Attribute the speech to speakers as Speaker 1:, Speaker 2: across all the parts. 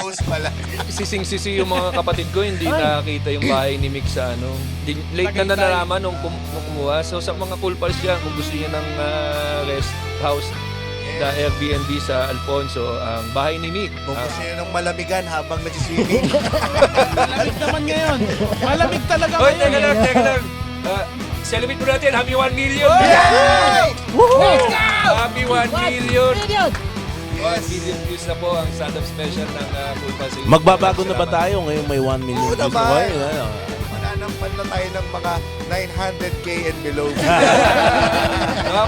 Speaker 1: host pala.
Speaker 2: Sising-sisi yung mga kapatid ko, hindi nakakita yung bahay ni Mick sa ano. Late na nalalaman nung kumuha. So sa mga cool pals dyan, kung gusto niyo ng rest house, the Airbnb sa Alfonso, ang bahay ni Mick.
Speaker 1: Kung gusto nyo ng malamigan habang nagsiswimming.
Speaker 3: Malamig naman ngayon. Malamig talaga
Speaker 2: Hoy,
Speaker 3: ngayon.
Speaker 2: teka lang. Celebrate mo natin. Happy 1 million!
Speaker 1: Yay!
Speaker 2: Happy 1 million! 1 million views na po ang stand-up special ng Cool Pals.
Speaker 4: Magbabago na ba tayo ngayon may 1 million
Speaker 1: Oo
Speaker 4: views na
Speaker 1: naman.
Speaker 4: ba?
Speaker 1: Mananampan na tayo ng mga 900K and below.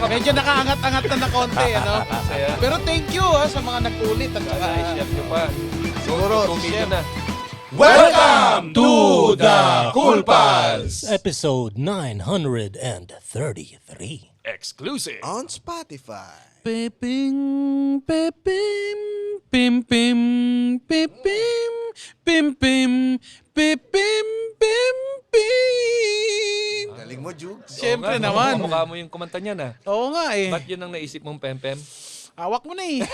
Speaker 3: Medyo nakaangat-angat na konti, ano?
Speaker 2: Saya.
Speaker 3: Pero thank you sa mga nag-ulit. At saka,
Speaker 2: I-chef nyo pa.
Speaker 1: Siguro,
Speaker 2: 2 million na.
Speaker 1: Welcome
Speaker 4: to the
Speaker 1: Cool Pals!
Speaker 4: Episode 933.
Speaker 2: Exclusive.
Speaker 1: On Spotify.
Speaker 3: Peping, pepim, pim, pim, pipim, pim, pim, pipim, pim, pim.
Speaker 1: Galing mo, Jugs.
Speaker 3: Siyempre naman.
Speaker 2: Mukha mo yung kumanta niya na.
Speaker 3: Oo nga eh.
Speaker 2: Ba't yun ang naisip mong pempem?
Speaker 3: Hawak mo na eh.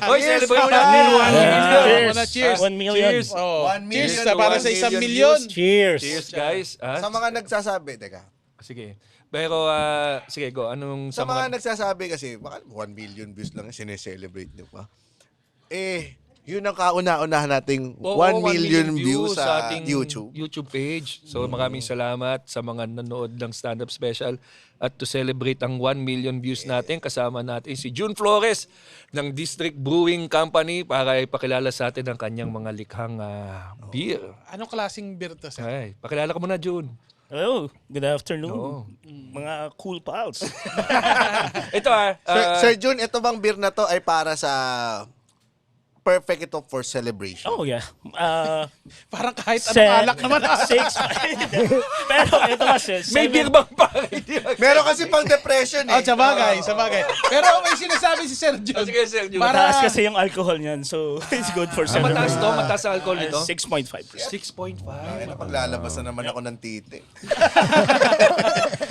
Speaker 2: Hoy, celebrate mo natin. 1 million.
Speaker 3: Cheers.
Speaker 4: 1 million.
Speaker 2: Cheers.
Speaker 3: Oh.
Speaker 1: 1 million.
Speaker 3: Cheers para sa 1 million.
Speaker 4: Cheers.
Speaker 2: Cheers, guys.
Speaker 1: Sa mga nagsasabi, teka.
Speaker 2: Sige. Pero, sige, go. Anong
Speaker 1: Sa mga nagsasabi kasi, baka 1 million views lang sineselebrate nyo pa. Yun ang kauna-unahan nating 1 million views sa
Speaker 2: ating
Speaker 1: YouTube.
Speaker 2: page. So maraming salamat sa mga nanood ng stand-up special. At to celebrate ang 1 million views natin, kasama natin si June Flores ng District Brewing Company para ipakilala sa atin ang kanyang mga likhang beer.
Speaker 3: Anong klaseng beer to, sir?
Speaker 2: Ay, pakilala ka muna, June.
Speaker 4: Hello, good afternoon.
Speaker 2: Oo.
Speaker 4: Mga cool pals.
Speaker 2: Ito
Speaker 1: Sir Jun, ito bang beer na to ay para sa perfect ito for celebration?
Speaker 4: Oh yeah.
Speaker 3: Parang kahit anong alak naman.
Speaker 4: 6. Pero ito kasi,
Speaker 2: may beer bang pare?
Speaker 1: Meron kasi pang depression eh.
Speaker 3: Oh, sabagay. Pero may sinasabi si Sir John.
Speaker 2: Sige, Sir June.
Speaker 3: Para-
Speaker 4: mataas kasi yung alcohol niyan. So, it's good for
Speaker 2: Mataas
Speaker 4: celebration.
Speaker 2: to? Mataas sa alcohol nito?
Speaker 4: 6.5%.
Speaker 2: 6.5.
Speaker 1: Ay, napaglalabas na naman ako ng titi.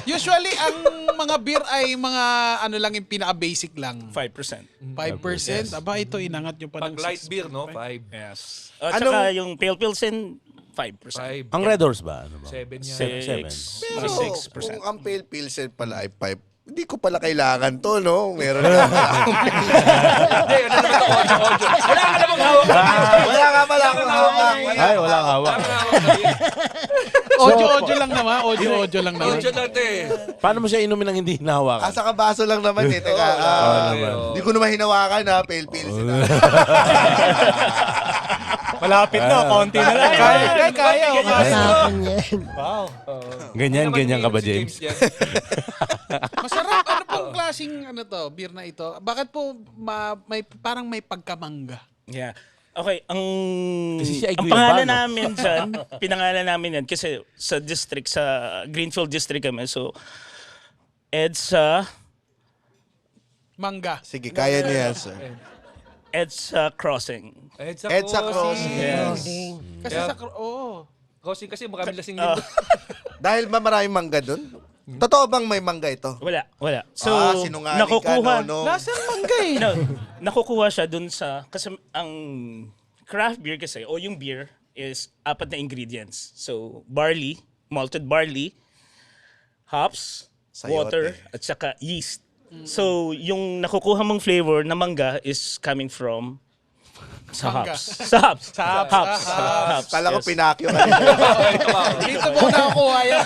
Speaker 3: Usually, ang mga beer ay mga ano lang yung pinaka-basic lang.
Speaker 4: 5%.
Speaker 3: 5%. Aba, ito inangat nyo pa
Speaker 2: Pag
Speaker 3: ng
Speaker 2: light
Speaker 3: 6.
Speaker 2: beer, no? 5.
Speaker 4: Yes. At saka yung pale pilsen, 5%.
Speaker 2: 5.
Speaker 4: Ang Red Horse ba? Ano ba?
Speaker 2: 7 yan.
Speaker 4: 6.
Speaker 1: Pero
Speaker 4: Mga 6%.
Speaker 1: kung ang pale pilsen pala ay 5, hindi ko pala kailangan to, no? Meron na
Speaker 2: Hindi, ano naman ito? Audio. Wala ka namang hawak.
Speaker 1: Wala nga pala akong hawak.
Speaker 4: Ay, walang hawak.
Speaker 3: Audio lang naman. Audio lang naman.
Speaker 2: Audio lang ito eh.
Speaker 4: Paano mo siya inumin ng hindi hinahawakan?
Speaker 1: Sa kabaso lang naman eh. Teka, hindi ko naman hinawakan ha, pale pilsen.
Speaker 4: Malapit na, konti na lang.
Speaker 3: Kaya.
Speaker 4: Wow. Ganyan ka ba, James?
Speaker 3: Masarap. Ano pong klaseng beer na ito? Bakit po parang may pagkamangga?
Speaker 4: Yeah. Okay,
Speaker 5: Kasi siya ay
Speaker 4: ang
Speaker 5: guiba,
Speaker 4: pangalan
Speaker 5: no?
Speaker 4: namin dyan, pinangalan namin yan kasi sa district, sa Greenfield District kami. So, EDSA,
Speaker 3: Mangga.
Speaker 1: Sige, kaya niya yan, sir.
Speaker 4: EDSA Crossing.
Speaker 1: EDSA Crossing.
Speaker 4: Yes.
Speaker 3: Kasi
Speaker 2: Yeah.
Speaker 3: Crossing
Speaker 2: kasi maraming lasing din.
Speaker 1: Dahil ba maraming mangga dun? Totoo bang may mangga ito?
Speaker 4: Wala. So,
Speaker 1: sinungaling
Speaker 4: nakukuha,
Speaker 1: ka, no?
Speaker 3: Lasang mangga eh.
Speaker 4: no, nakukuha siya dun sa, kasi ang craft beer kasi, o yung beer, is 4 na ingredients. So, barley, malted barley, hops,
Speaker 1: Sayote.
Speaker 4: water, at saka yeast. So, yung nakukuha mong flavor na mangga is coming from sa
Speaker 3: Mangga.
Speaker 4: hops. Sa hops.
Speaker 3: Sa hops.
Speaker 4: Hops.
Speaker 1: Kala ko
Speaker 4: yes.
Speaker 1: pinakyo ka rin.
Speaker 3: Dito mo nakukuha yan.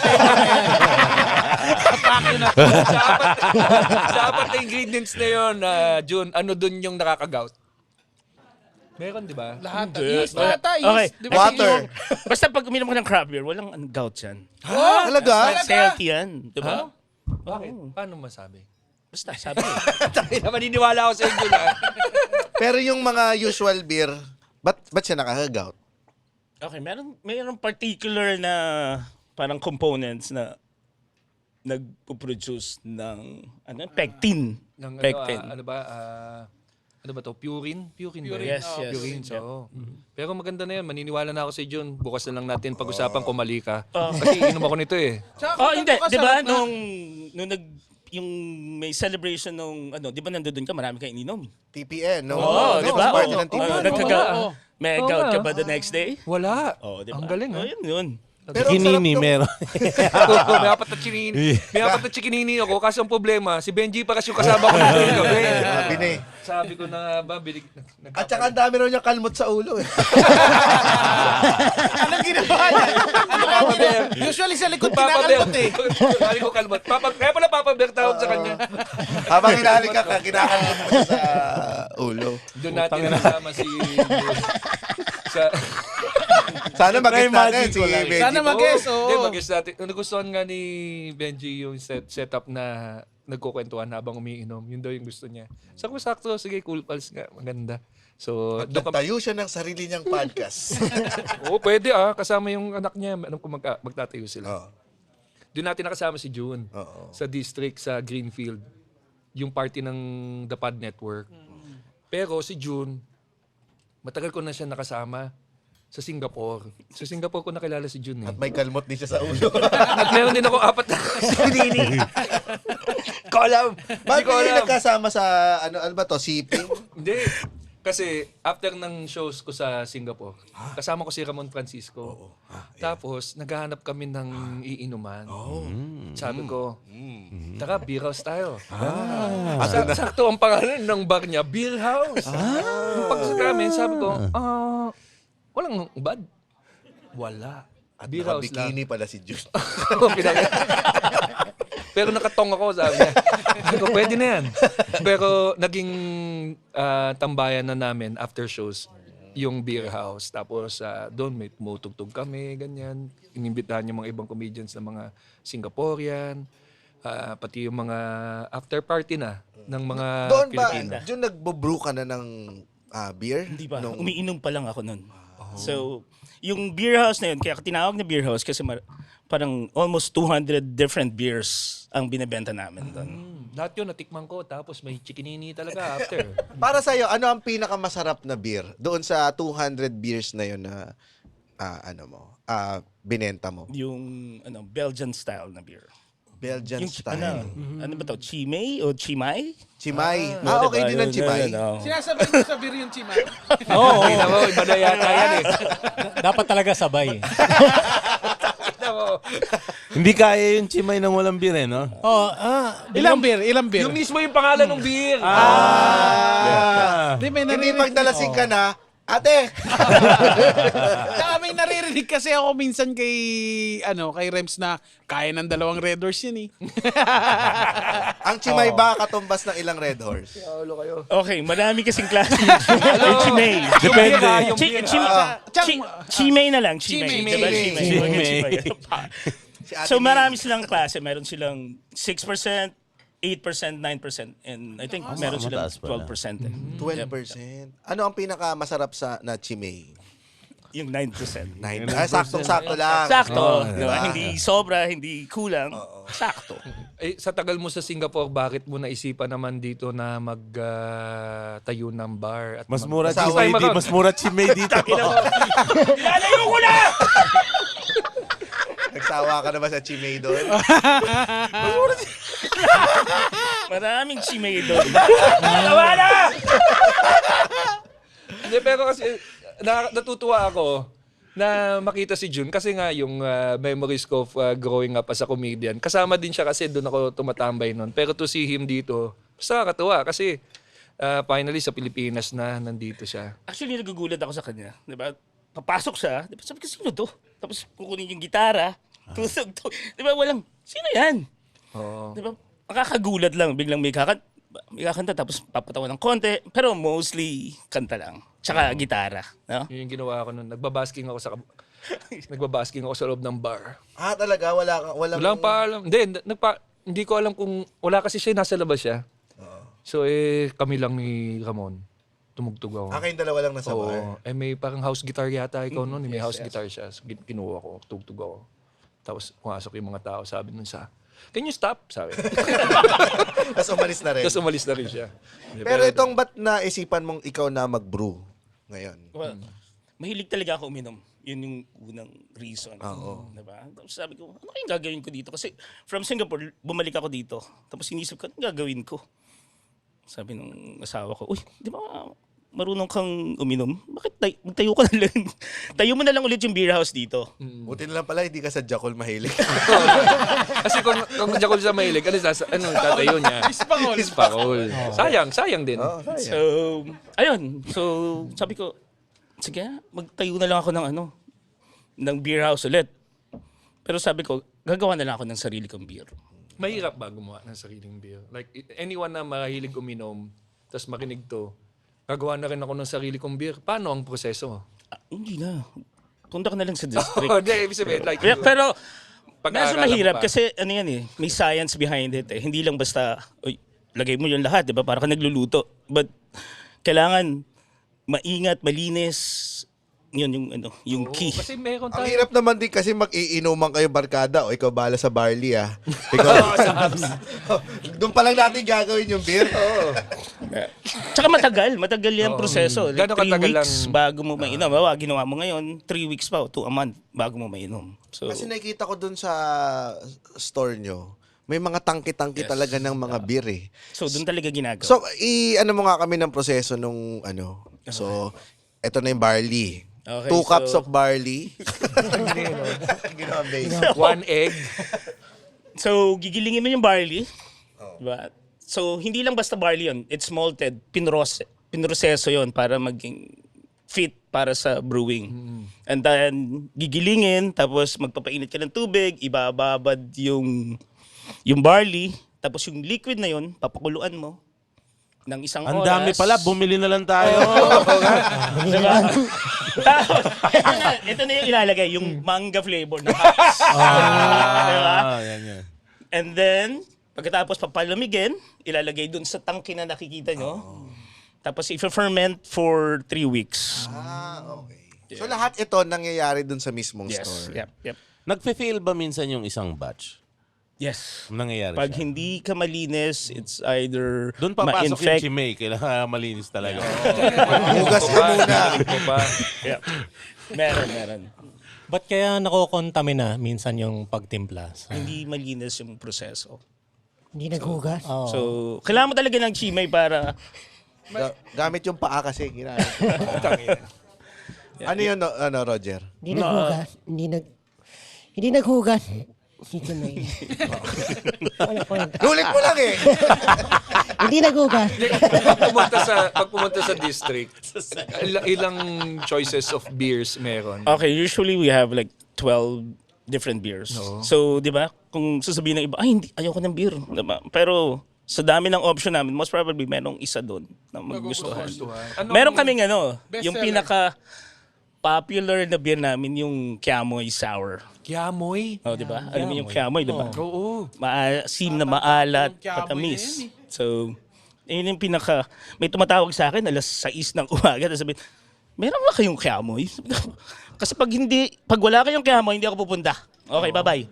Speaker 2: Sa apat na ingredients na yun, June, ano dun yung nakaka-gout? Meron, di ba?
Speaker 3: Lahat.
Speaker 4: Hindi.
Speaker 3: Yeast ata.
Speaker 4: Okay.
Speaker 3: Yeast. Di ba?
Speaker 1: Water.
Speaker 4: Basta pag uminom ka ng craft beer, walang gout yan.
Speaker 1: Talaga?
Speaker 4: It's healthy yan. Diba?
Speaker 2: Bakit? Paano masabi?
Speaker 4: Basta, sabi.
Speaker 2: Tayo na maniniwala ako sa inyo na.
Speaker 1: Pero yung mga usual beer, ba't siya nakaka-gout?
Speaker 4: Okay, mayroong particular na parang components na nagpo-produce ng pectin.
Speaker 2: Ng,
Speaker 4: Pectin.
Speaker 2: ano ba to? Purine? Purine ba?
Speaker 3: Purine,
Speaker 4: Yes,
Speaker 3: oh.
Speaker 4: yes.
Speaker 2: Purine, so. Pero maganda na yan. Maniniwala na ako sa June. Bukas na lang natin pag-usapan kung mali ka.
Speaker 4: Oh.
Speaker 2: Kasi inom ako nito eh.
Speaker 3: Tsaka
Speaker 4: Oh, hindi.
Speaker 3: ganito
Speaker 4: Di ba,
Speaker 3: kasarap na.
Speaker 4: nung yung may celebration nung, di ba nandoon ka, marami kang ininom?
Speaker 1: TPN, no?
Speaker 4: Oo, di ba?
Speaker 1: Party ng TPN.
Speaker 4: May
Speaker 2: Oo
Speaker 4: gout
Speaker 2: nga.
Speaker 4: ka ba the next day?
Speaker 2: Wala.
Speaker 4: Di ba?
Speaker 2: Ang galing,
Speaker 4: Oh, yun.
Speaker 1: Pero ang sarap
Speaker 5: Chikinini
Speaker 1: nung-
Speaker 5: meron.
Speaker 2: May apat na chikinini. May apat na chikinini ako. Kaso ang problema, si Benji pa kasi yung kasama ko ng gabi.
Speaker 1: Sabi na eh.
Speaker 2: Sabi ko na ba,
Speaker 1: At saka ang dami raw niya kalmot sa ulo eh.
Speaker 3: Anong ginawa niya? Usually sa likod kinakalot eh.
Speaker 2: Sabi ko kalmot. Kaya pala Papa Bear tawag sa kanya.
Speaker 1: Habang hinalik ka, kinakalmot mo siya sa ulo.
Speaker 2: Doon natin nasama si... sa...
Speaker 1: Sana mag-guess natin si
Speaker 5: ko lang.
Speaker 1: Benji.
Speaker 3: Sana mag-guess, oo.
Speaker 2: Hindi, mag-guess natin. Nagustuhan nga ni Benji yung setup na nagkukwentuhan habang umiinom. Yun daw yung gusto niya. Sakto, sige, cool pals nga. Maganda. So,
Speaker 1: At
Speaker 2: doon ka...
Speaker 1: nagtayo siya ng sarili niyang podcast.
Speaker 2: Oo, pwede Kasama yung anak niya. Alam ko magtatayo sila.
Speaker 1: Oo.
Speaker 2: Doon natin nakasama si June.
Speaker 1: Oo.
Speaker 2: Sa district, sa Greenfield. Yung party ng The Pod Network. Pero si June, matagal ko na siya nakasama sa Singapore. Sa Singapore ko nakilala si June.
Speaker 1: At may kalmot din siya sa ulo.
Speaker 2: At meron din ako 4 na sinini. Ko alam.
Speaker 1: Bakit
Speaker 2: Hindi ko
Speaker 1: kayo
Speaker 2: alam.
Speaker 1: nagkasama sa, ano ba to, shipping?
Speaker 2: Hindi. Kasi after ng shows ko sa Singapore, kasama ko si Ramon Francisco. Tapos naghahanap kami ng iinuman. Sabi ko, tara, beer house tayo. Sakto ang pangalan ng bar niya, Beer House. Nung pagkasa namin, sabi ko, walang bad. Wala.
Speaker 1: At
Speaker 2: Beer house lang.
Speaker 1: bikini pala si June.
Speaker 2: Pero nakatong ako, sabi niya. Sabi ko, pwede na yan. Pero naging tambayan na namin after shows yung beer house. Tapos doon may tumutugtog kami, ganyan. Inimbitahan yung mga ibang comedians na mga Singaporean. Pati yung mga after party na ng mga
Speaker 1: Doon ba,
Speaker 2: Pilipino.
Speaker 1: June, nagbo-brew ka na ng beer?
Speaker 4: Hindi pa.
Speaker 1: Nung-
Speaker 4: Umiinom pa lang ako nun. So, yung beer house na yun, kaya tinawag na beer house kasi parang almost 200 different beers ang binebenta namin doon.
Speaker 2: Lahat yun, natikman ko. Tapos may chikinini talaga after.
Speaker 1: Para sa'yo, ano ang pinakamasarap na beer? Doon sa 200 beers na yun na binenta mo?
Speaker 4: Yung Belgian style na beer.
Speaker 1: Belgian
Speaker 4: Yung
Speaker 1: style.
Speaker 4: ano ba to? Chimay o Chimay?
Speaker 1: Chimay.
Speaker 4: Diba?
Speaker 1: Okay din ang chimay.
Speaker 3: Sinasabay mo sa beer yung chimay.
Speaker 5: Oo.
Speaker 2: Tingnan mo, iba na yata yan eh.
Speaker 5: Dapat talaga sabay.
Speaker 2: Tingnan mo.
Speaker 5: Hindi kaya yung chimay ng walang beer eh, no?
Speaker 1: Oh,
Speaker 3: Ilang beer?
Speaker 2: Yung mismo yung pangalan ng beer.
Speaker 3: Hindi, may
Speaker 1: Hindi
Speaker 3: naririnig.
Speaker 1: pag nalasing ka na, ate!
Speaker 3: Saka may naririnig kasi ako minsan kay Rems na kaya ng 2 Red Horse yun eh.
Speaker 1: Ang chimay ba katumbas ng ilang Red Horse?
Speaker 2: Paulo kayo.
Speaker 4: Okay, marami kasing klase yung Chimay.
Speaker 5: Depende.
Speaker 4: Chimay na lang. Chimay.
Speaker 3: Chimay.
Speaker 4: Diba?
Speaker 1: Chimay.
Speaker 4: Chimay.
Speaker 1: Si Ate
Speaker 4: So
Speaker 1: Mimi.
Speaker 4: marami silang klase. Meron silang 6%, 8%, 9%, and I think meron silang
Speaker 5: mataas pala.
Speaker 4: 12%.
Speaker 1: 12%. Ano ang pinakamasarap na chimay?
Speaker 4: Yung 9%.
Speaker 1: 9. Saktong-sakto lang.
Speaker 4: Sakto.
Speaker 1: Oh,
Speaker 4: diba? Hindi sobra, hindi kulang. Sakto.
Speaker 2: Eh, sa tagal mo sa Singapore, bakit mo naisipan naman dito na tayo ng bar? At
Speaker 5: Mas mura
Speaker 1: Masawa
Speaker 5: chimay
Speaker 2: yung
Speaker 5: dito.
Speaker 2: mga-
Speaker 5: Mas mura chimay dito.
Speaker 4: Ilalayo ko na!
Speaker 1: Nagsawa ka na ba sa chimay doon?
Speaker 4: Maraming chimay doon.
Speaker 2: Tawa na! Hindi, pero kasi natutuwa ako na makita si June kasi nga yung memories ko of growing up as a comedian. Kasama din siya kasi doon ako tumatambay noon. Pero to see him dito, basta nakakatuwa kasi finally sa Pilipinas na nandito siya.
Speaker 4: Actually, nagugulat ako sa kanya. Diba? Papasok siya. Diba? Sabi ko, sino to? Tapos kukunin yung gitara. Tusog to. Diba? Walang, sino yan?
Speaker 2: Oo.
Speaker 4: Diba? Makakagulat lang. Biglang may kakanta tapos papatawa ng konti. Pero mostly, kanta lang. Tsaka gitara. No?
Speaker 2: Yun yung ginawa ko noon. Nagbabasking ako sa loob ng bar.
Speaker 1: Talaga?
Speaker 2: Walang pa alam. Hindi ko alam kung wala kasi siya nasa labas siya. So kami lang ni Ramon. Tumugtog ako.
Speaker 1: Kayong dalawa lang nasa bar.
Speaker 2: Oo. May parang house guitar yata ikaw noon. May house guitar siya. So, kinuha ko, tugtog ako. Tapos pumasok yung mga tao, sabi nun can you stop? Sabi.
Speaker 1: Tapos umalis na rin.
Speaker 2: Tapos umalis na rin siya.
Speaker 1: Pero itong ba't naisipan mong ikaw na mag-brew ngayon?
Speaker 4: Well, mahilig talaga ako uminom. Yun yung unang reason. Diba? Tapos sabi ko, ano kayong gagawin ko dito? Kasi from Singapore, bumalik ako dito. Tapos inisip ko, ano gagawin ko? Sabi nung asawa ko, uy, di ba marunong kang uminom? Bakit magtayo ka na lang? Tayo mo na lang ulit yung beer house dito.
Speaker 1: Buti na lang pala, hindi ka sa Jackal mahilig.
Speaker 2: Kasi kung Jackal sa mahilig, ano tatayo niya?
Speaker 3: Ispangol.
Speaker 2: Ispangol. Sayang din.
Speaker 4: So, ayun. So, sabi ko, sige, magtayo na lang ako ng beer house ulit. Pero sabi ko, gagawa na lang ako ng sarili kong beer.
Speaker 2: Mahirap ba gumawa ng sariling beer? Like, anyone na mahilig uminom, tapos makinig to, gagawa na rin ako ng sarili kong beer. Paano ang proseso?
Speaker 4: Hindi na. Punta ka na lang sa district.
Speaker 2: Oh, di, ibig sabihin, like,
Speaker 4: Pero, medyo
Speaker 2: pag-aaralan mo
Speaker 4: mahirap
Speaker 2: pa.
Speaker 4: kasi ano yan may science behind it eh. Hindi lang basta, uy, lagay mo yung lahat, di ba? Para ka nagluluto. But, kailangan maingat, malinis. Yun yung key.
Speaker 2: Kasi meron
Speaker 1: Ang
Speaker 2: tayo.
Speaker 1: hirap naman din kasi mag-iinuman kayo barkada o ikaw bala sa barley Ikaw, doon pa lang natin gagawin yung beer.
Speaker 4: Tsaka matagal yan proseso. Like,
Speaker 2: Gano'ng
Speaker 4: 3
Speaker 2: katagal
Speaker 4: weeks
Speaker 2: lang?
Speaker 4: bago mo mainom. Bawa, ginawa mo ngayon, 3 weeks pa, 2 a month bago mo mainom. So,
Speaker 1: Kasi nakikita ko doon sa store nyo, may mga tangke-tangke talaga ng mga beer
Speaker 4: so doon talaga ginagawa.
Speaker 1: So, ano mo nga kami ng proseso nung So, eto na yung barley.
Speaker 4: Okay,
Speaker 1: 2 cups
Speaker 4: so-
Speaker 1: of barley. Ginawa base.
Speaker 2: 1 egg.
Speaker 4: So, gigilingin mo yung barley. Diba? So, hindi lang basta barley yun. It's malted. Pinroseso yun para maging fit para sa brewing. And then, gigilingin, tapos magpapainit ka ng tubig, ibababad yung barley, tapos yung liquid na yun, papakuluan mo ng isang
Speaker 5: Ang
Speaker 4: oras.
Speaker 5: dami pala, bumili na lang tayo.
Speaker 4: Diba? Tapos, ito na yung ilalagay, yung manga flavor na hops. Diba?
Speaker 5: Yan.
Speaker 4: And then, pagkatapos papalamigin, ilalagay dun sa tangke na nakikita nyo. Tapos i-ferment for 3 weeks.
Speaker 1: Okay. So, lahat ito nangyayari doon sa mismong
Speaker 4: Yes.
Speaker 1: store.
Speaker 4: Yep.
Speaker 5: Nagfe-fail ba minsan yung isang batch?
Speaker 4: Yes.
Speaker 5: Nangyayari
Speaker 4: Pag
Speaker 5: siya?
Speaker 4: hindi ka malinis, it's either
Speaker 5: Doon papasok yung
Speaker 4: ma-infect.
Speaker 5: chimay. Kailangan malinis talaga.
Speaker 1: Hugas ka muna.
Speaker 2: Ito pa.
Speaker 4: Yep. Meron.
Speaker 6: Ba't kaya nakokontamina minsan yung pagtimpla?
Speaker 4: Hindi malinis yung proseso.
Speaker 7: Hindi naghugas.
Speaker 4: So, kailangan mo talaga ng chimay para
Speaker 1: Gamit yung paa kasi. Ginamit. Ano yun, Roger?
Speaker 7: Hindi naghugas. Hindi naghugas. Si Chimay. Wala kwenta.
Speaker 1: Nulit mo lang
Speaker 7: Hindi naghugas.
Speaker 2: Pag pumunta sa district, ilang choices of beers meron?
Speaker 4: Okay, usually we have like 12 different beers. So, di ba, kung sasabihin ng iba, ay, hindi, ayoko ng beer. Diba? Pero, sa dami ng option namin, most probably, merong isa doon na magugustuhan. Meron kaming yung
Speaker 3: Bestseller.
Speaker 4: pinaka-popular na beer namin, yung Kiamoy Sour.
Speaker 2: Kiamoy.
Speaker 4: Oh, di ba? Alam mo yung Kiamoy, di ba?
Speaker 2: Oo.
Speaker 4: Maasim na maalat,
Speaker 3: Yung Kiamoy
Speaker 4: matamis.
Speaker 3: na yan
Speaker 4: So, yun yung pinaka... May tumatawag sa akin, 6:00 ng umaga, tapos sabihin, meron ba kayong Kiamoy? Kasi pag wala kayong Kiamoy, hindi ako pupunta. Okay, bye-bye.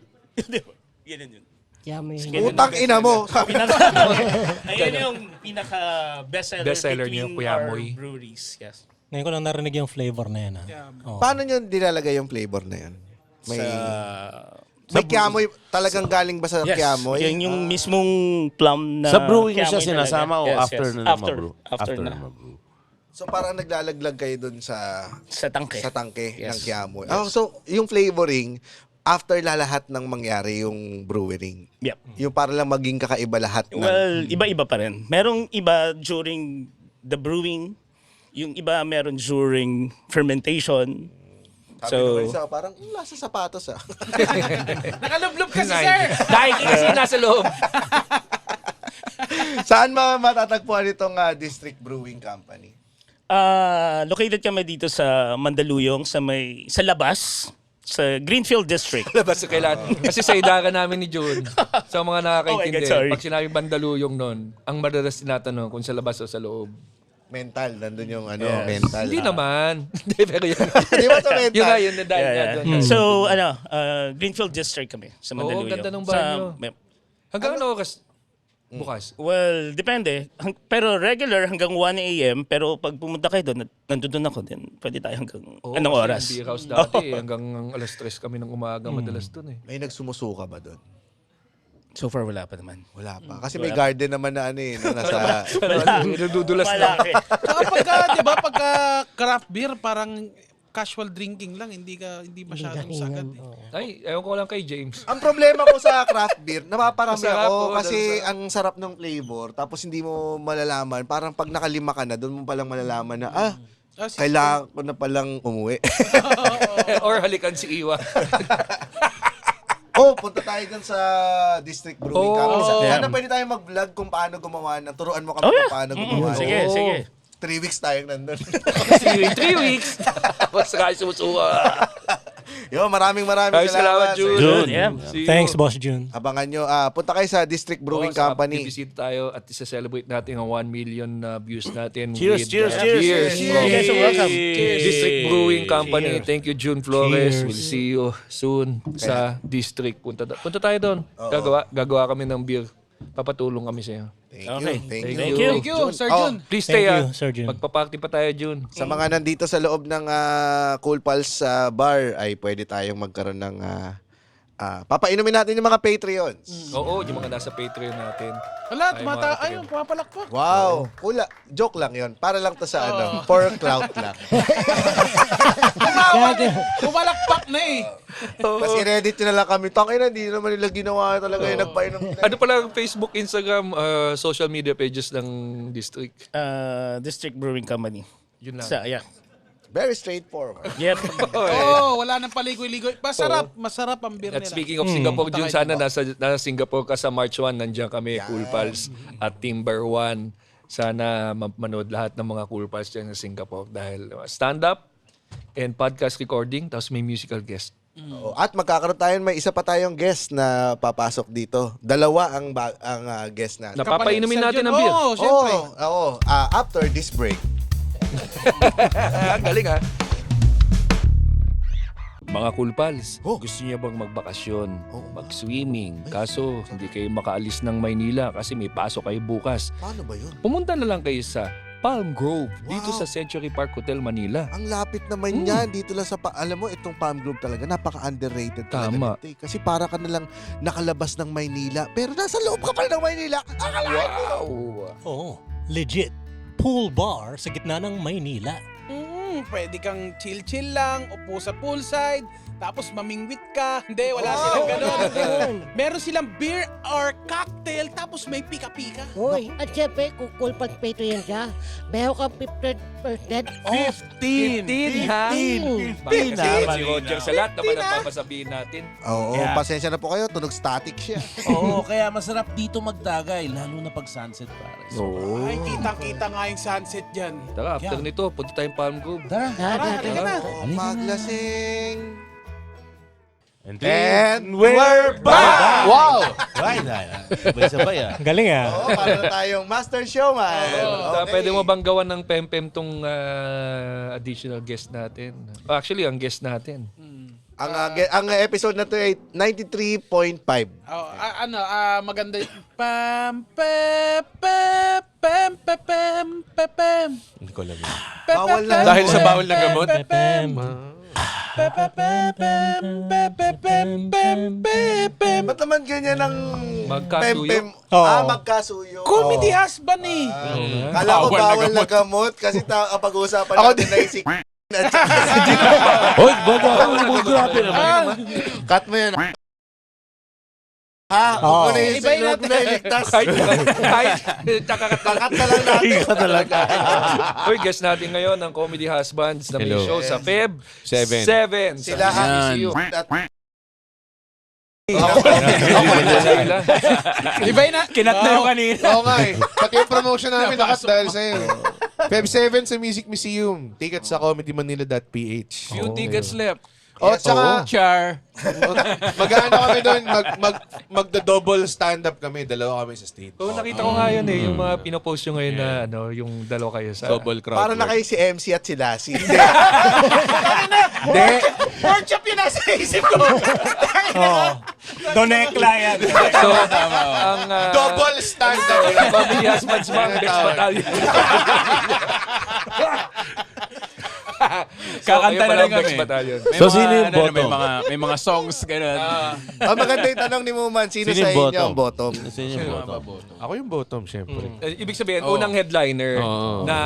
Speaker 4: Ganun yun.
Speaker 7: Kaya may...
Speaker 1: Utang ina mo.
Speaker 4: Ayun yung pinaka
Speaker 2: Bestseller
Speaker 4: between
Speaker 2: niyo, Kuya
Speaker 4: our
Speaker 2: Moy.
Speaker 4: breweries. Yes.
Speaker 6: Ngayon ko lang narinig yung flavor na yan.
Speaker 1: Paano nyo nilalagay yung flavor na yan? May
Speaker 4: Sa
Speaker 1: kiamoy, talagang galing ba sa
Speaker 4: yes.
Speaker 1: kiamoy?
Speaker 4: Yan yung mismong plum na
Speaker 5: Sa brewing mo siya
Speaker 4: Kiamoy
Speaker 5: sinasama
Speaker 4: talaga.
Speaker 5: o
Speaker 4: Yes,
Speaker 5: after
Speaker 4: yes.
Speaker 5: na mabrew?
Speaker 4: After na.
Speaker 5: mabrew.
Speaker 1: So parang naglalaglag kayo dun sa
Speaker 4: Sa tangke.
Speaker 1: tangke
Speaker 4: Yes.
Speaker 1: ng kiamoy. Oh, so yung flavoring, after lahat ng mangyari yung brewing.
Speaker 4: Yep.
Speaker 1: Yung para lang maging kakaiba lahat ng...
Speaker 4: Well, iba-iba pa rin. Merong iba during the brewing, yung iba meron during fermentation.
Speaker 1: Sabi
Speaker 4: So,
Speaker 1: naman isa, parang lasa sapatos
Speaker 3: Nakalublob kasi, sir.
Speaker 2: Dahil kasi nasa loob.
Speaker 1: Saan matatagpuan itong District Brewing Company?
Speaker 4: located kami dito sa Mandaluyong sa labas sa Greenfield District.
Speaker 2: Labas sa kailan. Kasi sa idara namin ni June, sa mga nakakaintindi,
Speaker 4: Oh my God, sorry.
Speaker 2: pag sinabi Bandaluyong nun, ang madalas tinatanong kung sa labas o sa loob.
Speaker 1: Mental, nandun yung
Speaker 4: Yes.
Speaker 1: mental.
Speaker 2: Hindi naman. Hindi, pero yun.
Speaker 1: Di ba sa mental?
Speaker 2: Yun nga, yun na dahil nga
Speaker 4: Yeah.
Speaker 2: doon.
Speaker 4: So, Greenfield District kami sa Mandaluyong.
Speaker 2: ganda ng bar nyo. Hanggang ano oras? Bukas.
Speaker 4: Well, depende. Pero regular hanggang 1 a.m. Pero pag pumunta kayo doon, nandun ako din. Pwede tayo hanggang anong
Speaker 2: Kasi
Speaker 4: oras?
Speaker 2: yung beer house dati, hanggang alas 3 kami ng umaga madalas dun eh.
Speaker 1: May nagsumusuka ba doon?
Speaker 4: So far, wala pa naman.
Speaker 1: Wala pa. Kasi may garden naman na ano eh. Na nasa...
Speaker 2: Nadudulas na.
Speaker 4: Malaki.
Speaker 3: Saka pagka, di ba, pagka craft beer, parang casual drinking lang, hindi masyadong sagad. Eh.
Speaker 2: Ay, ewan ko lang kay James.
Speaker 1: Ang problema ko sa craft beer, napaparami
Speaker 2: Masarap,
Speaker 1: ako
Speaker 2: oo,
Speaker 1: kasi
Speaker 2: masarap.
Speaker 1: ang sarap ng flavor. Tapos hindi mo malalaman. Parang pag nakalima ka na, doon mo palang malalaman na, kailangan ko na palang umuwi.
Speaker 2: Or halikan si Iwa.
Speaker 1: Punta tayo dun sa District Brewing Company. Sana pwede tayo mag-vlog kung paano gumawa. Turuan mo kami kung paano gumawa.
Speaker 4: Sige, sige.
Speaker 1: 3 weeks tayong nandun.
Speaker 2: 3 weeks. Basta kayo sumusuka.
Speaker 1: Yo, maraming
Speaker 2: Ay, salamat, Jun.
Speaker 4: Jun, yeah.
Speaker 2: See you.
Speaker 6: Thanks, Boss Jun.
Speaker 1: Abangan nyo. Punta kayo sa District Brewing
Speaker 2: Saka
Speaker 1: Company.
Speaker 2: Bibisita tayo at isa-celebrate natin ang 1 million views natin.
Speaker 5: Cheers,
Speaker 2: with,
Speaker 5: cheers,
Speaker 2: beers
Speaker 5: cheers.
Speaker 2: from
Speaker 4: Cheers. Welcome.
Speaker 2: District Brewing Company.
Speaker 4: Cheers.
Speaker 2: Thank you, June Flores.
Speaker 6: Cheers.
Speaker 2: We'll see you soon sa District. Punta tayo doon. Gagawa kami ng beer. Papatulong kami sa iyo.
Speaker 1: Thank
Speaker 4: Okay.
Speaker 1: you. Thank
Speaker 4: Thank
Speaker 1: you.
Speaker 4: you.
Speaker 3: Thank you, Sir
Speaker 1: Oh,
Speaker 3: Jun.
Speaker 2: Please
Speaker 6: Thank
Speaker 2: stay
Speaker 6: you, Sir Jun.
Speaker 2: Magpa-party pa tayo, June.
Speaker 1: Sa mga nandito sa loob ng Cool Pals bar ay pwede tayong magkaroon ng papainumin natin yung mga Patreons.
Speaker 2: Oo, yung mga nasa Patreon natin.
Speaker 3: Wala,
Speaker 2: Ay, mga
Speaker 3: ayun, pumapalakpak.
Speaker 1: Wow. Kula. Joke lang yon. Para lang to sa for clout lang.
Speaker 3: Pumalakpak na eh.
Speaker 1: Tapos i-edit nyo na lang kami. Tangina, hindi naman nila ginawa talaga yung nagpainom.
Speaker 2: Ano pala ang Facebook, Instagram, social media pages ng District?
Speaker 4: District Brewing Company.
Speaker 2: Yun lang.
Speaker 4: Yeah.
Speaker 1: Very straightforward.
Speaker 4: Yep.
Speaker 3: Wala nang paligoy-ligoy. Masarap ang beer
Speaker 2: At
Speaker 3: nila.
Speaker 2: speaking of Singapore, Jun, sana nasa Singapore ka sa March 1. Nandiyan kami, Cool Pals at Timber 1. Sana manood lahat ng mga Cool Pals dyan sa Singapore dahil stand-up and podcast recording, tapos may musical guest.
Speaker 1: Oo. At magkakaroon tayo, may isa pa tayong guest na papasok dito. Dalawa ang guest natin.
Speaker 2: Napapainumin
Speaker 3: Sir
Speaker 2: natin
Speaker 3: Jun,
Speaker 2: ng beer.
Speaker 3: Oo, syempre.
Speaker 1: After this break.
Speaker 2: Ang galing ha. Mga Cool Pals, gusto niyo bang magbakasyon, mag-swimming, kaso hindi kayo makaalis ng Maynila kasi may pasok kayo bukas.
Speaker 1: Paano ba yun?
Speaker 2: Pumunta na lang kayo sa Palm Grove dito sa Century Park Hotel Manila.
Speaker 1: Ang lapit naman yan. Dito lang sa... alam mo, itong Palm Grove talaga, napaka-underrated talaga.
Speaker 2: Tama.
Speaker 1: nito eh. Kasi para ka na lang nakalabas ng Maynila. Pero nasa loob ka pa rin ng Maynila. Akalain mo.
Speaker 6: Oo, legit. Pool bar sa gitna ng Maynila.
Speaker 3: Pwede kang chill-chill lang, upo sa poolside, tapos mamingwit ka. Hindi, wala silang gano'n. Meron silang beer or cocktail, tapos may pika-pika.
Speaker 7: Hoy, at syempre, kung Cool Pals Patreon ka, meron ka 50%.
Speaker 2: 15 ha?
Speaker 7: 15.
Speaker 2: Kasi si Roger sa lahat naman ang papasabihin natin.
Speaker 1: Oo,
Speaker 5: Yeah.
Speaker 1: pasensya na po kayo. Tunog static siya.
Speaker 5: Oo, kaya masarap dito magdagay, lalo na pag sunset, pare.
Speaker 2: Oo.
Speaker 3: Ay, kitang-kita nga yung sunset dyan.
Speaker 2: Tara, after nito, punta tayong Palm Grove.
Speaker 5: Tara.
Speaker 3: Halika na.
Speaker 1: Maglasing.
Speaker 5: And
Speaker 1: we're back! Wow!
Speaker 5: Right, sabay-sabay ah.
Speaker 6: Ang galing ah.
Speaker 1: Oo, para tayong Master Showman.
Speaker 2: Pwede mo bang gawan ng pem-pem tong additional guest natin? Actually, ang guest natin.
Speaker 1: Ang episode na to ay 93.5.
Speaker 3: Maganda yung pam pam pam pam pam pam pam.
Speaker 5: Hindi ko alam yun.
Speaker 1: Bawal na.
Speaker 2: Dahil sa bawal na gamot.
Speaker 1: Ba't naman ganyan ang
Speaker 2: Magkasuyo?
Speaker 1: pem-pem?
Speaker 6: Oo.
Speaker 1: Magkasuyo.
Speaker 3: Comedy husband eh.
Speaker 1: Kala ko bawal na gamot kasi pag-uusapan natin na yung
Speaker 5: Hoy, grabe naman.
Speaker 1: Cut mo yan. Ha? Huwag mo na yung huwag mo na iligtas. Kakat na lang natin.
Speaker 2: Uy, guest natin ngayon ang Comedy Husbands na may
Speaker 5: Hello.
Speaker 2: show sa Feb
Speaker 5: 7.
Speaker 2: Sa
Speaker 1: Sila ang
Speaker 2: CCU.
Speaker 1: At
Speaker 3: Iba na.
Speaker 2: Kinat na yung kanina.
Speaker 8: Oo nga eh. Pati yung promotion namin lahat dahil sa'yo. Feb 7 sa Music Museum. Tickets sa comedymanila.ph.
Speaker 2: Few tickets left.
Speaker 8: O, tsaka
Speaker 2: Char.
Speaker 8: mag-ano kami doon, magda-double stand-up kami. Dalawa kami sa stage.
Speaker 2: So, nakita ko nga yun eh, yung mga pinopost nyo ngayon na yung dalawa kayo sa...
Speaker 5: Double crowd.
Speaker 1: para na kayo si MC at si Lassie.
Speaker 3: Pork chop yun nasa isip ko.
Speaker 6: Donekla yan.
Speaker 2: So, ang
Speaker 8: Double standard.
Speaker 2: Family Husbands Bang, Bex Battalion.
Speaker 9: Kakanta na lang
Speaker 2: Bex
Speaker 9: kami.
Speaker 2: Battalion.
Speaker 9: May
Speaker 5: So,
Speaker 9: mga,
Speaker 5: sino yung
Speaker 9: ano,
Speaker 5: bottom?
Speaker 9: May mga songs, gano'n.
Speaker 1: Ang maganda yung tanong ni Muman, sino sa inyo ang bottom?
Speaker 5: Sino yung bottom?
Speaker 8: Ako yung bottom, syempre.
Speaker 2: Ibig sabihin, unang headliner na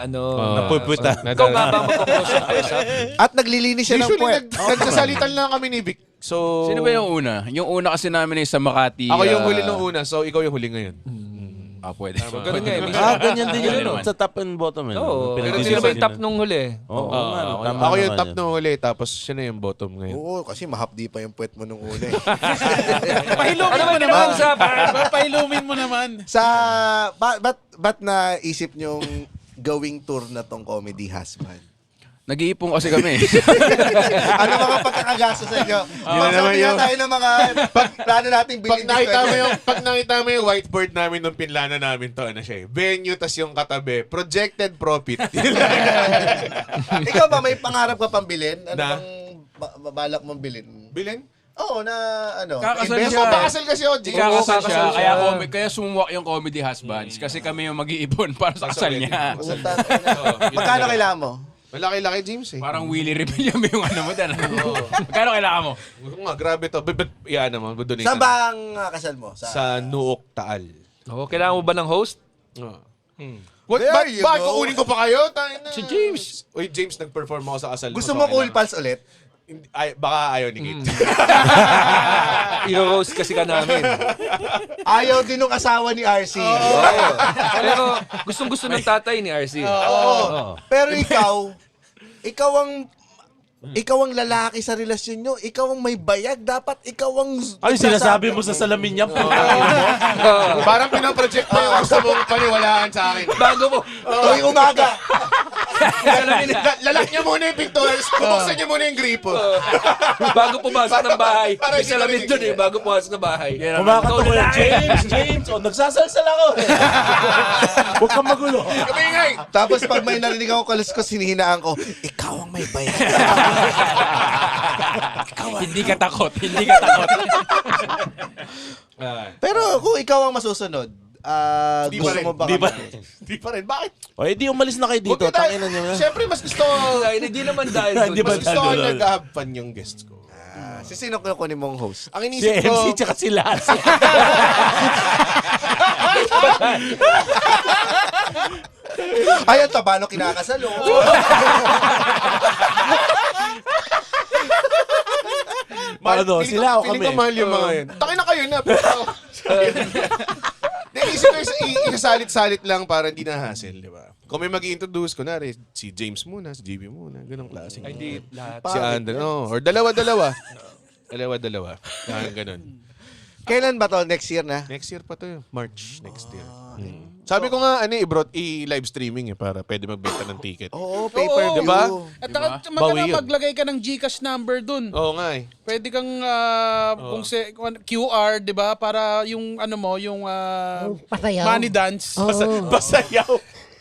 Speaker 2: ano...
Speaker 5: Napuputa.
Speaker 2: Ikaw nga ba magpapose ng pesa?
Speaker 1: At naglilinis siya ng
Speaker 8: Usually,
Speaker 1: puwet.
Speaker 8: nagsasalitan lang kami ni Vic. So,
Speaker 9: Sino ba yung una? Yung una kasi namin ay sa Makati.
Speaker 8: Ako yung huli nung una, so ikaw yung huli ngayon.
Speaker 9: Pwede.
Speaker 2: Ganun nga eh.
Speaker 5: Ganyan din
Speaker 9: Ganun
Speaker 5: yun.
Speaker 9: naman.
Speaker 5: Sa top and bottom.
Speaker 2: Oo. Pero sino ba yung top nung huli?
Speaker 5: Oo, tama
Speaker 8: Ako yung
Speaker 5: naman
Speaker 8: top
Speaker 5: yun.
Speaker 8: nung huli, tapos siya na yung bottom ngayon.
Speaker 1: Oo, kasi mahapdi pa yung puwet mo nung una.
Speaker 3: Pahilumin mo naman. Pahilumin mo naman.
Speaker 1: Sa, ba't naisip nyong gawing tour na tong Comedy Husband?
Speaker 9: Nag-iipon kasi kami.
Speaker 1: Ano mga pagkakagasto sa inyo? Magsabihan tayo ng mga plano nating bilhin.
Speaker 8: Pag nakita mo yung whiteboard namin nung pinlano namin to, ano siya eh, venue tas yung katabi, projected profit.
Speaker 1: Ikaw ba, may pangarap ka pang bilhin? Ano
Speaker 8: Na?
Speaker 1: bang balak mong bilhin?
Speaker 8: Bilhin?
Speaker 1: Oo, na ano?
Speaker 9: Kakasal
Speaker 1: invest
Speaker 9: siya.
Speaker 1: mo ba?
Speaker 8: Pakasal kasi ako, G.
Speaker 9: Kakasal siya.
Speaker 2: kakasal siya.
Speaker 9: Kaya sumuwak yung Comedy Husbands. Kasi kami yung mag-iipon para sa kasal niya.
Speaker 1: Puta, magkano kailangan mo?
Speaker 8: Malaki-laki, James eh.
Speaker 9: Parang Willie Rebellion yung ano mo dyan. Magkano kailangan mo?
Speaker 8: Oo nga, grabe to. Yan naman, donate.
Speaker 1: Saan ba ang kasal mo?
Speaker 8: Sa Nuok, Taal.
Speaker 2: Oo, kailangan mo ba ng host?
Speaker 8: What?
Speaker 1: There you
Speaker 8: Bakit
Speaker 1: go.
Speaker 8: kukunin ko pa kayo? Tayo na.
Speaker 2: Si James.
Speaker 8: Uy, James, nag-perform ako sa kasal.
Speaker 1: Gusto
Speaker 8: so
Speaker 1: mo cool
Speaker 8: kailangan.
Speaker 1: pals ulit?
Speaker 8: Baka ayaw ni Kate.
Speaker 2: I-roast kasi ka namin.
Speaker 1: Ayaw din ng asawa ni RC.
Speaker 2: Pero gustong-gusto ng tatay ni RC.
Speaker 1: Oo. Pero ikaw ang lalaki sa relasyon nyo. Ikaw ang may bayag. Dapat ikaw ang...
Speaker 5: Ay, sinasabi mo sa salamin niya.
Speaker 8: Parang pinaproject mo yung gusto mong paniwalaan sa akin.
Speaker 2: Bago mo.
Speaker 1: Tuwing umaga.
Speaker 8: Lalak niya muna yung pictures. Buksan niya muna yung gripo.
Speaker 2: Bago pumasok ng bahay.
Speaker 8: Para
Speaker 2: May salamin
Speaker 8: hindi
Speaker 2: doon eh. Bago pumasok ng bahay.
Speaker 5: Kumakato ko yan. James. Oh, nagsasalsal ako. Huwag kang magulo.
Speaker 8: Kamingay!
Speaker 1: Tapos pag may narinig ako kaluskos, hinihinaan ko, ikaw ang may bayag.
Speaker 9: Hindi ka takot. Hindi ka takot.
Speaker 1: Pero kung ikaw ang masusunod, gusto mo ba?
Speaker 5: Di ba?
Speaker 8: Di pa rin. Bakit?
Speaker 5: O, edi umalis na kayo dito.
Speaker 8: Huwag na tayo-
Speaker 5: Tangina niyo na.
Speaker 8: Siyempre, mas gusto ko...
Speaker 2: Hindi naman dahil
Speaker 5: Hindi ba
Speaker 8: Mas gusto ko
Speaker 5: Lalo.
Speaker 8: nag-have fun yung guests ko.
Speaker 1: Si sino kunin mong host?
Speaker 8: Ang
Speaker 5: Si
Speaker 8: inisip ko...
Speaker 5: MC tsaka si Lassie.
Speaker 1: Ayun, paano kinakasal?
Speaker 5: Ano, sila o
Speaker 8: Feeling
Speaker 5: kami?
Speaker 8: ko mahal yung mga yun. Takin na kayo na. Naisip ko isasalit-salit lang para hindi na hassle, di ba? Kung may mag-i-introduce, kunwari, si James muna, si JB muna, ganong klase.
Speaker 2: Hindi lahat.
Speaker 8: Si Andrew, no. Or dalawa-dalawa. Dalawa-dalawa. Ganun.
Speaker 1: Kailan ba to? Next year na?
Speaker 8: Next year pa to, March next year. Sabi ko nga, i-live streaming para pwede magbenta ng ticket.
Speaker 1: Oo, pay-per-view.
Speaker 8: Diba?
Speaker 3: At saka
Speaker 8: Bawi yun.
Speaker 3: maglagay ka ng GCash number dun.
Speaker 8: Oo nga eh.
Speaker 3: Pwede kang QR, 'di ba? Para yung ano mo, yung
Speaker 7: Pasayaw.
Speaker 3: money dance.
Speaker 8: Basayaw.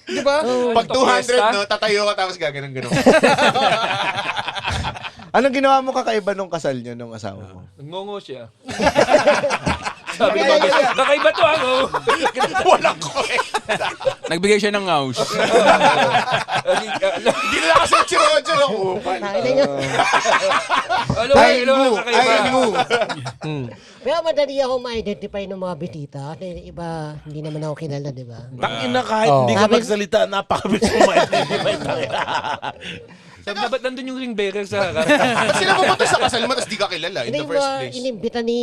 Speaker 3: 'Di ba?
Speaker 8: Pag 200, no, tatayo ka tapos gaganon-ganon.
Speaker 1: Anong ginawa mo kakaiba nung kasal nyo nung asawa mo?
Speaker 2: Ngongo siya. Sabi ko, kakaiba to ako.
Speaker 8: Walang kwenta.
Speaker 9: Nagbigay siya ng ngaws.
Speaker 8: Hindi na kasi chiro-chiro ako.
Speaker 7: Tangina niyo.
Speaker 2: Ano
Speaker 1: Ay,
Speaker 2: ano
Speaker 1: mo!
Speaker 2: kakaiba?
Speaker 1: Ay, mo!
Speaker 7: Pero madali ako ma-identify ng mga bitita. Kasi iba, hindi naman ako kilala, di ba?
Speaker 5: Tangina kahit hindi ka
Speaker 7: Sabi-
Speaker 5: magsalita, napakabilis mo ma-identify.
Speaker 2: Sabi na, ba't nandun yung ring bearer sa harap?
Speaker 8: Ba't sila pupunta sa kasal mo tapos di ka kilala in
Speaker 7: Hindi
Speaker 8: the first
Speaker 7: ba
Speaker 8: place?
Speaker 7: inimbita ni...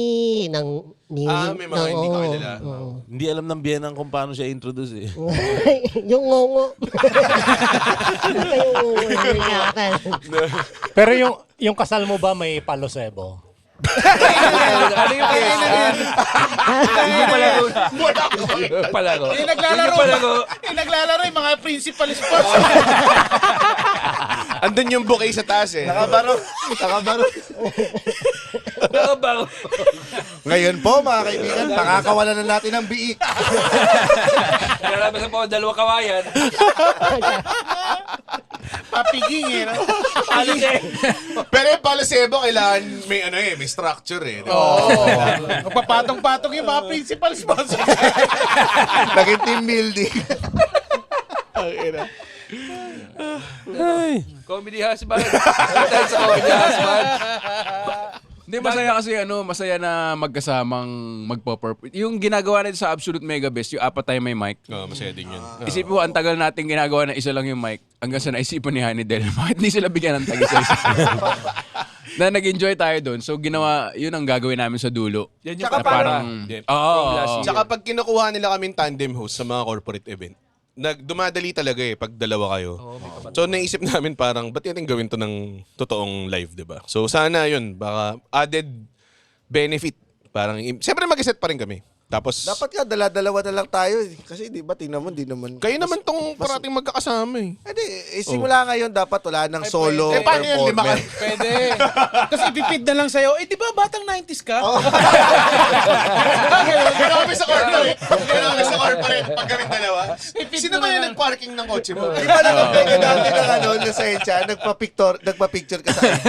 Speaker 8: May mga hindi ka kilala.
Speaker 5: Hindi alam ng biyenang kung paano siya introduce eh.
Speaker 7: yung ngongo. Basta yung ngongo. Yung ingatan.
Speaker 6: Pero yung kasal mo ba may palosebo?
Speaker 2: Ano yung case? Hindi palaro. Palaro.
Speaker 3: Yung naglalaro.
Speaker 2: Palaro.
Speaker 3: Yung naglalaro yung mga principal sports.
Speaker 8: Andun yung bouquet sa taas eh.
Speaker 1: Nakabaro.
Speaker 2: Nakabaro.
Speaker 1: Ngayon po, mga kaibigan, pakakawalan na natin ng biik.
Speaker 2: Nalabasan po ang dalawa kawayan.
Speaker 3: Papiging eh. No?
Speaker 8: Pero yung Palosebo, kailangan may structure eh.
Speaker 3: Oo. Magpapatong-patong yung mga principal sponsor.
Speaker 1: Naging team building.
Speaker 2: Comedy husband. Dahil sa comedy husband.
Speaker 9: Hindi, masaya kasi masaya na magkasamang magpo-perform. Yung ginagawa natin sa Absolute Mega Best, yung apat tayo may mic.
Speaker 5: Masaya din yun.
Speaker 9: Isipin mo, ang tagal natin ginagawa na isa lang yung mic. Hanggang sa naisipan ni Honey Del, bakit hindi sila bigyan ng tag isa-isa? Na nag-enjoy tayo doon. So ginawa, yun ang gagawin namin sa dulo.
Speaker 2: Yan yung
Speaker 8: Tsaka
Speaker 2: parang last year.
Speaker 8: Tsaka pag kinukuha nila kaming tandem host sa mga corporate event, dumadali talaga pag dalawa kayo. So naisip namin parang, ba't natin gawin to ng totoong live, di ba? So sana yun, baka added benefit. Parang, siyempre mag-set pa rin kami. Tapos,
Speaker 1: Dapat nga, dala-dalawa na lang tayo. Kasi di ba, tingnan mo, di naman.
Speaker 8: kayo naman tong parating magkakasama eh.
Speaker 1: Hindi, simula ngayon, dapat wala ng solo
Speaker 8: paano yan, lima
Speaker 1: performer.
Speaker 8: kayo?
Speaker 3: Pwede. Tapos ipipid na lang sa'yo, di ba batang 90s ka?
Speaker 8: Gano'n kami sa corporate. Gano'n kami sa corporate pag kami dalawa. Sino ba yung nag-parking ng kotse mo?
Speaker 1: Di ba nakapag dati ng lisensya, nagpa-picture ka sa ID.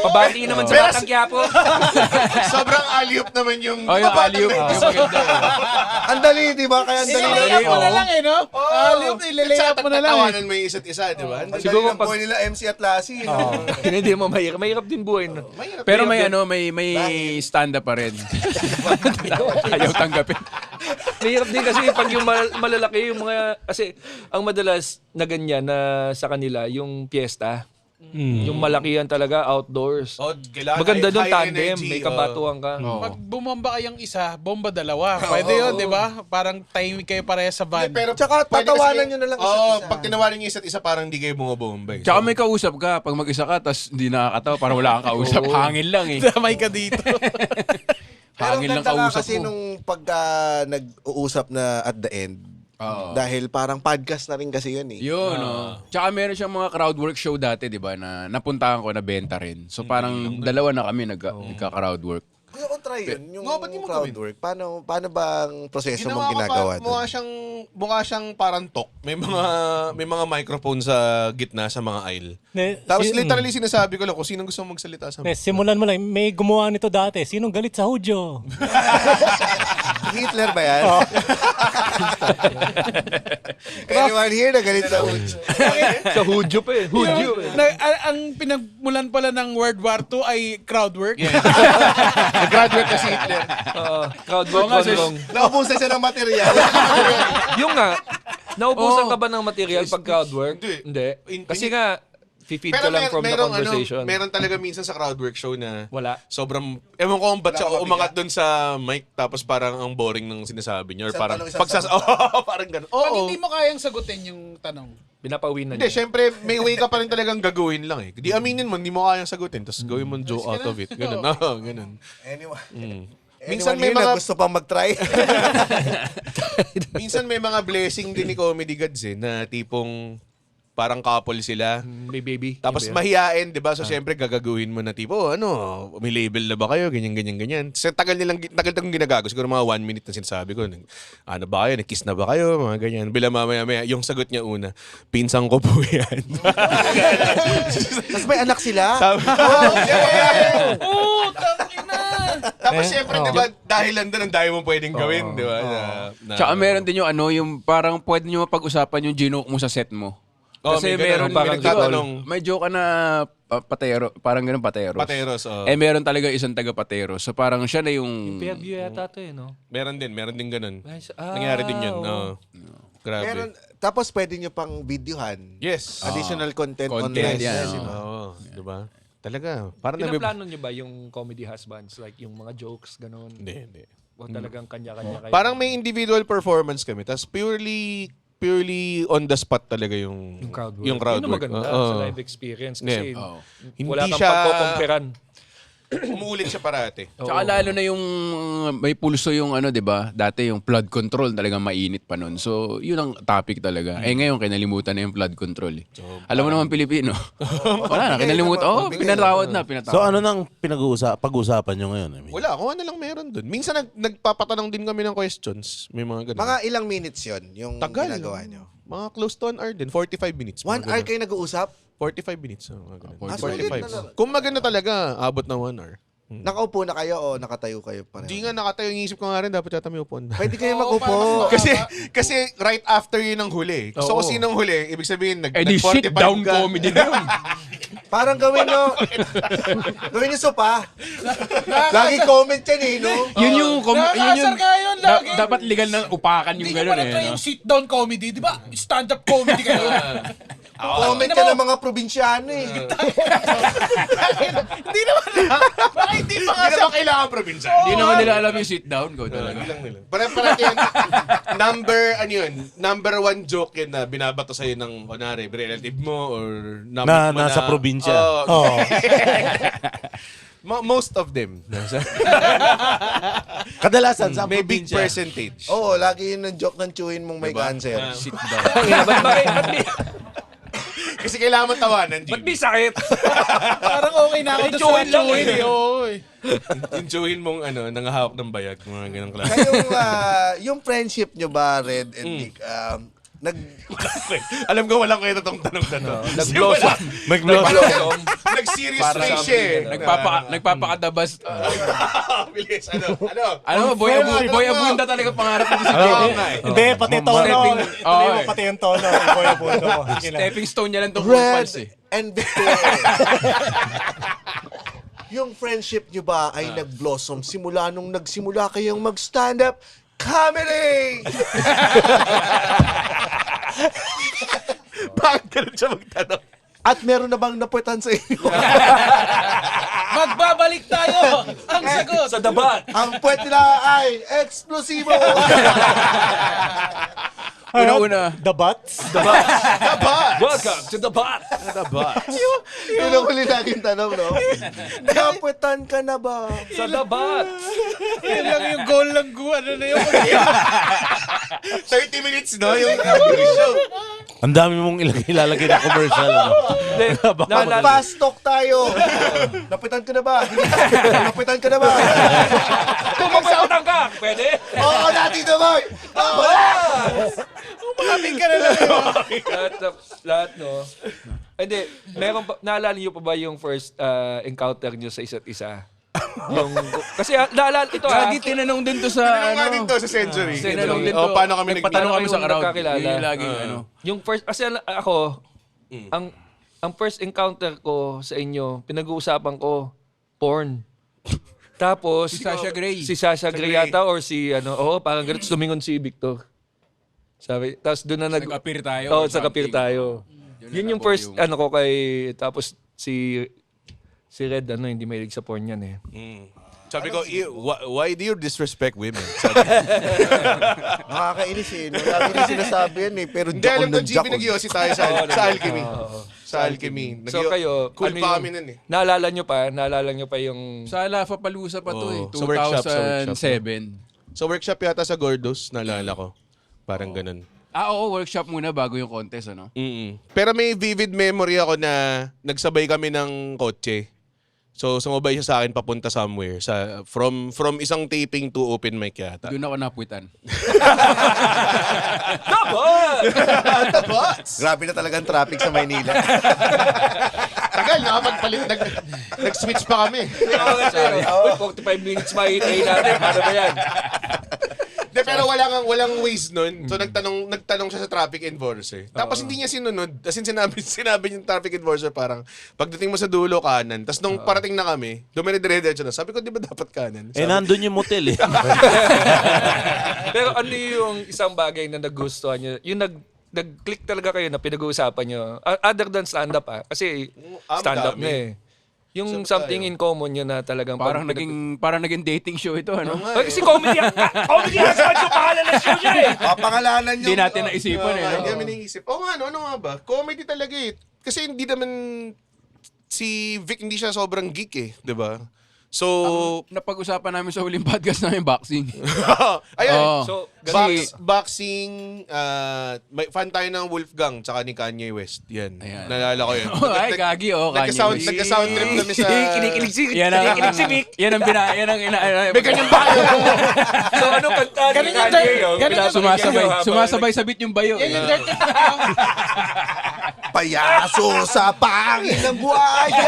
Speaker 2: Pabati naman sa
Speaker 8: Pero-
Speaker 2: Batang Quiapo.
Speaker 8: Sobrang alley-oop naman yung...
Speaker 9: Yung alley-oop. Yung maganda.
Speaker 1: Ang dali, di ba? Kaya ang dali.
Speaker 3: Ilalay mo na lang eh, no? Ilalay mo na lang eh.
Speaker 8: Tawanan mo yung isa't isa, di ba? Ang
Speaker 2: Siguro
Speaker 1: Siguro ang buhay nila MC at Lassie.
Speaker 2: Hindi mo mahirap. Mahirap din buhay. No?
Speaker 9: Pero may stand-up pa rin. Ayaw tanggapin.
Speaker 2: Mahirap din kasi pag yung malalaki, yung mga... Kasi ang madalas na ganyan na sa kanila, yung piyesta. Yung malakihan talaga, outdoors. Maganda doon, tandem. May kabatuhan ka.
Speaker 3: Pag bumomba kayong isa, bomba dalawa. Pwede yun, di ba? Parang timing kayo pareha sa van.
Speaker 8: Pero
Speaker 1: Tsaka
Speaker 8: pwede
Speaker 1: tatawanan
Speaker 8: kasi-
Speaker 1: nyo na lang
Speaker 8: Oo,
Speaker 1: isa't isa.
Speaker 8: pag tinawanan nyo isa't isa, parang hindi kayo bumabomba eh.
Speaker 9: Tsaka may kausap ka. Pag mag-isa ka, tas hindi nakakatawa, parang wala kang kausap. Hangin lang eh.
Speaker 3: Damay ka dito.
Speaker 1: Pero
Speaker 9: Hangin lang
Speaker 1: ganda nga
Speaker 9: kausap
Speaker 1: kasi
Speaker 9: mo.
Speaker 1: nung pagka nag-uusap na at the end, dahil parang podcast na rin kasi yun eh.
Speaker 9: Yun, Tsaka meron siyang mga crowd work show dati, di ba, na napuntahan ko na benta rin. So parang dalawa na kami nagka-crowd work.
Speaker 1: Gusto kong try yun, yung
Speaker 8: ba't di mo
Speaker 1: crowd
Speaker 8: gawin?
Speaker 1: work. Paano ba ang proseso mong
Speaker 8: Ginawa ko
Speaker 1: ginagawa
Speaker 8: mukha
Speaker 1: doon?
Speaker 8: siyang parang talk. May mga microphone sa gitna sa mga aisle. Tapos literally sinasabi ko lang kung sino gusto mong magsalita sa
Speaker 6: Simulan mo lang, may gumawa nito dati. Sinong galit sa Hudyo?
Speaker 1: Hitler ba yan? Anyone here na galit sa Uj?
Speaker 2: Sa Hudyo pa eh. Hudyo eh.
Speaker 3: Ang pinagmulan pala ng World War II ay crowd work.
Speaker 8: Nag-graduate na si Hitler.
Speaker 2: Crowd work gone wrong.
Speaker 1: Naubusan siya ng material.
Speaker 2: Yung nga, naubusan ka ba ng material pag crowd work?
Speaker 8: Hindi.
Speaker 2: Kasi nga, feed ka lang from the conversation.
Speaker 8: Meron talaga minsan sa crowd work show na
Speaker 2: Wala.
Speaker 8: sobrang, ewan ko kung ba't siya umangat dun sa mic tapos parang ang boring ng sinasabi niya or
Speaker 1: Isang
Speaker 8: parang
Speaker 1: tanong, isang
Speaker 8: parang gano'n.
Speaker 3: Pag
Speaker 8: Oo.
Speaker 3: hindi mo kayang sagutin yung tanong.
Speaker 2: Pinapawin na
Speaker 8: Hindi,
Speaker 2: niya.
Speaker 8: syempre, may way ka pa rin talagang gagawin lang eh. Di aminin mo, hindi mo kayang sagutin, tapos gawin mo joke out of it. Ganun. Oo, ganun.
Speaker 1: Anyone?
Speaker 8: Minsan
Speaker 1: Minsan
Speaker 8: may
Speaker 1: may
Speaker 8: mga-
Speaker 1: gusto pang mag-try.
Speaker 8: Minsan may mga blessing din ni Comedy Gods eh, na tipong parang couple sila.
Speaker 2: May baby.
Speaker 8: Tapos
Speaker 2: Iba yan.
Speaker 8: mahiyain, di ba? So, syempre, gagaguhin mo na tipo, may label na ba kayo? Ganyan. Sa tagal kong ginagago. Siguro mga 1 minute na sinasabi ko. Ano ba kayo? Nag-kiss na ba kayo? Mga ganyan. Bila mamaya, yung sagot niya una, pinsang ko po yan.
Speaker 1: Tapos may anak sila.
Speaker 8: Tapos syempre, di ba, dahil lang doon, ang dahil mo pwedeng gawin, di ba?
Speaker 9: Tsaka meron din yung parang pwede nyo mapag-usapan yung ginoke mo sa set mo. Kasi
Speaker 8: may
Speaker 9: meron
Speaker 8: ganun, may nagtatanong.
Speaker 9: may joke ka na patero, parang ganun pateros.
Speaker 8: Pateros,
Speaker 9: Meron talaga isang taga-pateros. So parang siya na yung...
Speaker 2: Fairview yata to eh, no?
Speaker 8: Meron din ganun.
Speaker 2: Nice.
Speaker 8: Nangyari din yun. Grabe.
Speaker 1: Meron, tapos pwede nyo pang videohan.
Speaker 8: Yes.
Speaker 1: Additional content
Speaker 9: Content,
Speaker 1: online.
Speaker 9: yan.
Speaker 8: Oo, di ba? Talaga. Parang
Speaker 2: Pinaplano nyo ba yung comedy husbands? Like yung mga jokes, ganun?
Speaker 8: Hindi.
Speaker 2: O talagang kanya-kanya kayo?
Speaker 8: Parang may individual performance kami. Tapos purely on the spot talaga yung
Speaker 2: crowd work.
Speaker 8: Yung crowd
Speaker 2: Yun ang
Speaker 8: work.
Speaker 2: maganda
Speaker 8: Oo.
Speaker 2: sa live experience kasi
Speaker 8: Hindi
Speaker 2: wala kang
Speaker 8: siya-
Speaker 2: pagkukumperan.
Speaker 8: Umuulit siya parati.
Speaker 9: Tsaka lalo na yung may pulso yung di ba? Dati yung flood control talagang mainit pa nun. So, yun ang topic talaga. Ngayon kinalimutan na yung flood control. Alam mo naman Pilipino. Wala na, kinalimutan. Pinatawad na.
Speaker 5: So ano nang pag-uusapan nyo ngayon? I mean?
Speaker 8: Wala, kung ano lang meron dun. Minsan nagpapatanong din kami ng questions. May mga ganun.
Speaker 1: Mga ilang minutes yon yung
Speaker 8: Tagal.
Speaker 1: ginagawa nyo?
Speaker 8: Mga close to 1 hour din. 45 minutes.
Speaker 1: 1 hour kayo nag-uusap?
Speaker 8: 45 minutes. Mga ganun.
Speaker 9: 45
Speaker 8: Kung maganda talaga, abot ng 1 hour.
Speaker 1: Nakaupo na kayo o nakatayo kayo pareho?
Speaker 8: Hindi nga nakatayo. Yung isip ko nga rin, dapat yata may upuan.
Speaker 1: Pwede kayo
Speaker 3: Oo, para
Speaker 1: mag-upo.
Speaker 3: mas
Speaker 8: kasi right after yun ang huli. So kung sinong huli, ibig sabihin,
Speaker 9: Eh di sit
Speaker 8: nag-45
Speaker 9: down
Speaker 8: ka.
Speaker 9: comedy na yun.
Speaker 1: Parang gawin nyo. Gawin nyo sopa. Lagi comment yan eh, no?
Speaker 9: Yun yung...
Speaker 3: Nakakasar ka yun lagi.
Speaker 9: Dapat legal na upakan yung
Speaker 3: Hindi nyo
Speaker 9: gano'n
Speaker 3: pa na-try
Speaker 9: eh.
Speaker 3: yung sit-down comedy, di ba? Stand-up comedy kayo.
Speaker 1: Comment ka ng mga probinsyano eh.
Speaker 3: Hindi naman na. Baka hindi pa nga
Speaker 8: Hindi
Speaker 3: siya.
Speaker 8: naman kailangan probinsya.
Speaker 9: Hindi naman nila alam yung sit down ko talaga.
Speaker 8: Lang nila. Parati yan. Number 1 joke yun na binabato sa'yo ng, kunwari, relative mo or
Speaker 5: Na nasa probinsya.
Speaker 8: Oo. Most of them.
Speaker 5: Kadalasan sa
Speaker 8: May big
Speaker 5: probinsya.
Speaker 8: percentage.
Speaker 1: Oo, lagi yun ang joke ng chewin mong may cancer.
Speaker 9: Sit down.
Speaker 8: Kasi kailangan mo tawanan,
Speaker 2: Ba't
Speaker 8: Jimmy.
Speaker 2: di sakit?
Speaker 3: Parang okay na ako doon sa
Speaker 2: Chewin lang eh.
Speaker 8: Yung chewin mong nangahawak ng bayag, mga ganang klase.
Speaker 1: Kayong, yung friendship nyo ba, Red and Nick,
Speaker 8: Alam ko walang kayo itong tanong na to.
Speaker 2: Nag-blossom.
Speaker 5: Mag-blossom.
Speaker 8: Nag-serious face siya eh.
Speaker 9: Nagpapakadabas.
Speaker 8: Bilis,
Speaker 9: Ano, Boy Abunda talaga pangarap mo sa
Speaker 8: Oo nga eh.
Speaker 5: Hindi, pati tono.
Speaker 9: Stepping-
Speaker 5: Tuloy mo
Speaker 9: Oo,
Speaker 5: pati yung tono. Ibo yung bundo mo. Sige na.
Speaker 9: Stepping stone niya lang itong
Speaker 1: Red
Speaker 9: Pulpals eh.
Speaker 1: and Victor. Yung friendship nyo ba ay nag-blossom simula nung nagsimula kayong mag-stand-up comedy?
Speaker 8: Bakit ganun siya magtanong?
Speaker 1: At meron na bang naputan sa inyo?
Speaker 3: Magbabalik tayo. Ang sagot.
Speaker 2: Sa dabat.
Speaker 1: Ang puwet nila ay eksplosibo.
Speaker 9: Una-una.
Speaker 5: The butts?
Speaker 2: Welcome to the bot.
Speaker 1: Yun ang huli laging tanong, no? Naputan ka na ba?
Speaker 2: Sa dabat.
Speaker 3: Yan lang yung goal lang ano na yun.
Speaker 8: 30 minutes, no? Yung show.
Speaker 5: Ang dami mong ilalagay na commercial. No?
Speaker 2: Hindi, naalala-
Speaker 1: Fast talk tayo. Naputan ka na ba? Naputan ka na ba?
Speaker 2: Kung magsautang ka, pwede?
Speaker 1: Oo, natin naman.
Speaker 3: Umaming ka na lang yun.
Speaker 2: lahat, no? Hindi, meron pa, naalala niyo pa ba yung first encounter niyo sa isa't isa? Yung, kasi naalala, ito
Speaker 9: Lagi tinanong din to sa
Speaker 8: Tinanong nga din to sa Century.
Speaker 9: Tinanong din to.
Speaker 8: O, paano kami
Speaker 9: Nagpatanong kami sa
Speaker 2: Paano
Speaker 9: crowd.
Speaker 2: nagkakilala?
Speaker 9: Yun yung laging
Speaker 2: yung first, kasi ako, ang first encounter ko sa inyo, pinag-uusapan ko, porn. Tapos,
Speaker 9: Si Sasha Grey.
Speaker 2: Si Sasha Grey yata or si, parang ganito, lumingon si Victor. Sabi, tapos doon na
Speaker 9: Nag-appear tayo
Speaker 2: Oo,
Speaker 9: or
Speaker 2: sa kapir
Speaker 9: something.
Speaker 2: tayo. Yun yung first, ko kay, tapos si Red, hindi mahilig sa porn yan eh.
Speaker 8: Sabi ko, why do you disrespect women?
Speaker 1: Nakakainis eh. No? Lagi na sinasabi yan eh. Pero
Speaker 8: Hindi, alam ko,
Speaker 1: ng
Speaker 8: G, pinag-iossi tayo sa Alchemy. Sa Alchemy.
Speaker 2: So kayo,
Speaker 8: Cool pa kami nun eh.
Speaker 2: Naalala nyo pa yung...
Speaker 9: Sa Lafa-Palusa pa to eh.
Speaker 8: Oo, sa workshop, sa workshop.
Speaker 9: 2007.
Speaker 8: Sa workshop yata sa Gordos, naalala ko. Parang ganun.
Speaker 9: Oo, workshop muna bago yung contest, ano?
Speaker 8: Pero may vivid memory ako na nagsabay kami ng kotse. So sumabay siya sa akin papunta somewhere from isang taping to open mic yata.
Speaker 9: Doon ako napuitan.
Speaker 1: Grabe na talagang traffic sa Maynila.
Speaker 8: Tagal, nakapagpalit. Nag-switch pa kami.
Speaker 2: 45 minutes mahintay natin. Paano ba yan?
Speaker 8: De, pero walang ways nun. So nagtanong siya sa traffic enforcer. Tapos hindi niya sinunod. As in, sinabi yung traffic enforcer parang pagdating mo sa dulo kanan. Tapos nung parating na kami, dumire-diretso na. Sabi ko, di ba dapat kanan?
Speaker 5: Eh, nandun yung motel eh.
Speaker 2: Pero ano yung isang bagay na nagustuhan nyo? Yung nag-click talaga kayo na pinag-uusapan nyo. Other than stand-up Kasi stand-up
Speaker 8: dami.
Speaker 2: na eh. Yung something in common nyo na talagang...
Speaker 9: Parang naging dating show ito, ano?
Speaker 2: Ay, si Comedy Comedy Husband yung pangalan ng show niya eh!
Speaker 1: Papangalanan nyo.
Speaker 9: Hindi natin naisipan eh.
Speaker 8: Hindi namin naisip. Oo nga, ano nga ba? Comedy talaga eh. Kasi hindi naman si Vic hindi siya sobrang geek eh, 'di ba? So,
Speaker 9: Napag-usapan namin sa huling podcast namin boxing.
Speaker 8: ayun.
Speaker 9: Oo.
Speaker 2: So,
Speaker 8: Boxing, fan tayo ng Wolfgang tsaka ni Kanye West. Yan.
Speaker 9: Ayan.
Speaker 8: Naalala ko yun.
Speaker 9: Ay, gagi, Kanye
Speaker 8: Nagka-sound
Speaker 9: West.
Speaker 8: trip kami sa...
Speaker 2: kinikilig si
Speaker 9: Vic. Yan ang
Speaker 8: May ganyan ba?
Speaker 2: So ano kanta ni
Speaker 3: Ganun yung
Speaker 2: Kanye?
Speaker 3: dirt-
Speaker 2: Yung
Speaker 3: ganun yung-
Speaker 9: Sumasabay sa beat yung bayo.
Speaker 3: Yan yung dirty talk.
Speaker 1: Payaso sa pangin ng buhaya.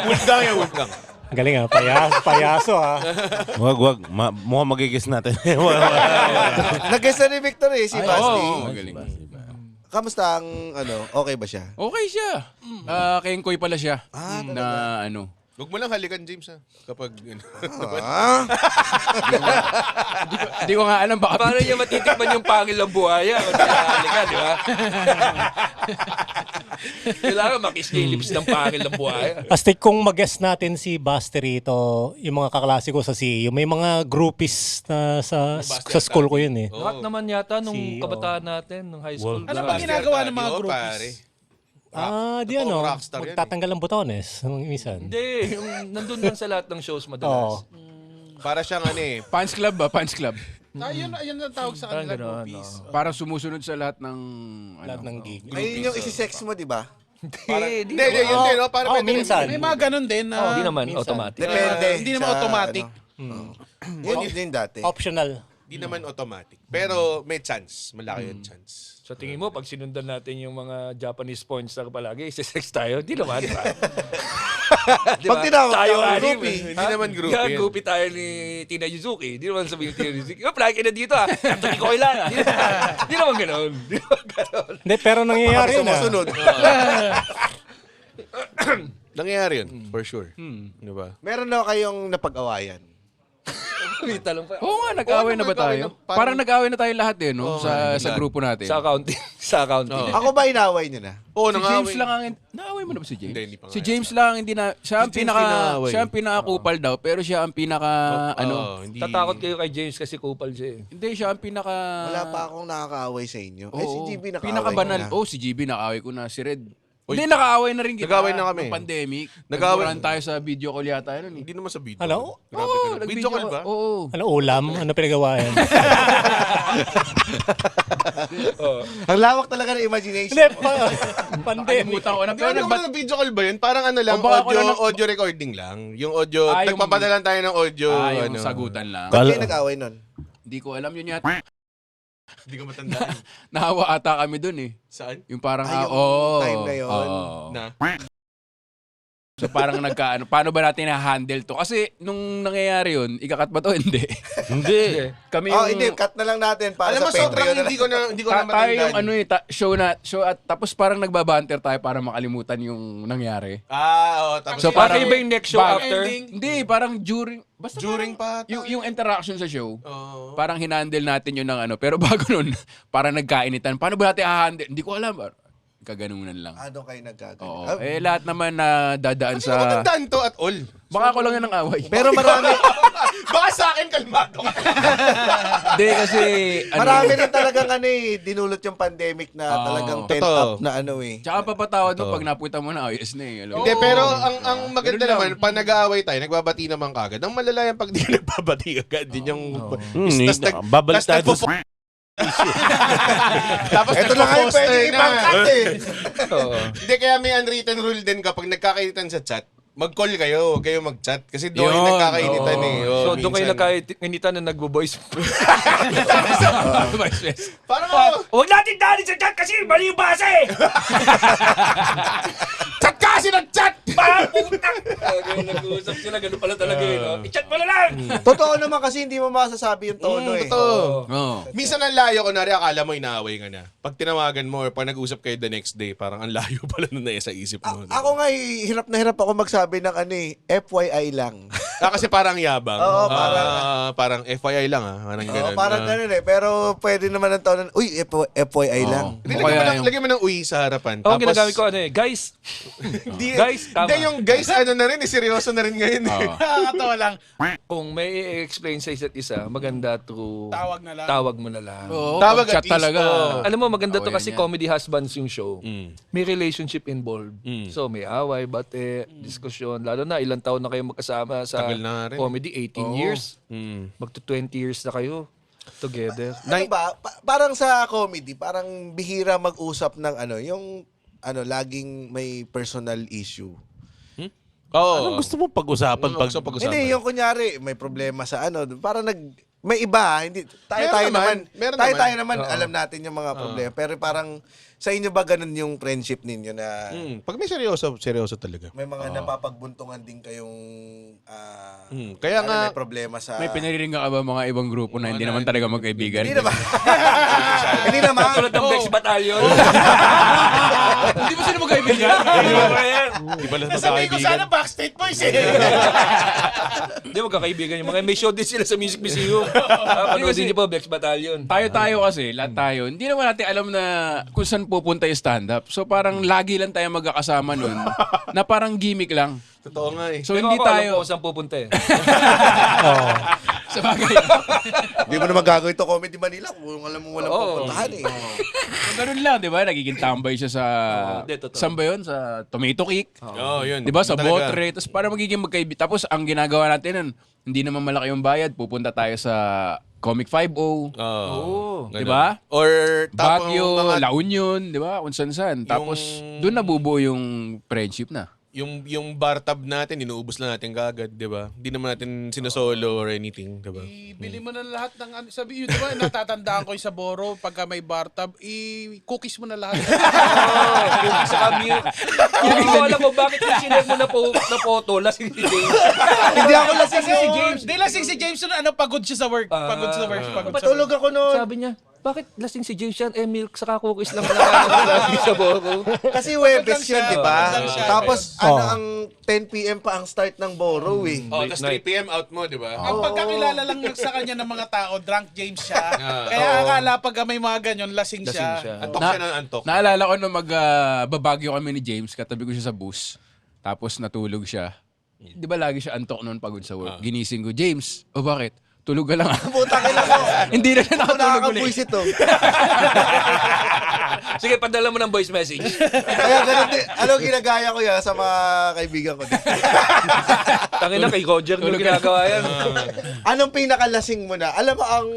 Speaker 8: Wolfgang yan, Wolfgang.
Speaker 6: Ang galing payaso
Speaker 5: Wag. Mukhang magigis natin.
Speaker 1: Nag-guest na ni Victor si Basti.
Speaker 9: Magaling.
Speaker 1: Kamusta ang okay ba siya?
Speaker 9: Okay siya. Kengkoy pala siya. Na ano.
Speaker 8: Huwag mo lang halikan, James, ha? Kapag...
Speaker 9: Hindi ko nga alam baka
Speaker 2: Paano niya matitikman yung pangil ng buhaya? Matihali ka, di ba? Kailangan makis niya yung lips ng pangil ng buhaya.
Speaker 6: Astig kung mag-guest natin si Basti rito, yung mga kaklase ko sa CU, may mga groupies na sa school ko yun eh.
Speaker 2: Lahat naman yata nung
Speaker 6: Si-
Speaker 2: kabataan natin, nung high school.
Speaker 3: Ano ba ginagawa ng mga groupies?
Speaker 6: Di
Speaker 8: totoong rockstar yan,
Speaker 6: magtatanggal ng botones minsan.
Speaker 2: Hindi, yung nandun lang sa lahat ng shows madalas.
Speaker 6: Oo.
Speaker 8: Para siyang
Speaker 9: Fans club ba? Fans club.
Speaker 3: Ayun ang tawag sa
Speaker 2: Parang
Speaker 3: kanila
Speaker 2: gano'n,
Speaker 3: groupies.
Speaker 9: Parang sumusunod sa lahat ng
Speaker 6: Lahat ng gig.
Speaker 1: Ayun yung isi-sex mo, di ba?
Speaker 2: Hindi,
Speaker 8: Hindi, yun din, no? Para pwede
Speaker 6: minsan.
Speaker 3: May mga ganun din na
Speaker 2: Hindi naman,
Speaker 6: minsan.
Speaker 2: automatic.
Speaker 1: Depende.
Speaker 3: hindi naman
Speaker 1: sa,
Speaker 3: automatic.
Speaker 1: Yun din dati.
Speaker 6: Optional.
Speaker 8: Di naman automatic. Pero may chance. Malaki yung chance.
Speaker 2: So tingin mo, pag sinundan natin yung mga Japanese porn star palagi, isi-sex tayo? Di naman, ba? Di
Speaker 1: Pag tinawag
Speaker 2: tayo
Speaker 1: ka,
Speaker 2: anim.
Speaker 8: groupie. Hindi naman groupie
Speaker 2: Yan,
Speaker 8: yan.
Speaker 2: groupie tayo ni Tina Yuzuki. Di naman sabihin ni Tina Yuzuki, palagi ka na dito Anthony Coilan. Di naman ganon. Di naman ganon.
Speaker 6: Hindi, pero nangyayari yun
Speaker 1: Sumusunod.
Speaker 8: Nangyayari yun, for sure. Di ba?
Speaker 1: Meron na kayong napag-awayan.
Speaker 2: May talong pa.
Speaker 9: Oo nga, nag-away na ba
Speaker 8: nag-away
Speaker 9: tayo?
Speaker 8: na? Parang-
Speaker 9: Parang nag-away na tayo lahat no? sa
Speaker 8: lahat.
Speaker 9: grupo natin.
Speaker 2: Sa accounting. Sa accounting.
Speaker 1: Ako ba inaway niyo na?
Speaker 8: Oo,
Speaker 9: Si James lang ang... Naaway mo na ba si James?
Speaker 8: Hindi pa nga
Speaker 9: Si James lang ang hindi na... Siya ang
Speaker 8: Si James pinaaway.
Speaker 9: siya ang pinaka-kupal daw, pero siya ang pinaka...
Speaker 8: hindi.
Speaker 2: Tatakot kayo kay James kasi kupal siya eh.
Speaker 9: Hindi, siya ang pinaka...
Speaker 1: Wala pa akong nakakaaway sa inyo. Si
Speaker 9: Oo,
Speaker 1: GB nakaaway
Speaker 9: pinaka-banal.
Speaker 1: ko na.
Speaker 9: Si GB nakaaway ko na. Si Red. Hindi, nakaaway na rin kita.
Speaker 8: Nag-away na kami.
Speaker 9: Nung pandemic.
Speaker 8: Nag-away.
Speaker 9: Nagburan tayo sa video call yata. Yun, eh.
Speaker 8: Hindi naman sa video.
Speaker 6: Ano?
Speaker 8: Grabe ka na.
Speaker 9: Nag-video
Speaker 8: Video call ba?
Speaker 9: Oo.
Speaker 6: Ano ulam? Ano pinagawa yan?
Speaker 1: Ang lawak talaga ng imagination.
Speaker 6: Hindi, pandemic.
Speaker 9: Nakalimutan ko na.
Speaker 8: Pero
Speaker 9: Pero
Speaker 8: nag-video call ba yun? Parang ano lang,
Speaker 9: O baka ako
Speaker 8: audio recording lang. Yung audio,
Speaker 9: yung-
Speaker 8: nagpapadalan tayo ng audio.
Speaker 9: yung sagutan lang.
Speaker 1: Ba't kayo nag-away nun?
Speaker 9: Hindi ko alam yun yata.
Speaker 8: Hindi ko matandaan.
Speaker 9: Nahawa ata kami dun eh.
Speaker 8: Saan?
Speaker 9: Yung parang...
Speaker 1: yung time na yun.
Speaker 8: Na?
Speaker 9: So parang nagkaano, paano ba natin na-handle to? Kasi nung nangyayari yun, ikakat ba to? Hindi.
Speaker 5: Hindi.
Speaker 9: Kami
Speaker 1: Hindi, cut na lang natin para
Speaker 8: Alam mo,
Speaker 1: sa
Speaker 8: sobrang
Speaker 1: Patreon na
Speaker 8: hindi ko na
Speaker 9: tayo yung
Speaker 8: matandaan.
Speaker 9: show at tapos parang nagbabanter tayo para makalimutan yung nangyari.
Speaker 8: Tapos
Speaker 9: So,
Speaker 2: Baka
Speaker 9: parang-
Speaker 2: iba yung next show after.
Speaker 9: Hindi, parang basta
Speaker 8: during pa.
Speaker 9: yung interaction sa show,
Speaker 8: Oo.
Speaker 9: parang hinandle natin yun ng pero bago nun, parang nagkainitan. Paano ba natin hahandle? Hindi ko alam. Kaganunan lang.
Speaker 1: Doon kayo nagkagano.
Speaker 9: Oo. Lahat naman na dadaan
Speaker 8: Hindi ko
Speaker 9: sa...
Speaker 8: matandaan to at all.
Speaker 9: Baka ako lang yan ng away.
Speaker 1: Pero marami,
Speaker 8: Baka sa akin kalmado.
Speaker 9: Hindi kasi...
Speaker 1: marami rin talagang dinulot yung pandemic na talagang pent
Speaker 8: Totoo.
Speaker 1: up na eh.
Speaker 9: Tsaka papatawad mo pag napunta mo na, ayos na eh. Alam mo?
Speaker 8: Hindi, pero ang maganda
Speaker 9: Ganun lang.
Speaker 8: naman, pag nag-aaway tayo, nagbabati naman kagad. Ang malala yan pag di ka nagbabati kagad. Din yung...
Speaker 5: Babalik tayo
Speaker 8: tas
Speaker 5: sa...
Speaker 8: Tapos
Speaker 1: Ito na kayo pwede ipangkat
Speaker 8: Hindi, kaya may unwritten rule din kapag nagkakainitan sa chat, mag-call kayo, huwag kayo mag-chat. Kasi doon yung
Speaker 9: Yun,
Speaker 8: nagkakainitan eh.
Speaker 2: So doon kayo nagkainitan na nagbo-voice.
Speaker 8: Parang
Speaker 2: Huwag natin dali sa chat kasi mali yung basa eh!
Speaker 8: chat kasi nag-chat!
Speaker 2: Ganun nag-uusap sila, ganun pala talaga eh. No? I-chat mo na lang!
Speaker 1: Totoo naman kasi hindi mo masasabi yung tono eh.
Speaker 8: Totoo.
Speaker 9: Oo.
Speaker 8: Minsan ang layo, kunwari akala mo inaaway ka na. Pag tinawagan mo or pag nag-usap kayo the next day, parang ang layo pala na sa isip mo.
Speaker 1: Ako nga hirap na hirap ako magsabi ng FYI lang.
Speaker 8: Kasi parang yabang.
Speaker 1: Oo,
Speaker 8: parang FYI lang Parang
Speaker 1: Oo,
Speaker 8: ganun.
Speaker 1: parang ganun eh. Pero pwede naman ang tono, uy, FYI lang.
Speaker 8: Hindi,
Speaker 9: O kaya
Speaker 8: lagyan mo ng uwi sa harapan.
Speaker 2: Oo, ginagamit ko guys,
Speaker 8: Hindi,
Speaker 2: Guys, tama.
Speaker 8: Hindi, yung guys, na rin, seryoso na rin ngayon.
Speaker 3: Nakakatawa lang.
Speaker 2: kung may i-explain sa isa't isa, maganda to
Speaker 3: Tawag na lang.
Speaker 2: tawag mo na lang.
Speaker 9: Oo,
Speaker 8: Tawag
Speaker 9: chat
Speaker 8: at least,
Speaker 9: talaga.
Speaker 2: Alam mo, maganda to
Speaker 9: Awayan
Speaker 2: kasi
Speaker 9: yan.
Speaker 2: comedy husbands yung show. May relationship involved.
Speaker 8: Mm.
Speaker 2: So, may away, bate, diskusyon. Lalo na, ilang taon na kayo magkasama sa
Speaker 8: Tagal na nga rin.
Speaker 2: comedy, 18 years.
Speaker 8: Mm.
Speaker 2: Magto-20 years na kayo together.
Speaker 1: Ano ba? Parang sa comedy, parang bihira mag-usap ng yung laging may personal issue.
Speaker 8: Oo.
Speaker 5: Anong gusto mong pag-usapan?
Speaker 1: Hindi, yung kunyari, may problema sa parang may iba, hindi, tayo naman,
Speaker 8: Meron
Speaker 1: alam natin yung mga problema. Pero parang, sa inyo ba ganun yung friendship ninyo na
Speaker 8: Pag may seryoso talaga.
Speaker 1: may mga napapagbuntungan din kayong,
Speaker 8: Kaya nga,
Speaker 1: may problema sa...
Speaker 9: May pinarinig ka ba mga ibang grupo na hindi naman talaga magkaibigan?
Speaker 1: Hindi naman. Hindi naman.
Speaker 2: Tulad ng Bex Battalion.
Speaker 4: Hindi mo sila magkaibigan?
Speaker 8: di ba lang
Speaker 5: Sabihin ko sana Backstreet Boys eh.
Speaker 2: Hindi, magkakaibigan yung mga may show din sila sa Music Museum. Panoodin niyo po, Bex Battalion.
Speaker 9: Tayo kasi, lahat tayo, hindi naman natin alam na kung saan pupunta yung stand-up. So parang lagi lang tayo magkakasama nun na parang gimmick lang.
Speaker 8: Totoo nga eh.
Speaker 9: So
Speaker 2: Pero
Speaker 9: hindi
Speaker 2: ako alam
Speaker 9: tayo...
Speaker 2: ko kung saan pupunta eh.
Speaker 9: Sa bagay.
Speaker 1: Hindi mo naman gagawin to Comedy Manila kung alam mo walang pupuntahan eh.
Speaker 9: So ganun lang, di ba? Nagiging tambay siya sa...
Speaker 2: Hindi, totoo.
Speaker 9: Saan ba yun? Sa Tomato Kick.
Speaker 8: Oo, yun.
Speaker 9: Di ba? Sa
Speaker 8: Talaga.
Speaker 9: Botre. Tapos para magiging magkaibigan. Tapos ang ginagawa natin nun, hindi naman malaki yung bayad. Pupunta tayo sa Comic 5-0.
Speaker 8: Oo.
Speaker 9: Di ba?
Speaker 8: Or tapos
Speaker 9: Baguio,
Speaker 8: mga
Speaker 9: La Union, di ba? Kung saan-saan. Tapos doon nabubuo yung friendship na.
Speaker 8: yung bar tab natin, inuubos lang natin kagad, di ba? Hindi naman natin sinosolo or anything, di ba?
Speaker 3: Ibili mo na lahat ng sabi yun, di ba? Natatandaan ko yung sa Boro, pagka may bar tab, cookies mo na lahat.
Speaker 2: Kung sa kami, hindi ko alam kung bakit yung sinare mo na photo, lasing si James.
Speaker 1: Hindi ako lasing
Speaker 3: si James. Di lasing si James nun, pagod siya sa work. Pagod sa work. Pagod sa
Speaker 1: Patulog
Speaker 3: work.
Speaker 1: ako noon.
Speaker 2: Sabi niya, bakit lasing si James yan? Milk saka cookies lang lagi sa Boro.
Speaker 1: Kasi Webes yun, di ba?
Speaker 3: Pagod lang siya.
Speaker 1: Tapos ang 10 p.m. pa ang start ng Boro eh.
Speaker 8: Oh, tapos 3 p.m. out mo, di ba?
Speaker 3: Ang pagkakilala lang sa kanya ng mga tao, drunk James siya. Kaya akala pag may mga ganyan, lasing siya.
Speaker 8: Antok siya ng antok.
Speaker 9: Naalala ko nung magbabagyo kami ni James, katabi ko siya sa bus. Tapos natulog siya. Di ba lagi siya antok noon pagod sa work? Ginising ko, James, bakit? Tulog ka lang.
Speaker 1: Puta ka lang ako.
Speaker 9: Hindi na siya
Speaker 1: Ako
Speaker 9: nakatulog ulit.
Speaker 1: nakakapwisit to.
Speaker 2: Sige, padala mo ng voice message.
Speaker 1: Kaya ganun din. Alam, ginagaya ko yan sa mga kaibigan ko din.
Speaker 2: Tangina kay Roger nung ginagawa yan.
Speaker 1: Anong pinakalasing mo na? Alam mo, ang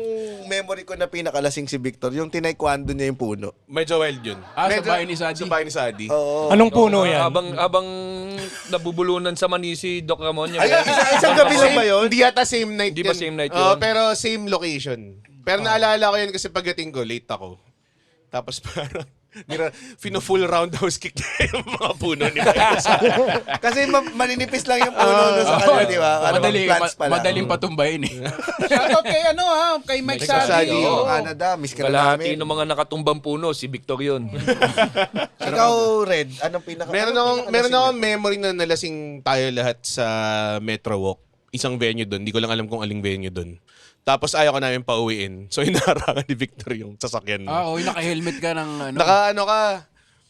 Speaker 1: memory ko na pinakalasing si Victor, yung tinaekwondo niya yung puno.
Speaker 8: Medyo wild yun.
Speaker 9: Sa bahay ni Sadi.
Speaker 8: Sa bahay ni Sadi.
Speaker 1: Oo.
Speaker 6: Anong puno yan?
Speaker 2: Habang nabubulunan sa mani si Doc Ramon.
Speaker 1: Ay, isang gabi lang ba yun?
Speaker 8: Hindi yata same night
Speaker 2: Di ba
Speaker 8: yun.
Speaker 2: same night
Speaker 8: Oo,
Speaker 2: yun?
Speaker 8: pero same location. Pero naalala ko yun kasi pagdating ko, late ako. Tapos parang, full roundhouse kick na yung mga puno ni Mike.
Speaker 1: Kasi maninipis lang yung puno doon sa kanya, di ba?
Speaker 9: Madaling patumbayin eh.
Speaker 3: Shoutout kay kay Mike Sadi.
Speaker 1: Sadi,
Speaker 3: Oo.
Speaker 1: Canada, miss ka na
Speaker 2: Kalahati
Speaker 1: namin.
Speaker 2: ng mga nakatumbang puno, si Victor yun.
Speaker 1: Ikaw, Red, anong pinaka...
Speaker 8: Meron akong memory na nalasing tayo lahat sa Metro Walk. Isang venue doon. Hindi ko lang alam kung aling venue doon. Tapos ayaw ko namin pauwiin. So inaharangan ni Victor yung sasakyan mo.
Speaker 9: Naka-helmet ka ng ano.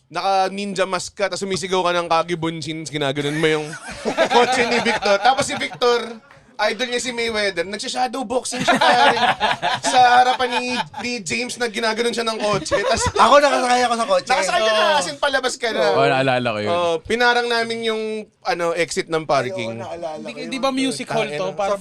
Speaker 8: Naka-ninja mask ka, tapos sumisigaw ka ng Kagi Bunchins, ginaganon mo yung kotse ni Victor. Tapos si Victor, idol niya si Mayweather, nagsha-shadow boxing siya pare. Sa harapan ni James na ginaganon siya ng kotse. Tapos
Speaker 1: Ako nakasakay ako sa kotse.
Speaker 8: nakasakay ka na, as in palabas ka na.
Speaker 9: Naalala ko yun.
Speaker 8: Pinarang namin yung exit ng parking.
Speaker 3: Di ba music hall to? Para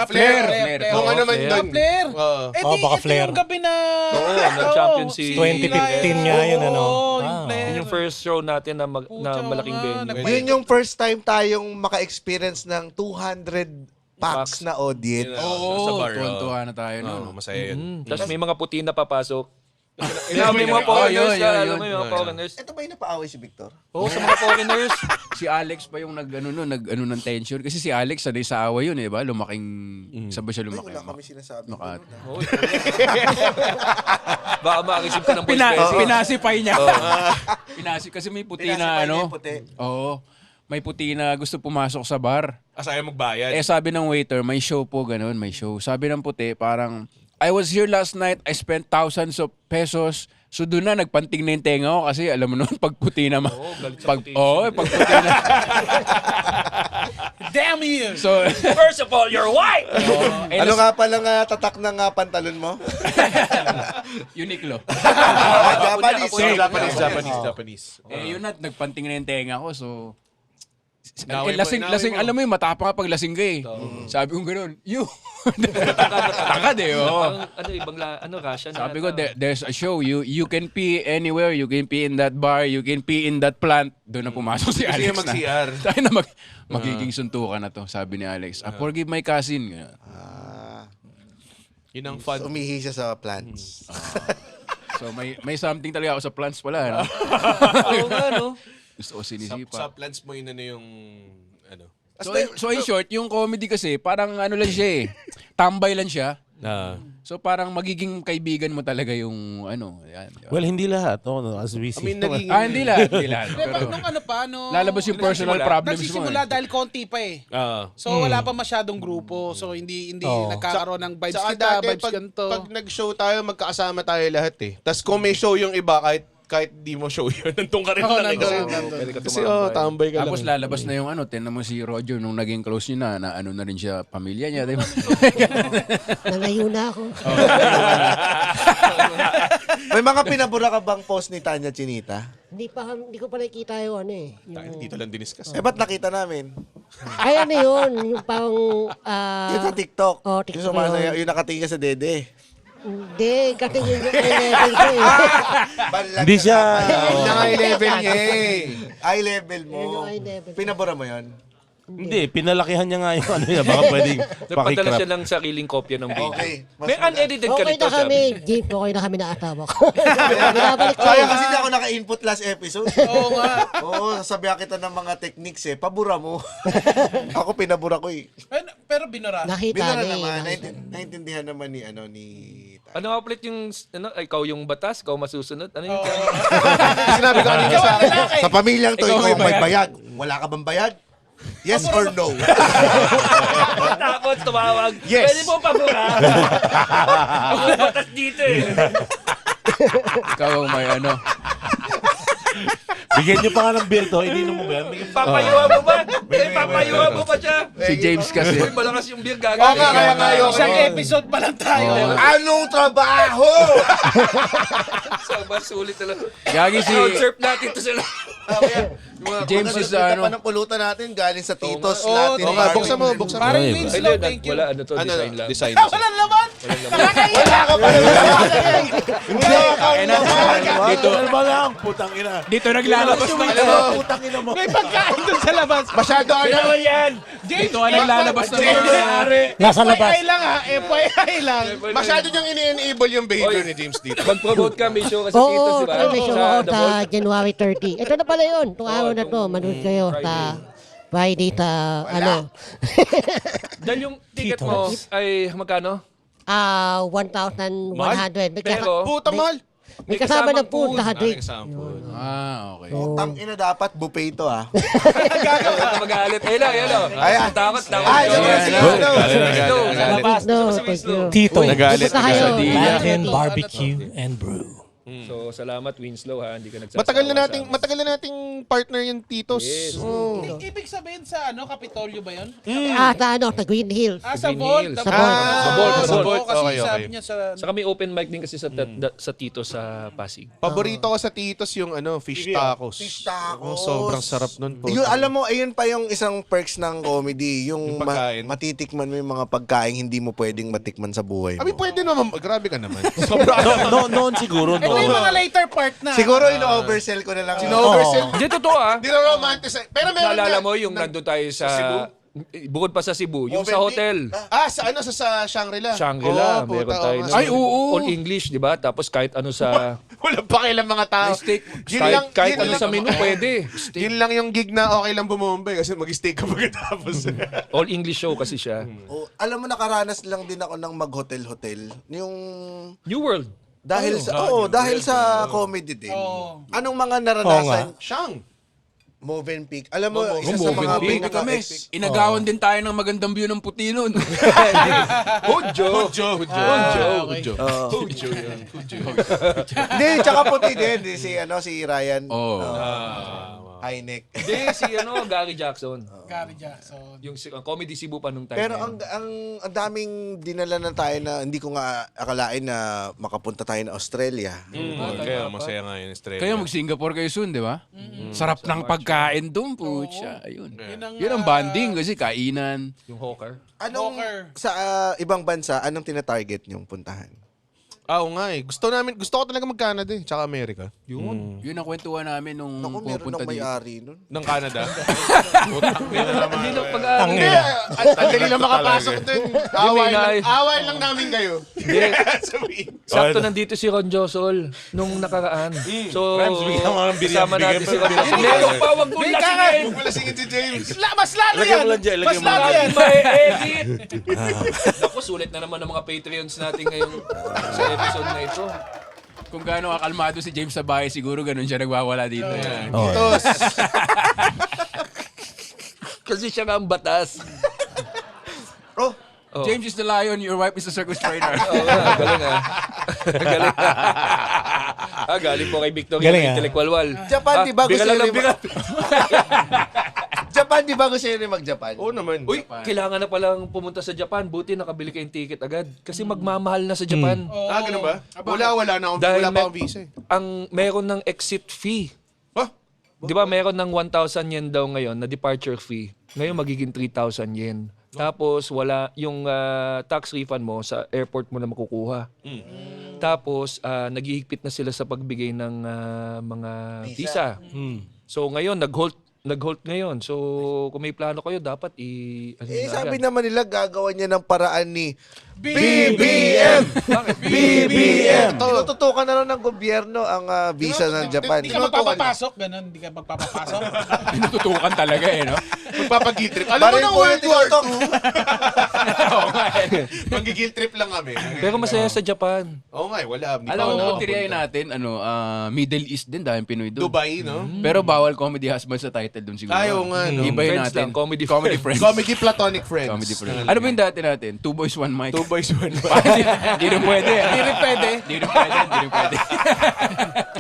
Speaker 8: Flare. Kung ano man doon.
Speaker 3: Flare.
Speaker 6: baka
Speaker 3: ito
Speaker 6: Flare.
Speaker 3: yung gabi na...
Speaker 2: Oo, nag-champion si...
Speaker 6: 2015 nga yun, ano?
Speaker 3: yung Flare.
Speaker 2: Yun yung first show natin na malaking venue.
Speaker 1: Yun yung first time tayong maka-experience ng 200 packs na audience.
Speaker 8: Sa bar.
Speaker 9: Tuwan-tuwa na tayo noon.
Speaker 8: Masaya yun.
Speaker 2: Tapos may mga puti na papasok.
Speaker 8: May
Speaker 2: May mga foreigners
Speaker 9: yun,
Speaker 2: ka,
Speaker 9: yun,
Speaker 2: alam mo yung mga foreigners.
Speaker 1: Ito ba yung napaaway si Victor?
Speaker 2: Oo, sa mga foreigners.
Speaker 9: Si Alex pa yung nag-ano ng tension. Kasi si Alex, sanay sa away yun eh, ba? Lumaking, saan ba siya lumaki?
Speaker 1: Wala kami sinasabi.
Speaker 9: Makati.
Speaker 2: Baka makakisip ka ng voice message.
Speaker 9: Pinasipay niya. Kasi may puti na
Speaker 1: Pinasipay niya
Speaker 9: ano.
Speaker 1: yung puti.
Speaker 9: Oo. May puti na gusto pumasok sa bar.
Speaker 8: Asaya magbayad.
Speaker 9: Sabi ng waiter, may show po, ganun, may show. Sabi ng puti, parang, I was here last night, I spent thousands of pesos. So doon na, nagpanting na yung tenga ko kasi alam mo noon, pag puti na
Speaker 2: galit sa puti.
Speaker 9: pag puti na.
Speaker 3: Damn you!
Speaker 9: So,
Speaker 2: First of all, you're white!
Speaker 1: Ano nga pala nga tatak ng pantalon mo?
Speaker 9: Uniqlo.
Speaker 1: Japanese.
Speaker 8: Japanese.
Speaker 9: Yun na, nagpanting na yung tenga ko. So,
Speaker 8: Naway mo,
Speaker 9: lasing,
Speaker 8: naway
Speaker 9: lasing,
Speaker 8: mo.
Speaker 9: alam mo yung matapang kapag lasing ka eh. Sabi ko gano'n, you. Takad eh, oo.
Speaker 2: Ibang Russian.
Speaker 9: Sabi ko, there's a show. You can pee anywhere. You can pee in that bar. You can pee in that plant. Doon na pumasok si
Speaker 8: Gusto
Speaker 9: Alex
Speaker 8: niya mag-CR.
Speaker 9: Tayo na magiging suntukan na to, sabi ni Alex. Forgive my cousin.
Speaker 8: Yun ang fun.
Speaker 1: Umihi siya sa plants.
Speaker 9: So may something talaga ako sa plants pala. No?
Speaker 2: Oo nga, no?
Speaker 9: Gusto ko
Speaker 8: Sa
Speaker 9: sinisipa.
Speaker 8: plans mo yun yung ano.
Speaker 9: So in short, yung comedy kasi parang ano lang siya eh. Tambay lang siya. So parang magiging kaibigan mo talaga yung ano. Yan, di ba?
Speaker 5: Well, hindi lahat. As we see.
Speaker 8: naging...
Speaker 9: Hindi lahat. Hindi lahat.
Speaker 3: Pero,
Speaker 9: Pero
Speaker 3: nung
Speaker 9: lalabas yung personal problems mo.
Speaker 3: nagsisimula dahil konti pa eh. So wala pa masyadong grupo. So hindi nagkakaroon ng vibes
Speaker 8: Saka
Speaker 3: kita,
Speaker 8: dati,
Speaker 3: vibes ganito.
Speaker 8: pag nag-show tayo, magkakasama tayo lahat eh. Tapos kung may show yung iba, kahit di mo show yun, nandun ka rin lang. Kasi tambay ka
Speaker 9: Tapos
Speaker 8: lang.
Speaker 9: lalabas na yung ano, tinan mo si Roger nung naging close niya na ano na rin siya, pamilya niya, di ba?
Speaker 7: Nalayo na ako.
Speaker 1: May mga pinabura ka bang post ni Tanya Chinita?
Speaker 7: Hindi ko pa nakikita yung ano eh.
Speaker 8: Dito lang diniscuss.
Speaker 1: Ba't nakita namin?
Speaker 7: Ay, ano yun? Yung pang...
Speaker 1: Yung sa TikTok.
Speaker 7: Oh, TikTok
Speaker 1: Yung sumasaya, yung nakatingin sa dede.
Speaker 7: Hindi, kasi yun yung level ko eh.
Speaker 5: Hindi siya...
Speaker 1: Yung eye level niya eh. Eye level mo.
Speaker 7: Yun yung eye level.
Speaker 1: Pinabura mo yun?
Speaker 5: Hindi, pinalakihan niya nga yung ano niya. Baka pwedeng
Speaker 2: Nagpadala
Speaker 5: pakikrap.
Speaker 2: siya ng sariling kopya ng video.
Speaker 1: Okay.
Speaker 2: May unedited ka
Speaker 7: Okay
Speaker 2: nito,
Speaker 7: na kami,
Speaker 2: sabi.
Speaker 7: Jeep. Okay na kami na asawa ko. Binabalik ko.
Speaker 1: Sayang kasi di ako naka-input last episode.
Speaker 3: Oo nga.
Speaker 1: Oo, sasabihan kita ng mga techniques eh. Pabura mo. Ako pinabura ko eh.
Speaker 3: Pero binura.
Speaker 7: Nakita
Speaker 1: Binara
Speaker 7: na
Speaker 1: naman.
Speaker 7: eh.
Speaker 1: Naintindihan naman ni
Speaker 2: Ano nga ulit yung, ikaw yung batas, ikaw masusunod? Ano yung
Speaker 1: Sinabi ko kanina sa akin, sa pamilyang to, ikaw may bayag. Wala ka bang bayag? Yes or no?
Speaker 2: Tapos tumawag.
Speaker 1: Yes.
Speaker 2: Pwede mo pabura. Ako batas dito eh.
Speaker 9: Ikaw ang may ano.
Speaker 5: Bigyan niyo pa nga ng beer to. Ininom mo ba yan? Bigyan pa.
Speaker 2: Papayuha mo ba? Papayuha mo pa siya.
Speaker 9: Si James kasi.
Speaker 2: Uy, malakas yung beer gaga.
Speaker 1: Oo nga, kaya nga yun.
Speaker 3: Isang episode pa lang tayo.
Speaker 1: Anong trabaho?
Speaker 2: Sobrang sulit talaga.
Speaker 9: Gagi si
Speaker 2: Out-surf natin to sila.
Speaker 9: James is ano.
Speaker 1: Pa ng pulutan natin galing sa Titos
Speaker 3: Oo,
Speaker 1: Latin.
Speaker 3: oo nga,
Speaker 8: buksan mo, buksan mo.
Speaker 3: Parang
Speaker 5: Ay,
Speaker 3: Winslow, thank you.
Speaker 2: Wala, ano to, design lang.
Speaker 8: Design.
Speaker 3: Walang laman.
Speaker 1: Wala ka pa
Speaker 9: Dito,
Speaker 5: Ano ba lang? Putang ina.
Speaker 9: dito naglalabas ng
Speaker 5: Putang ina mo.
Speaker 3: May pagkain doon sa labas.
Speaker 1: Masyado ano.
Speaker 9: Dito naglalabas ng
Speaker 7: Nasa labas.
Speaker 3: FYI lang ha, FYI lang.
Speaker 8: Masyado niyang ini-enable yung behavior ni James dito.
Speaker 2: Mag-promote ka, may show ka sa Titos,
Speaker 7: Oo,
Speaker 2: di ba?
Speaker 7: may show
Speaker 2: Sa
Speaker 7: ako
Speaker 2: The
Speaker 7: sa
Speaker 2: Vault.
Speaker 7: January 30. Ito na pala yun. Itong araw na to. Manood kayo sa Friday sa ano.
Speaker 2: Dahil yung ticket mo ay magkano?
Speaker 7: 1,100.
Speaker 2: Pero,
Speaker 8: Puta mahal.
Speaker 7: May kasama ng
Speaker 2: kasamang
Speaker 7: food na drink.
Speaker 9: okay.
Speaker 1: Tang ina dapat buffet ito ah.
Speaker 2: Huwag ka magalit. Ayun lang, ayun lang.
Speaker 1: Ayan.
Speaker 2: Takot.
Speaker 1: Ay, sige.
Speaker 7: Thank you.
Speaker 6: Tito.
Speaker 9: Nagalit
Speaker 7: Pupunta kayo.
Speaker 9: sa Dila.
Speaker 6: Latin Barbecue and Brew.
Speaker 2: So, salamat Winslow ha. Hindi ka nagsasawa.
Speaker 8: Matagal na nating partner yung Titos.
Speaker 2: Yes.
Speaker 3: Ibig sabihin sa Kapitolyo ba yun?
Speaker 7: Sa ano, sa Green Hills.
Speaker 3: Sa
Speaker 2: Green
Speaker 3: Vault.
Speaker 2: Hills.
Speaker 7: Sa Vault.
Speaker 2: Sa Vault.
Speaker 3: Kasi
Speaker 8: Okay,
Speaker 3: sabi
Speaker 8: okay.
Speaker 3: niya sa...
Speaker 2: Saka may open mic din kasi sa Tito sa Pasig.
Speaker 8: Paborito ko sa Titos yung fish tacos.
Speaker 1: Fish tacos.
Speaker 8: Sobrang sarap nun po.
Speaker 1: Yun, alam mo, ayun pa yung isang perks ng comedy. Yung,
Speaker 8: Yung pagkain.
Speaker 1: matitikman mo yung mga pagkain hindi mo pwedeng matikman sa buhay mo.
Speaker 8: Abi, pwede naman. Grabe ka naman.
Speaker 5: Noon siguro.
Speaker 3: Ito yung mga later part na.
Speaker 1: Siguro ino-oversell ko na lang.
Speaker 8: Sino-oversell.
Speaker 2: Hindi, totoo ah.
Speaker 8: Di na romanticize. Pero meron
Speaker 2: Naalala
Speaker 8: na.
Speaker 2: mo yung nandun tayo sa...
Speaker 8: Cebu?
Speaker 2: Bukod pa sa Cebu, yung sa
Speaker 1: Movenpick?
Speaker 2: hotel.
Speaker 8: Sa Shangri-La.
Speaker 2: Shangri-La,
Speaker 8: Oo,
Speaker 2: meron
Speaker 8: puta,
Speaker 2: tayo.
Speaker 8: oo
Speaker 2: na-
Speaker 8: nga.
Speaker 9: Ay, oo.
Speaker 2: All English, di ba? Tapos kahit ano sa...
Speaker 8: Walang pakialam mga tao.
Speaker 2: steak,
Speaker 8: Yun
Speaker 2: kahit
Speaker 8: yun
Speaker 2: ano sa menu, pwede.
Speaker 8: Yun lang yung gig na okay lang bumumbay kasi mag-steak ka pagkatapos.
Speaker 2: All English show kasi siya.
Speaker 1: Oh, alam mo, nakaranas lang din ako ng mag-hotel-hotel. Yung...
Speaker 2: New World.
Speaker 1: Dahil sa comedy din. Anong mga naranasan?
Speaker 8: Siyang.
Speaker 1: Movenpick. Alam mo, isa sa mga
Speaker 9: Baby kami. Inagawan din tayo ng magandang view ng puti nun.
Speaker 2: Hudjo.
Speaker 1: Hindi, tsaka puti din. Si Ryan.
Speaker 9: Oh.
Speaker 1: High neck.
Speaker 2: Hindi, si Gary Jackson.
Speaker 3: Gary Jackson.
Speaker 2: Yung Comedy Cebu pa nung time
Speaker 1: Pero
Speaker 2: na yun.
Speaker 1: ang daming dinala na tayo na hindi ko nga akalain na makapunta tayo na Australia.
Speaker 8: Kaya masaya nga yun, Australia.
Speaker 9: Kaya mag-Singapore kayo soon, di ba? Sarap ng pagkain doon, putya. Ayun. Yun ang bonding kasi kainan.
Speaker 2: Yung hawker.
Speaker 1: Anong
Speaker 3: Poker.
Speaker 1: sa ibang bansa, anong tina-target niyong puntahan?
Speaker 8: Oo nga eh. Gusto ko talaga mag-Canada eh. Tsaka Amerika.
Speaker 2: Yun.
Speaker 9: Yun ang kwentuhan namin nung
Speaker 1: Naku, meron
Speaker 9: pupunta
Speaker 1: ng
Speaker 9: dito.
Speaker 1: may-ari nun.
Speaker 8: Ng Canada.
Speaker 2: Hindi lang pag-aaral.
Speaker 6: Tangina.
Speaker 8: Ang dali lang makapasok dun. Away lang namin kayo.
Speaker 2: Hindi. Sakto nandito si Ron Josol nung nakaraan. So,
Speaker 5: Rams, bigyan mo ng biryani.
Speaker 2: kasama natin si Ron
Speaker 5: Bigyan
Speaker 2: Josol.
Speaker 5: mo.
Speaker 2: Meron pa, wag mong lasingin.
Speaker 8: Huwag malasingin si James.
Speaker 3: Mas lalo
Speaker 5: Lagyan
Speaker 3: yan!
Speaker 5: mo lang dyan,
Speaker 3: Mas
Speaker 5: lagyan mo
Speaker 3: lalo
Speaker 5: lang.
Speaker 3: yan!
Speaker 2: May edit. Naku, sulit na naman ng mga Patreons natin ngayong sa episode na ito.
Speaker 9: Kung gaano kakalmado si James sa bahay, siguro ganun siya nagwawala dito.
Speaker 8: Tos.
Speaker 2: Kasi siya nga ang batas.
Speaker 1: Oh,
Speaker 9: James is the lion, your wife is the circus trainer.
Speaker 2: Oo nga, galing ah. Galing. Galing po kay Victoria
Speaker 6: Galing,
Speaker 2: ng
Speaker 6: ah.
Speaker 2: Intellectual Wall.
Speaker 1: Japan, di ba gusto
Speaker 2: Bira lang
Speaker 1: nyo
Speaker 2: ng bira.
Speaker 1: Japan, di ba gusto nyo mag-Japan?
Speaker 8: Oo naman.
Speaker 2: Uy, kailangan na palang pumunta sa Japan. Buti nakabili kayong ticket agad. Kasi magmamahal na sa Japan.
Speaker 8: Ganun ba? Wala na akong
Speaker 2: Dahil
Speaker 8: wala pa akong visa eh.
Speaker 2: Meron ng exit fee.
Speaker 8: Huh?
Speaker 2: Di ba meron ng 1,000 yen daw ngayon na departure fee. Ngayon magiging 3,000 yen. Tapos wala yung tax refund mo sa airport mo na makukuha. Tapos naghihigpit na sila sa pagbigay ng mga visa. So ngayon nag-halt ngayon. So kung may plano kayo dapat
Speaker 1: Sabi naman nila gagawa niya ng paraan ni BBM! BBM! Tinututukan na lang ng gobyerno ang visa ng Japan.
Speaker 3: Hindi ka magpapapasok, ganun. Hindi ka magpapapasok.
Speaker 9: Pinututukan talaga eh, no?
Speaker 8: Magpapag-guilt trip. Alam mo
Speaker 1: Parang
Speaker 8: nang
Speaker 1: po
Speaker 8: World
Speaker 1: yung
Speaker 8: War
Speaker 1: tinutok.
Speaker 8: II. Mag-guilt trip lang kami.
Speaker 2: Pero masaya sa Japan.
Speaker 8: Oo nga, wala. Hindi
Speaker 9: Alam
Speaker 8: pa
Speaker 9: mo,
Speaker 8: ako
Speaker 9: tiriyain
Speaker 8: nakapunta.
Speaker 9: natin, Middle East din, dahil Pinoy doon.
Speaker 8: Dubai, no?
Speaker 9: Pero bawal comedy husband sa title doon siguro.
Speaker 8: Ayaw nga, no?
Speaker 9: Iba yun
Speaker 2: Friends
Speaker 9: natin.
Speaker 2: lang, comedy
Speaker 9: friends.
Speaker 8: Comedy platonic friends.
Speaker 9: Comedy friends. Ano ba yung dati natin? Two boys, one mic.
Speaker 8: Two boys, one mic.
Speaker 9: Hindi rin pwede.
Speaker 3: Hindi rin pwede.
Speaker 9: Hindi rin pwede. Hindi rin pwede.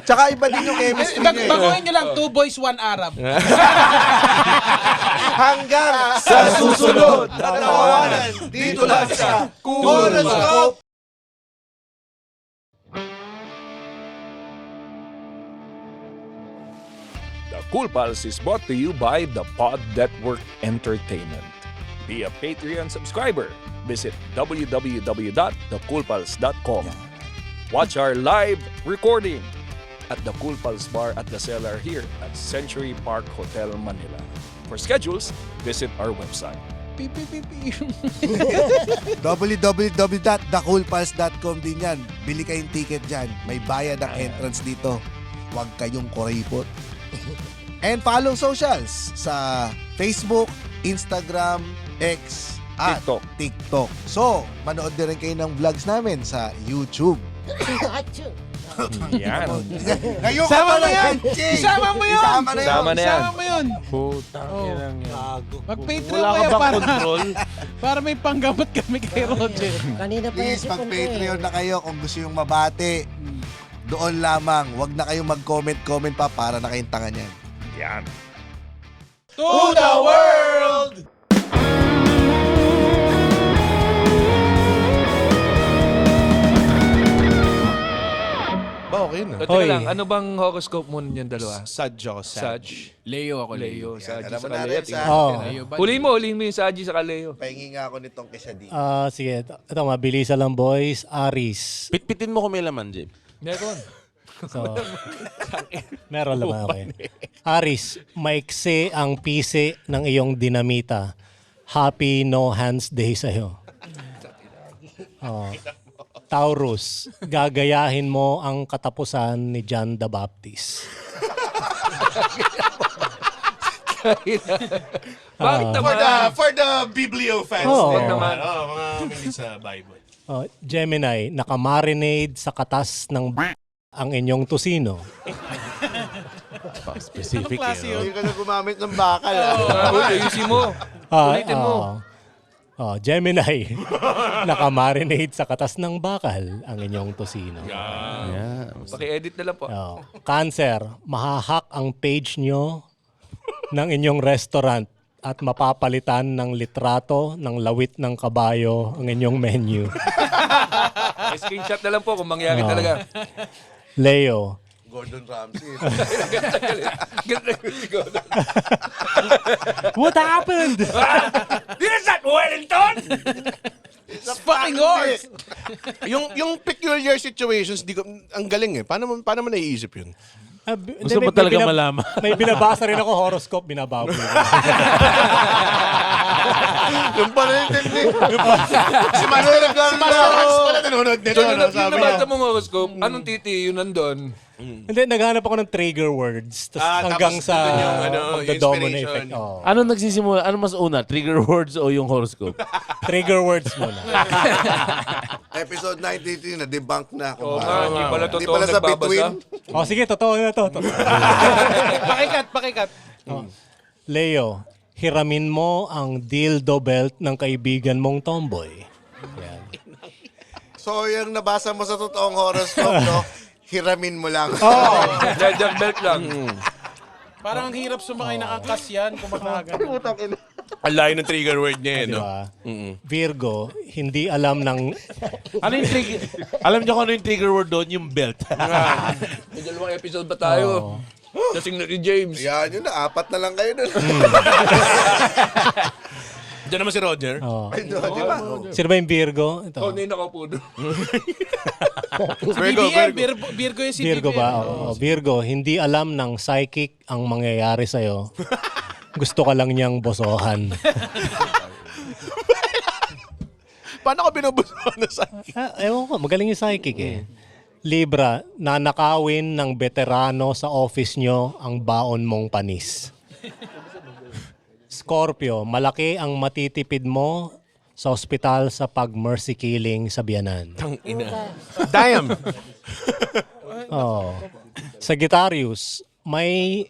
Speaker 1: Tsaka iba din yung chemistry niya.
Speaker 3: Baguhin nyo lang, 2 boys, 1 Arab.
Speaker 1: Hanggang sa susunod na tawanan dito lang sa Horoscope.
Speaker 10: The Cool Pals is brought to you by the Pod Network Entertainment. Be a Patreon subscriber. Visit www.thecoolpals.com. Watch our live recording at the Cool Pals Bar at the Cellar here at Century Park Hotel, Manila. For schedules, visit our website.
Speaker 1: www.thecoolpals.com din yan. Bili kayong ticket dyan. May bayad ang entrance dito. Huwag kayong kuripot. And follow socials sa Facebook, Instagram, X, at TikTok. So, manood din rin kayo ng vlogs namin sa YouTube.
Speaker 7: Achoo.
Speaker 10: Yan.
Speaker 1: Ngayon
Speaker 3: Sama
Speaker 1: ka
Speaker 3: mo yan!
Speaker 1: Jay!
Speaker 3: Isama mo yun!
Speaker 1: Isama na yun!
Speaker 2: Sama na yan.
Speaker 3: Isama mo yun!
Speaker 5: Putang inang yan.
Speaker 3: Mag-Patreon
Speaker 5: Wala ka
Speaker 3: kayo
Speaker 5: bang
Speaker 3: para,
Speaker 5: control?
Speaker 3: para may panggamot kami kay Roger.
Speaker 7: Kanina pa yan
Speaker 1: Please,
Speaker 7: si Punto
Speaker 1: mag-Patreon na kayo kung gusto yung mabati. Doon lamang. Huwag na kayong mag-comment pa para na kayong tanga niyan.
Speaker 10: Yan.
Speaker 3: To the world!
Speaker 8: Ba, okay na.
Speaker 2: So, teka lang, ano bang horoscope mo niyan dalawa?
Speaker 8: Sadge ako,
Speaker 2: Saj.
Speaker 9: Leo ako,
Speaker 2: Leo,
Speaker 9: Leo.
Speaker 2: Saji
Speaker 1: alam
Speaker 2: sa
Speaker 1: mo na
Speaker 2: Leo.
Speaker 1: rin,
Speaker 2: Tingnan
Speaker 1: Sa-
Speaker 6: Oh.
Speaker 2: natin,
Speaker 9: Leo ba?
Speaker 2: Huliin mo yung Saji sa Leo.
Speaker 1: Pahingi nga ako nitong quesadilla.
Speaker 6: Sige, ito mabilisan lang boys. Aris.
Speaker 5: Pitpitin mo kung may laman, Jim.
Speaker 2: Meron.
Speaker 6: So, meron naman ako. Aris, maiksi ang pisi ng iyong dinamita. Happy No Hands Day sa'yo. Oh. Taurus, gagayahin mo ang katapusan ni John the Baptist.
Speaker 2: Bakit naman?
Speaker 8: For the Biblio fans.
Speaker 6: Oo.
Speaker 8: din naman. Mga mahilig sa Bible.
Speaker 6: Oh, Gemini, nakamarinade sa katas ng ang inyong tusino.
Speaker 5: Specific
Speaker 3: klase
Speaker 5: yun.
Speaker 1: Hindi ka na gumamit ng bakal.
Speaker 2: Uy, ayusin mo. Ulitin mo.
Speaker 6: Gemini, nakamarinade sa katas ng bakal ang inyong tusino.
Speaker 5: Yeah.
Speaker 2: Paki-edit na lang po.
Speaker 6: Cancer, mahahak ang page nyo ng inyong restaurant at mapapalitan ng litrato ng lawit ng kabayo ang inyong menu.
Speaker 2: Screenshot na lang po kung mangyari
Speaker 6: Oo.
Speaker 2: talaga.
Speaker 6: Leo,
Speaker 1: Gordon Ramsay.
Speaker 2: Ganda yung si Gordon.
Speaker 6: what happened?
Speaker 2: Is that Wellington?
Speaker 3: It's fucking horse!
Speaker 8: yung peculiar situations, ang galing eh. Paano mo naiisip yun?
Speaker 5: Gusto mo talaga malaman.
Speaker 6: May binabasa rin ako horoscope, binababoy.
Speaker 8: Yung pala yung technique. Si Master Hans pala nanonood nito.
Speaker 2: So, yung
Speaker 8: Sabi
Speaker 2: nabasa
Speaker 8: niya.
Speaker 2: mong horoscope, anong titi yun nandun?
Speaker 6: Hindi, naghanap ako ng trigger words. Hanggang
Speaker 8: tapos
Speaker 6: sa
Speaker 8: doon yung,
Speaker 6: magda-domino
Speaker 8: inspiration.
Speaker 6: effect. Oo.
Speaker 5: Ano nagsisimula? Ano mas una? Trigger words o yung horoscope?
Speaker 6: Trigger words muna.
Speaker 1: Episode 93 na debunk na.
Speaker 2: Oo nga, hindi pala
Speaker 1: Hindi
Speaker 2: totoo
Speaker 1: pala sa
Speaker 2: nagbabasa.
Speaker 1: between.
Speaker 6: Oh, sige, totoo na to.
Speaker 3: Pakikat.
Speaker 6: Leo, hiramin mo ang dildo belt ng kaibigan mong tomboy.
Speaker 1: So, yung nabasa mo sa totoong horoscope, no? Hiramin mo lang.
Speaker 2: Leather belt lang.
Speaker 3: Parang ang hirap sumakay ng angkas yan kung magkakaganyan.
Speaker 8: Ang layo ng trigger word niya eh,
Speaker 6: Di
Speaker 8: no?
Speaker 6: ba? Virgo, hindi alam ng...
Speaker 5: Ano yung trigger? Alam niyo kung ano yung trigger word doon? Yung belt.
Speaker 2: May dalawang episode ba tayo? Kasing na ni James.
Speaker 1: Yan yun na. 4 na lang kayo dun.
Speaker 8: Diyan naman si Roger.
Speaker 6: Oh.
Speaker 1: Ay, no, di ba?
Speaker 6: Sino ba yung Virgo? Ito.
Speaker 2: Oh, hindi nakaupo doon.
Speaker 3: Virgo yung si
Speaker 6: Virgo
Speaker 3: BBM.
Speaker 6: ba? Oo. Virgo, hindi alam ng psychic ang mangyayari sa'yo. Gusto ka lang niyang bosohan.
Speaker 8: Paano ka binubuso na sa...
Speaker 6: Ewan ko, magaling yung psychic eh. Libra, nanakawin ng veterano sa office nyo ang baon mong panis. Scorpio, malaki ang matitipid mo sa ospital sa pag-mercy killing sa biyanan.
Speaker 8: Damn!
Speaker 6: Oh. Sagittarius, may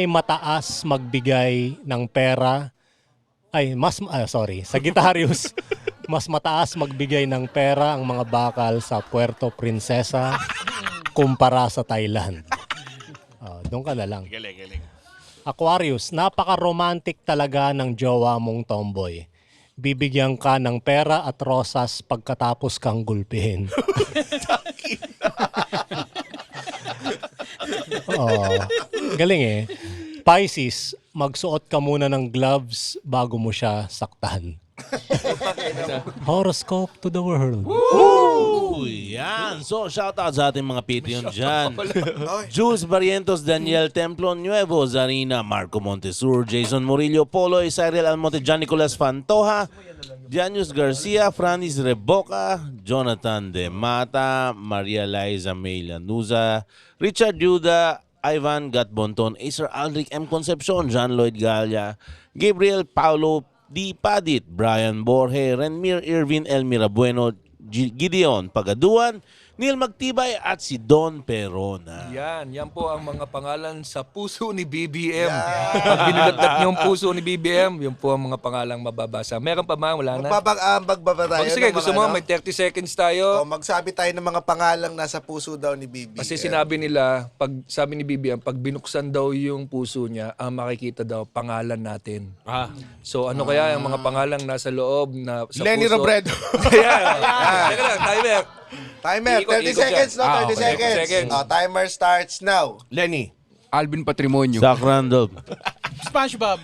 Speaker 6: mataas magbigay ng pera. Sagittarius, mas mataas magbigay ng pera ang mga bakal sa Puerto Princesa kumpara sa Thailand. Oh, doon ka na lang.
Speaker 8: Galing.
Speaker 6: Aquarius, napaka-romantic talaga ng jowa mong tomboy. Bibigyan ka ng pera at rosas pagkatapos kang gulpihin. Oh, galing eh. Pisces, magsuot ka muna ng gloves bago mo siya saktan. Horoscope to the world.
Speaker 5: Uy, yan. So, shoutout sa ating mga Patreon dyan. Jules Barrientos, Daniel Templon Nuevo, Zarina, Marco Montesur, Jason Murillo, Poloy, Cyril Almonte, John Nicolas Fantoja, Janius Garcia, Francis Reboca, Jonathan De Mata, Maria Liza May Lanuza, Richard Yuda, Ivan Gatbonton, Acer Aldrich M. Concepcion, John Lloyd Galia, Gabriel Paulo D. Padit, Brian Borge, Renmir Irvin Elmira Bueno, Gideon Pagaduan, Neil Magtibay at si Don Perona.
Speaker 2: Yan po ang mga pangalan sa puso ni BBM. Pag binulat niyo yung puso ni BBM, yun po ang mga pangalang mababasa. Meron pa ba? Wala na?
Speaker 1: Magbabag ba tayo?
Speaker 2: Oh, sige,
Speaker 1: ng
Speaker 2: gusto
Speaker 1: mga
Speaker 2: mo,
Speaker 1: ano?
Speaker 2: may 30 seconds tayo.
Speaker 1: Magsabi tayo ng mga pangalang nasa puso daw ni BBM.
Speaker 2: Kasi sinabi nila, pag sabi ni BBM, pag binuksan daw yung puso niya, ang makikita daw pangalan natin. So ano kaya yung mga pangalang nasa loob na sa
Speaker 8: Lenny
Speaker 2: puso?
Speaker 8: Robredo.
Speaker 2: Teka lang, timer.
Speaker 1: Timer, 30
Speaker 2: Ikot
Speaker 1: seconds,
Speaker 2: siya.
Speaker 1: no? 30
Speaker 2: Okay,
Speaker 1: seconds.
Speaker 2: 30 seconds.
Speaker 1: Timer starts now.
Speaker 8: Lenny.
Speaker 9: Alvin Patrimonio.
Speaker 5: Zach Randolph.
Speaker 3: SpongeBob.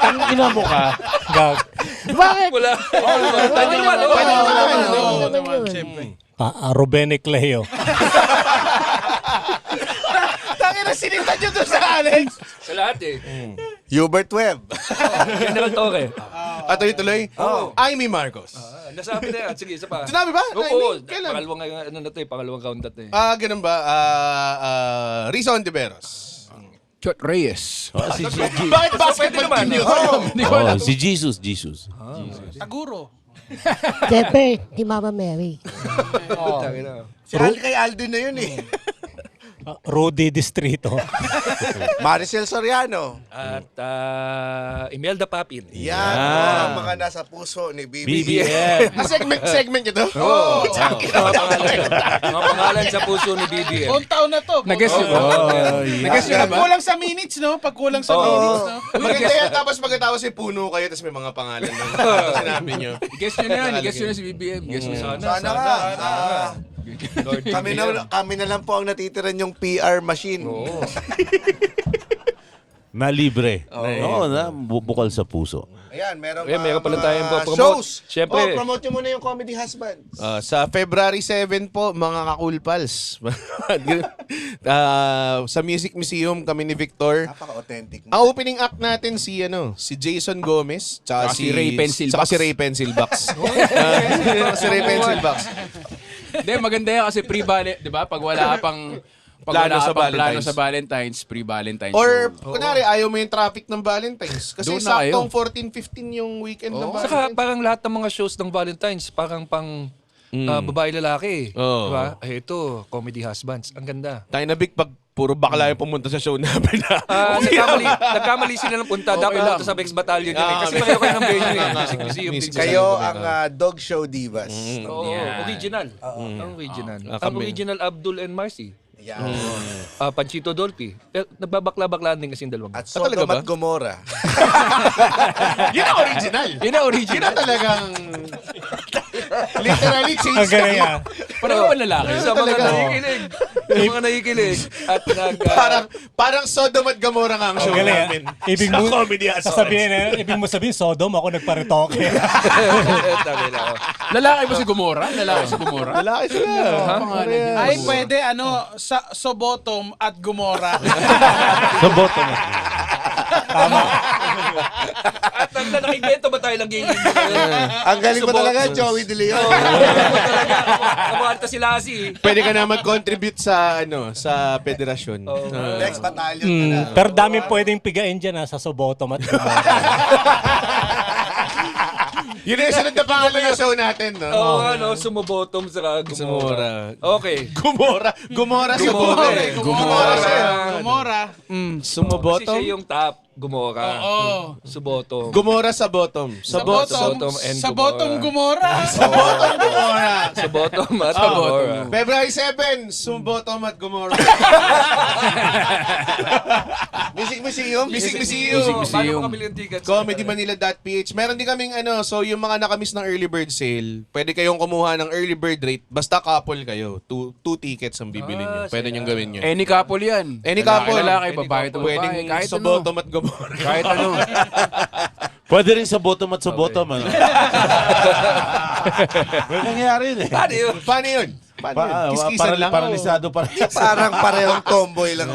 Speaker 5: Ang ina mo ka.
Speaker 6: Gag.
Speaker 7: Bakit?
Speaker 2: Wala.
Speaker 7: Okay naman yun.
Speaker 3: Siyempre.
Speaker 6: Rubenic Leo.
Speaker 8: Tangina, sinita nyo doon sa Alex.
Speaker 2: Sa lahat eh.
Speaker 1: Hubert Webb.
Speaker 2: General Torre.
Speaker 8: At tuloy? Amy Marcos.
Speaker 2: Nasabi na yan. Sige, isa pa.
Speaker 8: Sinabi ba?
Speaker 2: Oo.
Speaker 8: Kailan?
Speaker 2: Pangalawang ano na to eh. Pangalawang count na to eh.
Speaker 8: Ganun ba? Rizon Tiberos.
Speaker 9: Chot Reyes.
Speaker 5: Si Gigi.
Speaker 8: Bakit basketball team yun?
Speaker 5: Si Jesus.
Speaker 3: Taguro.
Speaker 7: Siyempre, di Mama Mary.
Speaker 1: Si kay Alden na yun eh.
Speaker 6: Rudy Distrito.
Speaker 1: Maricel Soriano.
Speaker 2: At Imelda Papin.
Speaker 1: Yan. Ang mga nasa puso ni
Speaker 5: BBM.
Speaker 8: segment ito?
Speaker 2: Oo. Mga pangalan sa puso ni BBM.
Speaker 3: Buong taon na to.
Speaker 9: Nag-guess yun ba? Nag-guess yun na ba?
Speaker 3: Pagkulang sa minutes, no? Pagkulang sa minutes, no?
Speaker 8: Maganda yan, tapos pagkatapos may puno kayo, tapos may mga pangalan lang. Ito sinabi nyo.
Speaker 9: Guess nyo na yan. Guess nyo na si BBM. Guess nyo sana.
Speaker 1: Sana nga. Kami na lang po ang natitiran yung PR machine.
Speaker 5: Na libre. Oo, na bukal sa puso.
Speaker 1: Ayan, meron
Speaker 2: Meron pala tayong promote.
Speaker 1: shows.
Speaker 2: Siyempre.
Speaker 1: Promote nyo muna yung Comedy Husbands.
Speaker 8: Sa February 7 po, mga ka-Cool Pals. Sa Music Museum kami ni Victor.
Speaker 1: Napaka-authentic.
Speaker 8: Ang opening act natin si Jason Gomez, tsaka
Speaker 9: si Ray Pencilbox.
Speaker 8: Tsaka si Ray Pencilbox. Si Ray Pencilbox.
Speaker 9: Hindi, maganda yan kasi pre-Valentine, di ba? Pag wala pang
Speaker 8: Plano sa
Speaker 9: plano
Speaker 8: Valentine's.
Speaker 9: sa Valentine's, pre-Valentine's.
Speaker 8: Or,
Speaker 9: show.
Speaker 8: kunwari, ayaw mo yung traffic ng Valentine's. Kasi
Speaker 9: Doon na kayo.
Speaker 8: saktong 14-15 yung weekend ng
Speaker 2: Saka
Speaker 8: Valentine's.
Speaker 2: parang lahat ng mga shows ng Valentine's, parang pang babae-lalaki.
Speaker 8: Oo.
Speaker 2: Diba? Ito, Comedy Husbands. Ang ganda.
Speaker 8: Tayo na Big, pag puro bakla yung pumunta sa show namin.
Speaker 2: Nagkamali sila ng punta. Dapat
Speaker 9: lang.
Speaker 2: ito sa Bex Battalion yun eh. Kasi pareho kayo ng venue eh. Music Museum din sila.
Speaker 1: Kayo ang Dog Show Divas.
Speaker 2: Oo, original. Ang original. Ang
Speaker 8: kami.
Speaker 2: original Abdul and Marcy.
Speaker 1: Yan.
Speaker 2: Panchito Dolphy. Pero nagbabakla-baklaan din kasi yung dalawang.
Speaker 1: At
Speaker 8: talaga
Speaker 1: Sodom
Speaker 8: ba?
Speaker 1: at Gomorrah.
Speaker 8: Yun ang original.
Speaker 9: Yun ang original.
Speaker 8: Yun ang talagang literally change
Speaker 6: Ang galing yan.
Speaker 9: Pareho ba lalaki?
Speaker 2: Sa mga nakikinig. Sa mga nakikinig. At
Speaker 8: Parang Sodom at Gomorrah nga ang show
Speaker 6: Ang galing
Speaker 8: namin.
Speaker 6: Ibig
Speaker 8: Sa
Speaker 6: mo
Speaker 8: Comedy Husbands.
Speaker 6: ibig mo sabihin, Sodom, ako nagparitoke.
Speaker 9: Lalaki ba si Gomora? Lalaki si Gomora?
Speaker 8: Lalaki sila.
Speaker 3: Ay, pwede, sa Sobotom at Gomora.
Speaker 5: Sa boto mo.
Speaker 2: At ang nakikita ba tayo lang gaming?
Speaker 1: Ang galing mo talaga, Joey De Leon.
Speaker 2: Kamuha si Lassie.
Speaker 8: Pwede ka na mag-contribute sa sa federasyon.
Speaker 1: Next battalion ka na.
Speaker 6: Pero dami pwedeng pigain dyan sa Sobotom at Gomorrah.
Speaker 8: Yun yung sunod na pangalan ng show natin, no?
Speaker 2: Oo, Sumobotom sa Gomora. Okay.
Speaker 8: Gomorrah. Gomorrah sa boto.
Speaker 3: Gomora.
Speaker 2: Kasi
Speaker 8: Sumobottom.
Speaker 2: siya yung top. Gomora.
Speaker 3: Oo.
Speaker 2: Subotom.
Speaker 8: Gomorrah sa bottom.
Speaker 3: Sa
Speaker 2: Bottom
Speaker 3: bottom.
Speaker 2: and
Speaker 3: Sa bottom Gomora.
Speaker 2: Subotom at Gomora.
Speaker 8: February 7, Sumobottom at Gomorrah.
Speaker 1: Music Museum.
Speaker 8: Music
Speaker 9: Music
Speaker 8: Museum.
Speaker 9: Museum.
Speaker 2: Paano mo kabili yung tickets?
Speaker 8: ComedyManila.ph. Meron din kaming so yung mga nakamiss ng early bird sale, pwede kayong kumuha ng early bird rate basta couple kayo. Two tickets ang bibili nyo. Pwede nyo gawin yun.
Speaker 9: Any couple yan.
Speaker 8: Any couple.
Speaker 9: Lalaki, babae, to babae.
Speaker 8: Pwedeng
Speaker 9: Kahit
Speaker 8: sa
Speaker 9: ano.
Speaker 8: bottom at Gomorrah.
Speaker 9: Kahit ano.
Speaker 5: Pwede rin sa bottom at sa bottom. Ano? May nangyayari yun eh.
Speaker 2: Paano yun?
Speaker 8: Paano yun? Kiskisan lang.
Speaker 5: Paralisado pa rin.
Speaker 1: Parang parehong tomboy lang.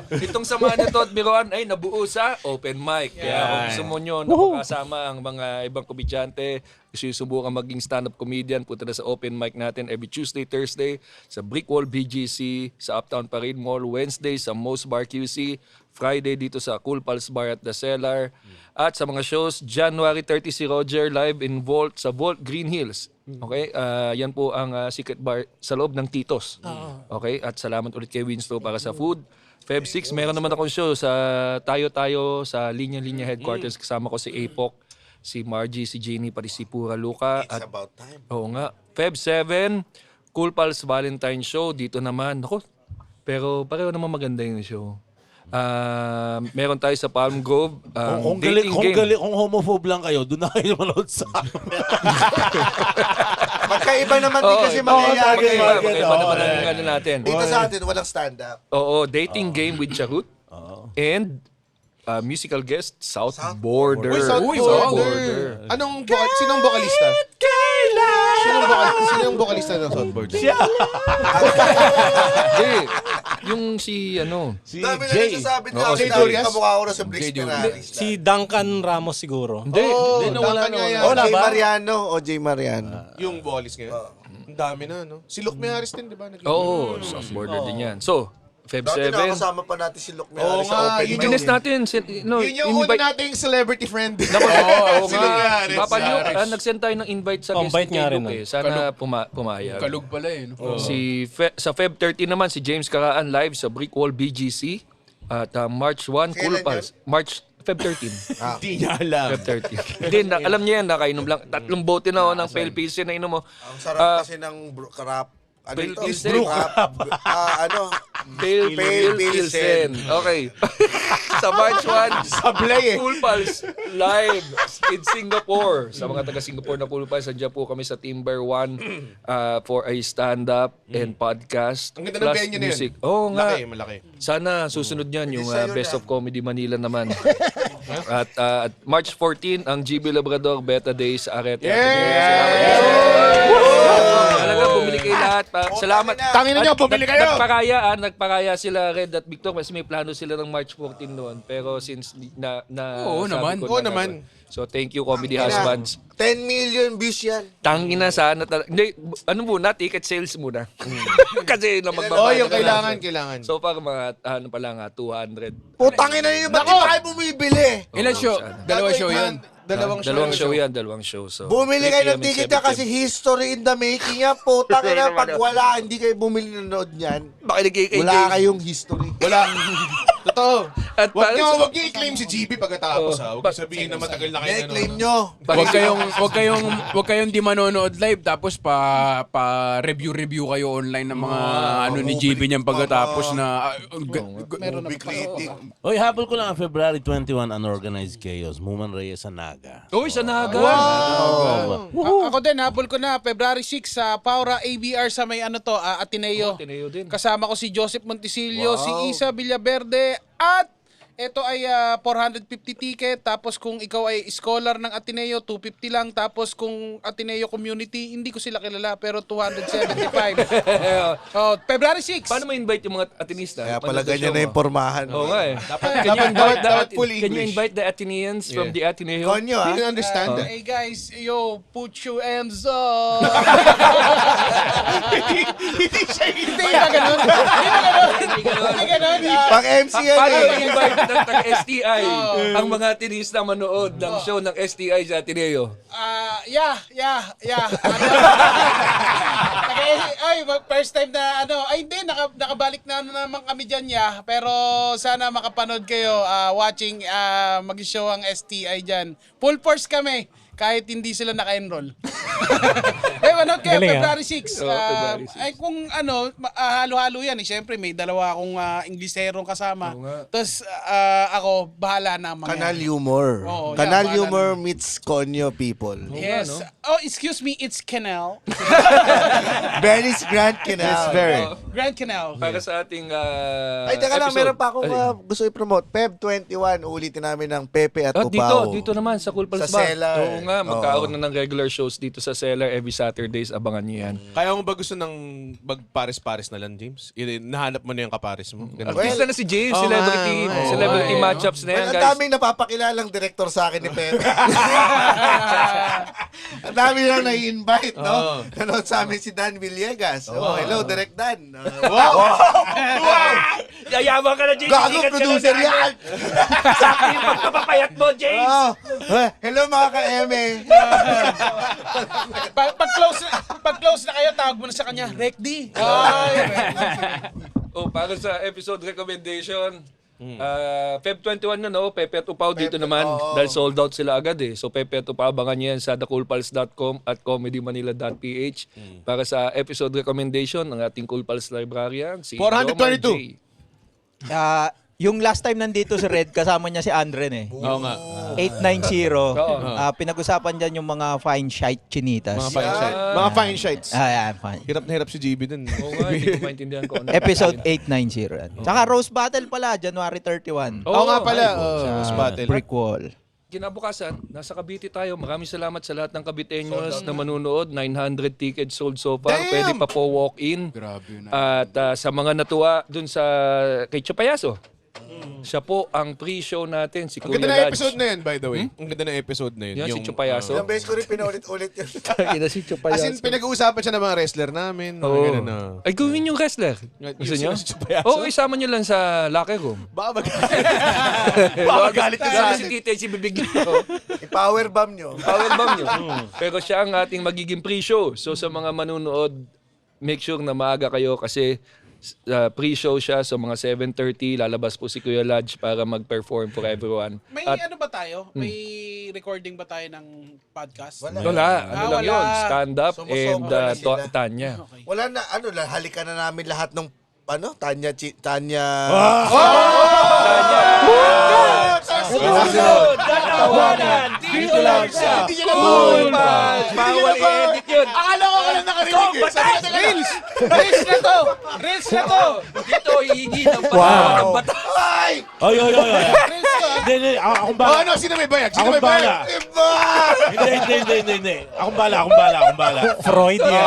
Speaker 2: Itong samahan nito at biruan ay nabuo sa open mic. Kaya kung gusto mo nyo nakakasama ang mga ibang komedyante, gusto yung subukan maging stand-up comedian, punta na sa open mic natin every Tuesday, Thursday sa Brickwall BGC, sa Uptown Parade Mall, Wednesday sa Most Bar QC, Friday dito sa Cool Pals Bar at The Cellar. At sa mga shows, January 30 si Roger live in Vault sa Vault Green Hills. Okay? Yan po ang secret bar sa loob ng Titos. Okay? At salamat ulit kay Winslow para sa food. Feb 6, meron naman akong show sa Tayo-Tayo sa Linya-Linya Headquarters. Kasama ko si Apok, si Margie, si Jenny, pati si Pura Luca.
Speaker 1: It's about time.
Speaker 2: Oo nga. Feb 7, Cool Pals Valentine Show. Dito naman. Ako, pero pareho naman maganda yung show. Meron tayo sa Palm Grove.
Speaker 5: Kung homophobe lang kayo, doon na kayo manood sa
Speaker 1: Magkaiba naman din kasi mangyayari.
Speaker 2: Magkaiba naman ang ano natin.
Speaker 1: Dito sa atin, walang stand-up.
Speaker 2: Oo, dating game with Charut. And musical guest, South Border.
Speaker 8: Uy, South Border. Sinong vocalista? Sinong vocalista ng South Border?
Speaker 2: Yung si
Speaker 1: Dami na
Speaker 5: Jay.
Speaker 1: nagsasabi nila.
Speaker 8: Oo,
Speaker 1: Kasi
Speaker 8: si Dorias.
Speaker 1: kamukha ko na sa Bricks Ferraris.
Speaker 6: Si Duncan Ramos siguro.
Speaker 2: Hindi,
Speaker 8: nawala na.
Speaker 1: Jay Mariano o Jay Mariano.
Speaker 8: Yung vocalist ngayon. Ang dami na, no? Si Luke Miaris din, di ba?
Speaker 2: Oo, South Border din yan. So, Feb
Speaker 1: Dati
Speaker 2: 7.
Speaker 1: nakakasama pa natin si Luke
Speaker 8: Oo
Speaker 1: Meares
Speaker 8: nga,
Speaker 1: sa open
Speaker 8: yun
Speaker 1: mic.
Speaker 2: Ginis natin.
Speaker 8: Yun yung una nating celebrity friend.
Speaker 2: Oo
Speaker 8: Si
Speaker 2: nga.
Speaker 8: Luke Meares.
Speaker 2: Papa Luke, nag-send tayo ng invite sa guest
Speaker 6: Invite
Speaker 2: ni
Speaker 6: nga
Speaker 2: kay
Speaker 6: rin,
Speaker 2: Luke eh. Sana pumayag.
Speaker 9: Kalug pala eh. No?
Speaker 2: Sa Feb 30 naman, si James Karaan live sa Brickwall BGC. At March 1, Cool
Speaker 1: Kailan
Speaker 2: Pals. Feb 13.
Speaker 8: Hindi niya alam.
Speaker 2: Feb 30. Hindi, alam niya yan, nakainom lang. 3 bote na ako ng pale pilsen na inom mo.
Speaker 1: Ang sarap kasi ng crap. Ano
Speaker 2: Pale
Speaker 1: ito?
Speaker 2: Pilsen.
Speaker 1: Brew crap.
Speaker 2: Pale Pilsen. Okay. Sa March 1,
Speaker 8: Sablay eh.
Speaker 2: Cool Pals live in Singapore. Sa mga taga-Singapore na Cool Pals, nandiyan po kami sa Timber One for a stand-up and podcast.
Speaker 8: Ang ganda ng venue na yun.
Speaker 2: Music. Oo nga.
Speaker 8: Malaki.
Speaker 2: Sana susunod yan yung
Speaker 1: Sa'yo
Speaker 2: Best
Speaker 1: na.
Speaker 2: of Comedy Manila naman. At March 14, ang GB Labrador Beta Days sa Arete. Talaga, bumili kayo lahat. Salamat.
Speaker 8: Tangin na nyo, bumili kayo!
Speaker 2: Nagparaya sila Red at Victor kasi may plano sila ng March 14 noon. Pero since
Speaker 9: Oo
Speaker 2: sabi
Speaker 9: naman.
Speaker 2: ko
Speaker 8: Oo
Speaker 2: na
Speaker 8: naman.
Speaker 2: gagawin. So thank you Comedy Husbands.
Speaker 1: 10 million views yan.
Speaker 2: Tangina sana hindi, ano muna, ticket sales muna. Kasi na
Speaker 8: Oh,
Speaker 2: magbabayad
Speaker 8: yung
Speaker 2: na
Speaker 8: kailangan.
Speaker 2: So far mga pa lang 200.
Speaker 1: Putangin na yun, ba't di ba kayo bumibili?
Speaker 9: Ilan show? Dalawa show yun.
Speaker 8: Dalawang
Speaker 2: Dalawang show. So,
Speaker 1: Bumili
Speaker 2: 3
Speaker 1: kayo ng
Speaker 2: PM and
Speaker 1: ticket
Speaker 2: 7
Speaker 1: niya kasi
Speaker 2: PM.
Speaker 1: history in the making yan. Putangin na, pag wala, hindi kayo bumili ng nood niyan.
Speaker 2: Makinig kay
Speaker 1: Wala kayong history.
Speaker 8: Wala. Totoo.
Speaker 2: At
Speaker 8: Wag
Speaker 2: para
Speaker 8: nyo i-claim si GB pagkatapos ha. Huwag sabihin na matagal na kayo
Speaker 1: Hindi, claim
Speaker 8: nanonood.
Speaker 1: nyo.
Speaker 9: Wag kayong di manonood live tapos pa review kayo online ng mga ano ni GB niyang pagkatapos na
Speaker 1: Movie critic.
Speaker 5: Oy, habol ko lang ang February 21 Unorganized Chaos. Muman Reyes sa Naga.
Speaker 2: Uy, sa Naga.
Speaker 3: Ako din, habol ko na, February 6 sa Paura ABR sa may Ateneo.
Speaker 2: Ateneo din.
Speaker 3: Kasama ko si Joseph Montisilio, si Isa Villaverde, at ito ay 450 ticket. Tapos kung ikaw ay scholar ng Ateneo, 250 lang. Tapos kung Ateneo community, hindi ko sila kilala, pero 275. February 6.
Speaker 2: Paano mo invite yung mga Atenista?
Speaker 1: Kaya pala
Speaker 2: Manood ng
Speaker 1: ganyan
Speaker 2: show
Speaker 1: na
Speaker 2: mo?
Speaker 1: yung pormahan.
Speaker 2: Oo nga eh.
Speaker 8: dapat full
Speaker 2: Can you
Speaker 8: English.
Speaker 2: invite the Ateneans from the Ateneo?
Speaker 1: Konyo ha?
Speaker 8: Hindi understand.
Speaker 3: Hey guys, yo, put your hands up. Hindi ba ganun? Hindi ganun.
Speaker 1: Pag MC yan
Speaker 2: Paano
Speaker 1: eh.
Speaker 2: mag-invite ng taga-STI ang mga Atenista manood ng show ng STI sa Ateneo?
Speaker 3: Yeah. Ay, first time na hindi, nakabalik na naman kami dyan, yeah. Pero sana makapanood kayo watching mag-show ang STI dyan. Full force kami. Kahit hindi sila naka-enroll. Manood kayo,
Speaker 6: Galing,
Speaker 3: February 6.
Speaker 2: February 6.
Speaker 3: Ay kung halo-halo yan. Siyempre, may dalawa akong Ingleserong kasama. Tapos ako, bahala na mga
Speaker 1: Kanal Humor.
Speaker 3: Oo,
Speaker 1: Kanal
Speaker 3: yan,
Speaker 1: Humor
Speaker 3: bahala
Speaker 1: meets Konyo people.
Speaker 3: Yes. Oh, excuse me, it's Canal.
Speaker 1: Venice Grand Canal.
Speaker 8: It's very.
Speaker 3: Grand Canal.
Speaker 2: Para sa ating
Speaker 1: Ay, teka lang,
Speaker 2: episode.
Speaker 1: meron pa akong
Speaker 2: Ay.
Speaker 1: gusto i-promote. Feb 21, ulitin namin ng Pepe at
Speaker 2: Dito
Speaker 1: Upao.
Speaker 2: naman sa Cool Pals
Speaker 1: Sa
Speaker 2: Bar.
Speaker 1: Cellar.
Speaker 2: Oo nga, magkaroon na ng regular shows dito sa Cellar every Saturdays. Abangan niyo yan.
Speaker 8: Kaya mo ba gusto ng magpares-pares na lang, James? Nahanap mo na yung kapares mo. Ganun.
Speaker 2: Artista na si James,
Speaker 8: Oo
Speaker 2: celebrity
Speaker 8: nga, oo.
Speaker 2: celebrity
Speaker 8: Oo.
Speaker 2: matchups na yan,
Speaker 1: Well, ang
Speaker 2: guys.
Speaker 1: daming napapakilalang director sa akin ni Pepe. Ang dami lang nai-invite, no? Nanood sa amin si Dan Villegas. Oh, hello, Direct Dan.
Speaker 2: Yayaman ka na, James.
Speaker 1: Gago,
Speaker 2: Sikat ka na
Speaker 1: producer
Speaker 2: sa-
Speaker 1: yan!
Speaker 2: Sa akin yung pagpapapayat mo, James.
Speaker 1: Oh, hello mga ka-eme.
Speaker 3: Pag close na kayo, tawag mo na sa kanya, Rec D.
Speaker 2: Para sa episode recommendation, Feb 21 na, no? Pepe at Upaw dito naman. Dahil sold out sila agad eh. So Pepe at Upaw, abangan nyo yan sa thecoolpals.com at comedymanila.ph. Para sa episode recommendation ng ating Cool Pals librarian, si
Speaker 8: 422.
Speaker 2: Jomar J.
Speaker 11: Yung last time nandito si Red, kasama niya si Andren eh.
Speaker 8: Oo nga.
Speaker 11: 890. Pinag-usapan dyan yung mga fine shite chinitas.
Speaker 8: Mga fine shites.
Speaker 11: Ayan, fine.
Speaker 8: Hirap na hirap si GB dun.
Speaker 2: Oo nga, hindi ko maintindihan ko. Ano.
Speaker 11: Episode 890 yan. Tsaka Rose Battle pala, January 31.
Speaker 2: Oo,
Speaker 8: Oo nga pala.
Speaker 11: Sa
Speaker 8: Battle.
Speaker 11: Brick Wall.
Speaker 2: Kinabukasan, nasa Cavite tayo. Maraming salamat sa lahat ng Caviteños na manunood. 900 tickets sold so far.
Speaker 8: Damn!
Speaker 2: Pwede pa po walk-in.
Speaker 9: Grabe yun.
Speaker 2: At sa mga natuwa dun sa kay Chupayaso. Siya po ang pre-show natin, si
Speaker 8: Ang
Speaker 2: Kuya
Speaker 8: ganda na
Speaker 2: Lodge.
Speaker 8: episode na yun, by the way. Ang ganda na episode na yun.
Speaker 2: Yan, si Chupayaso.
Speaker 1: Ilang beses ko rin pinaulit-ulit yun.
Speaker 2: Ina si
Speaker 8: As
Speaker 2: Chupayaso.
Speaker 8: in, pinag-uusapan siya ng mga wrestler namin. Mga
Speaker 2: Oo.
Speaker 8: ganun na.
Speaker 2: Ay, gawin yung wrestler. Gusto
Speaker 8: Yung
Speaker 2: nyo?
Speaker 8: si Chupayaso?
Speaker 2: Oo, isama nyo lang sa locker room.
Speaker 8: Baka magalit ka sa
Speaker 2: Si Tita, si bibigyan.
Speaker 1: I-power bomb nyo.
Speaker 2: Powerbomb nyo. Pero siya ang ating magiging pre-show. So sa mga manunood, make sure na maaga kayo kasi pre-show siya. So mga 7:30, lalabas po si Kuya Lodge para mag-perform for everyone.
Speaker 3: May
Speaker 2: At
Speaker 3: ano ba tayo? May recording ba tayo ng podcast?
Speaker 1: Wala.
Speaker 2: wala, ano lang
Speaker 3: wala.
Speaker 2: yun, stand-up
Speaker 1: Sumusobra
Speaker 2: and
Speaker 1: na sila.
Speaker 2: Tanya.
Speaker 1: Wala na, halikan na namin lahat ng, Tanya.
Speaker 2: Susunod, tatawanan, dito lang sa Coolpals. Bawal i-edit yun.
Speaker 8: Akala ko ka lang nakarinig.
Speaker 3: Reels! Reels na to! Reels na to!
Speaker 2: Dito, hihingi ng patawag ng bata.
Speaker 5: Oy.
Speaker 3: Reels to!
Speaker 5: Hindi. Akong
Speaker 8: Oh,
Speaker 5: bala.
Speaker 8: ano? Sino may bayag? Sino
Speaker 5: Akong
Speaker 8: may bayag?
Speaker 5: bala.
Speaker 1: Iba!
Speaker 5: Hindi. Akong bala.
Speaker 6: Freud yan.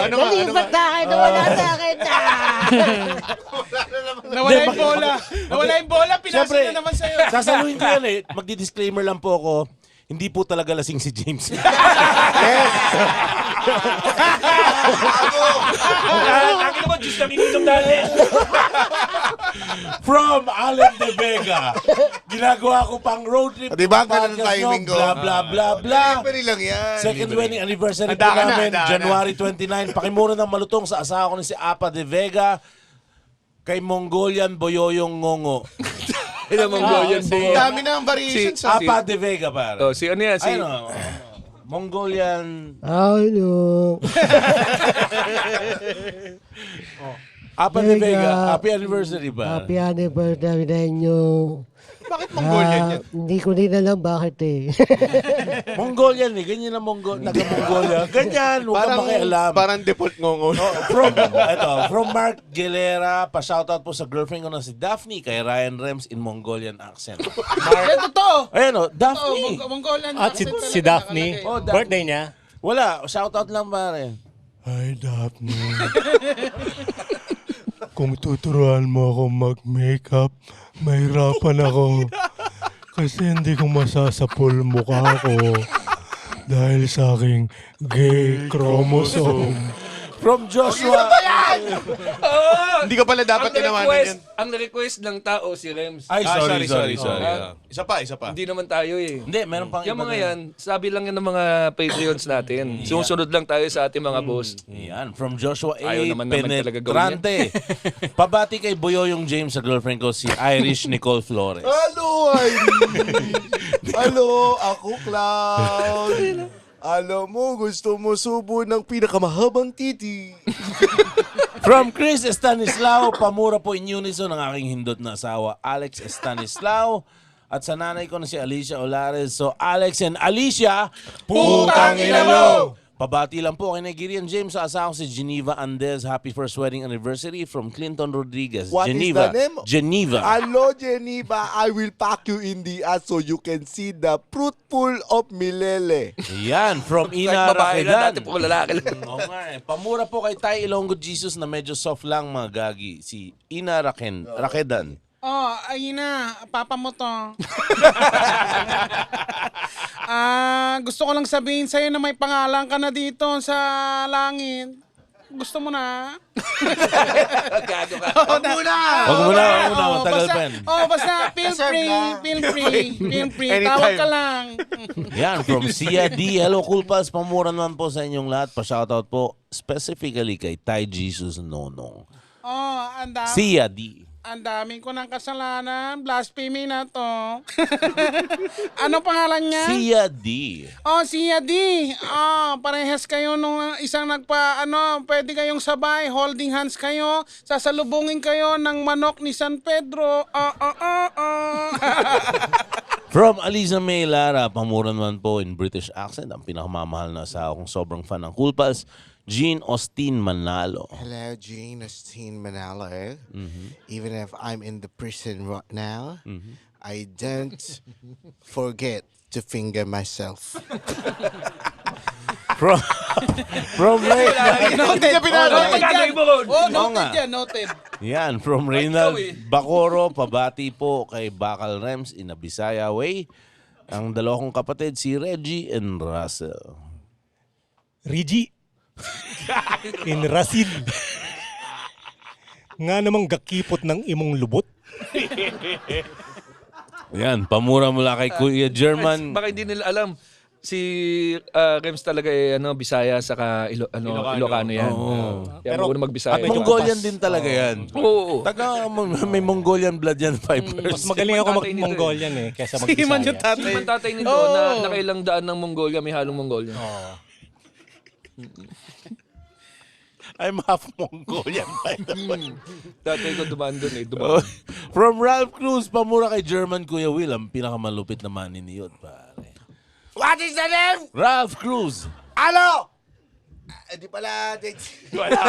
Speaker 8: Ano nga?
Speaker 7: Nalipat na kayo, nawala sa akin na.
Speaker 3: Nawala yung bola! Nawala yung bola! Pinasa
Speaker 5: Siyempre,
Speaker 3: na naman sa'yo!
Speaker 5: sasaluhin ko yan eh. Magdi-disclaimer lang po ako. Hindi po talaga lasing si James.
Speaker 2: Lagi naman, Diyos na ininom natin.
Speaker 5: From Allen de Vega. Ginagawa ko pang road trip.
Speaker 1: Di ba ang ganda ng
Speaker 5: podcast nyo,
Speaker 1: timing ko?
Speaker 5: Blah, blah.
Speaker 1: Libre lang yan.
Speaker 5: Second wedding anniversary po
Speaker 8: Handa ka na,
Speaker 5: namin,
Speaker 8: handa ka na.
Speaker 5: January 29. Pakimura ng malutong sa asawa ko ni si Apa de Vega. Kay Mongolian Boyoyong Ngongo.
Speaker 2: Ina Mongolian
Speaker 8: Ang
Speaker 2: Boy.
Speaker 8: dami na ang variations.
Speaker 2: Si-
Speaker 8: ah.
Speaker 5: Apa de Vega, pare.
Speaker 2: Oh, si ano yan? Si,
Speaker 5: Ano? Mongolian...
Speaker 7: Ano?
Speaker 5: Apa de
Speaker 7: Vega.
Speaker 5: Vega. Happy anniversary ba?
Speaker 7: Happy anniversary sa inyo.
Speaker 8: Bakit Mongolian yan?
Speaker 7: Hindi ko din alam bakit eh.
Speaker 5: Mongolian eh. Ganyan na taga-Mongolia. Ganyan. Huwag kang makialam.
Speaker 8: Parang default ngongo.
Speaker 5: From Mark Gelera, pa-shoutout po sa girlfriend ko na si Daphne kay Ryan Rems in Mongolian accent.
Speaker 3: Yan, totoo!
Speaker 5: Ayan o,
Speaker 3: Oo,
Speaker 5: Daphne.
Speaker 3: Mongolian.
Speaker 6: At si Daphne,
Speaker 5: Oh, Daphne.
Speaker 6: birthday niya.
Speaker 5: Wala, shoutout lang pare.
Speaker 6: Hi, Daphne. Kung tuturuan mo ako mag-makeup, mahirapan ako. Kasi hindi ko masasapol mukha ko dahil sa aking gay chromosome.
Speaker 5: From Joshua.
Speaker 8: Hindi ko pala dapat tinawanan yun.
Speaker 2: Ang request ng tao si Rems.
Speaker 5: Ay, sorry.
Speaker 8: Isa pa.
Speaker 2: Hindi naman tayo eh.
Speaker 5: Hindi, meron pang
Speaker 2: Yung
Speaker 5: iba
Speaker 2: mga
Speaker 5: din.
Speaker 2: yan, sabi lang yan ng mga Patreons natin. Susunod lang tayo sa ating mga boss.
Speaker 5: Yan, from Joshua A.
Speaker 2: Ayaw naman talaga gawin
Speaker 5: Penetrante. Pabati kay Boyoyong James sa girlfriend ko, si Irish Nicole Flores.
Speaker 1: Hello, Irene. Hello, ako, Cloud. Alam mo, gusto mo subo ng pinakamahabang titi.
Speaker 5: From Chris Estanislao, pamura po in unison ng aking hindot na asawa, Alex Estanislao. At sa nanay ko na si Alicia Olares. So, Alex and Alicia, putang ina mo! Pabati lang po kay Nigerian James sa asawa ko si Geneva Andez. Happy first wedding anniversary from Clinton Rodriguez.
Speaker 1: What is
Speaker 5: Geneva.
Speaker 1: the name?
Speaker 5: Geneva.
Speaker 1: Hello, Geneva. I will pack you in the ass so you can see the fruitful of Milele.
Speaker 5: Yan, from Ina
Speaker 2: Babae lang
Speaker 5: Rakedan.
Speaker 2: natin, puro lalaki lang.
Speaker 5: Oo nga eh. Pamura po kay Tay Ilonggo Jesus na medyo soft lang mga gagi. Si Ina Rakedan.
Speaker 3: Oh, ayun na. Papa mo to. Gusto ko lang sabihin sa'yo na may pangalan ka na dito sa langit. Gusto mo na?
Speaker 2: Gago ka.
Speaker 5: Huwag muna, matagal pa yan.
Speaker 3: Basta feel free. Tawag ka lang.
Speaker 5: Yan, from Sia D. Hello, Cool Pals. Pamura naman po sa inyong lahat. Pa-shoutout po specifically kay Tay Jesus Nonong. Sia D.
Speaker 3: Ang dami ko ng kasalanan. Blasphemy na to. Ano pangalan niya?
Speaker 5: Sia D.
Speaker 3: Sia D. Parehas kayo nung isang pwede kayong sabay, holding hands kayo, sasalubungin kayo ng manok ni San Pedro.
Speaker 5: From Aliza May Lara, pamura naman po in British accent. Ang pinakamamahal na asawa kong sobrang fan ng Cool Pals, Jean Austin Manalo.
Speaker 1: Hello, Jean Austin Manalo. Even if I'm in the prison right now, I don't forget to finger myself.
Speaker 5: From Ray.
Speaker 3: Noted.
Speaker 2: Magagawin mo ron.
Speaker 3: Oh,
Speaker 5: Oo
Speaker 3: noted
Speaker 5: nga.
Speaker 3: yan, noted.
Speaker 5: Yan, from Reynald Bacoro, pabati po kay Bakal Rems in a Bisaya way. Ang dalawa kong kapatid, si Reggie and Russell.
Speaker 6: Rigi. In Rasid. Nga namang gakipot ng imong lubot.
Speaker 5: Yan, pamura mula kay Kuya German.
Speaker 2: Baka hindi nila alam. Si Rems talaga Bisaya saka Ilocano yan. Kaya
Speaker 6: Pero-
Speaker 2: pero magbisaya.
Speaker 5: Mongolian din talaga yan.
Speaker 2: Oo.
Speaker 5: May Mongolian blood yan, 5%.
Speaker 6: Mas magaling ako
Speaker 2: tatay nito
Speaker 6: mag-Mongolian kesa
Speaker 3: Si Iman yung
Speaker 6: mag-Bisaya.
Speaker 2: Si
Speaker 3: tatay.
Speaker 2: man tatay nito
Speaker 3: Oo.
Speaker 2: na nakailang daan ng Mongolia, may halong Mongolia.
Speaker 5: I'm half Mongolian, by the way.
Speaker 2: Tatay ko dumaan doon
Speaker 5: Oh, from Ralph Cruz, pamura kay German Kuya Will, ang pinakamalupit na maniniyot, pare.
Speaker 1: What is the name?
Speaker 5: Ralph Cruz.
Speaker 1: Ano? Hindi pala.
Speaker 5: Wala.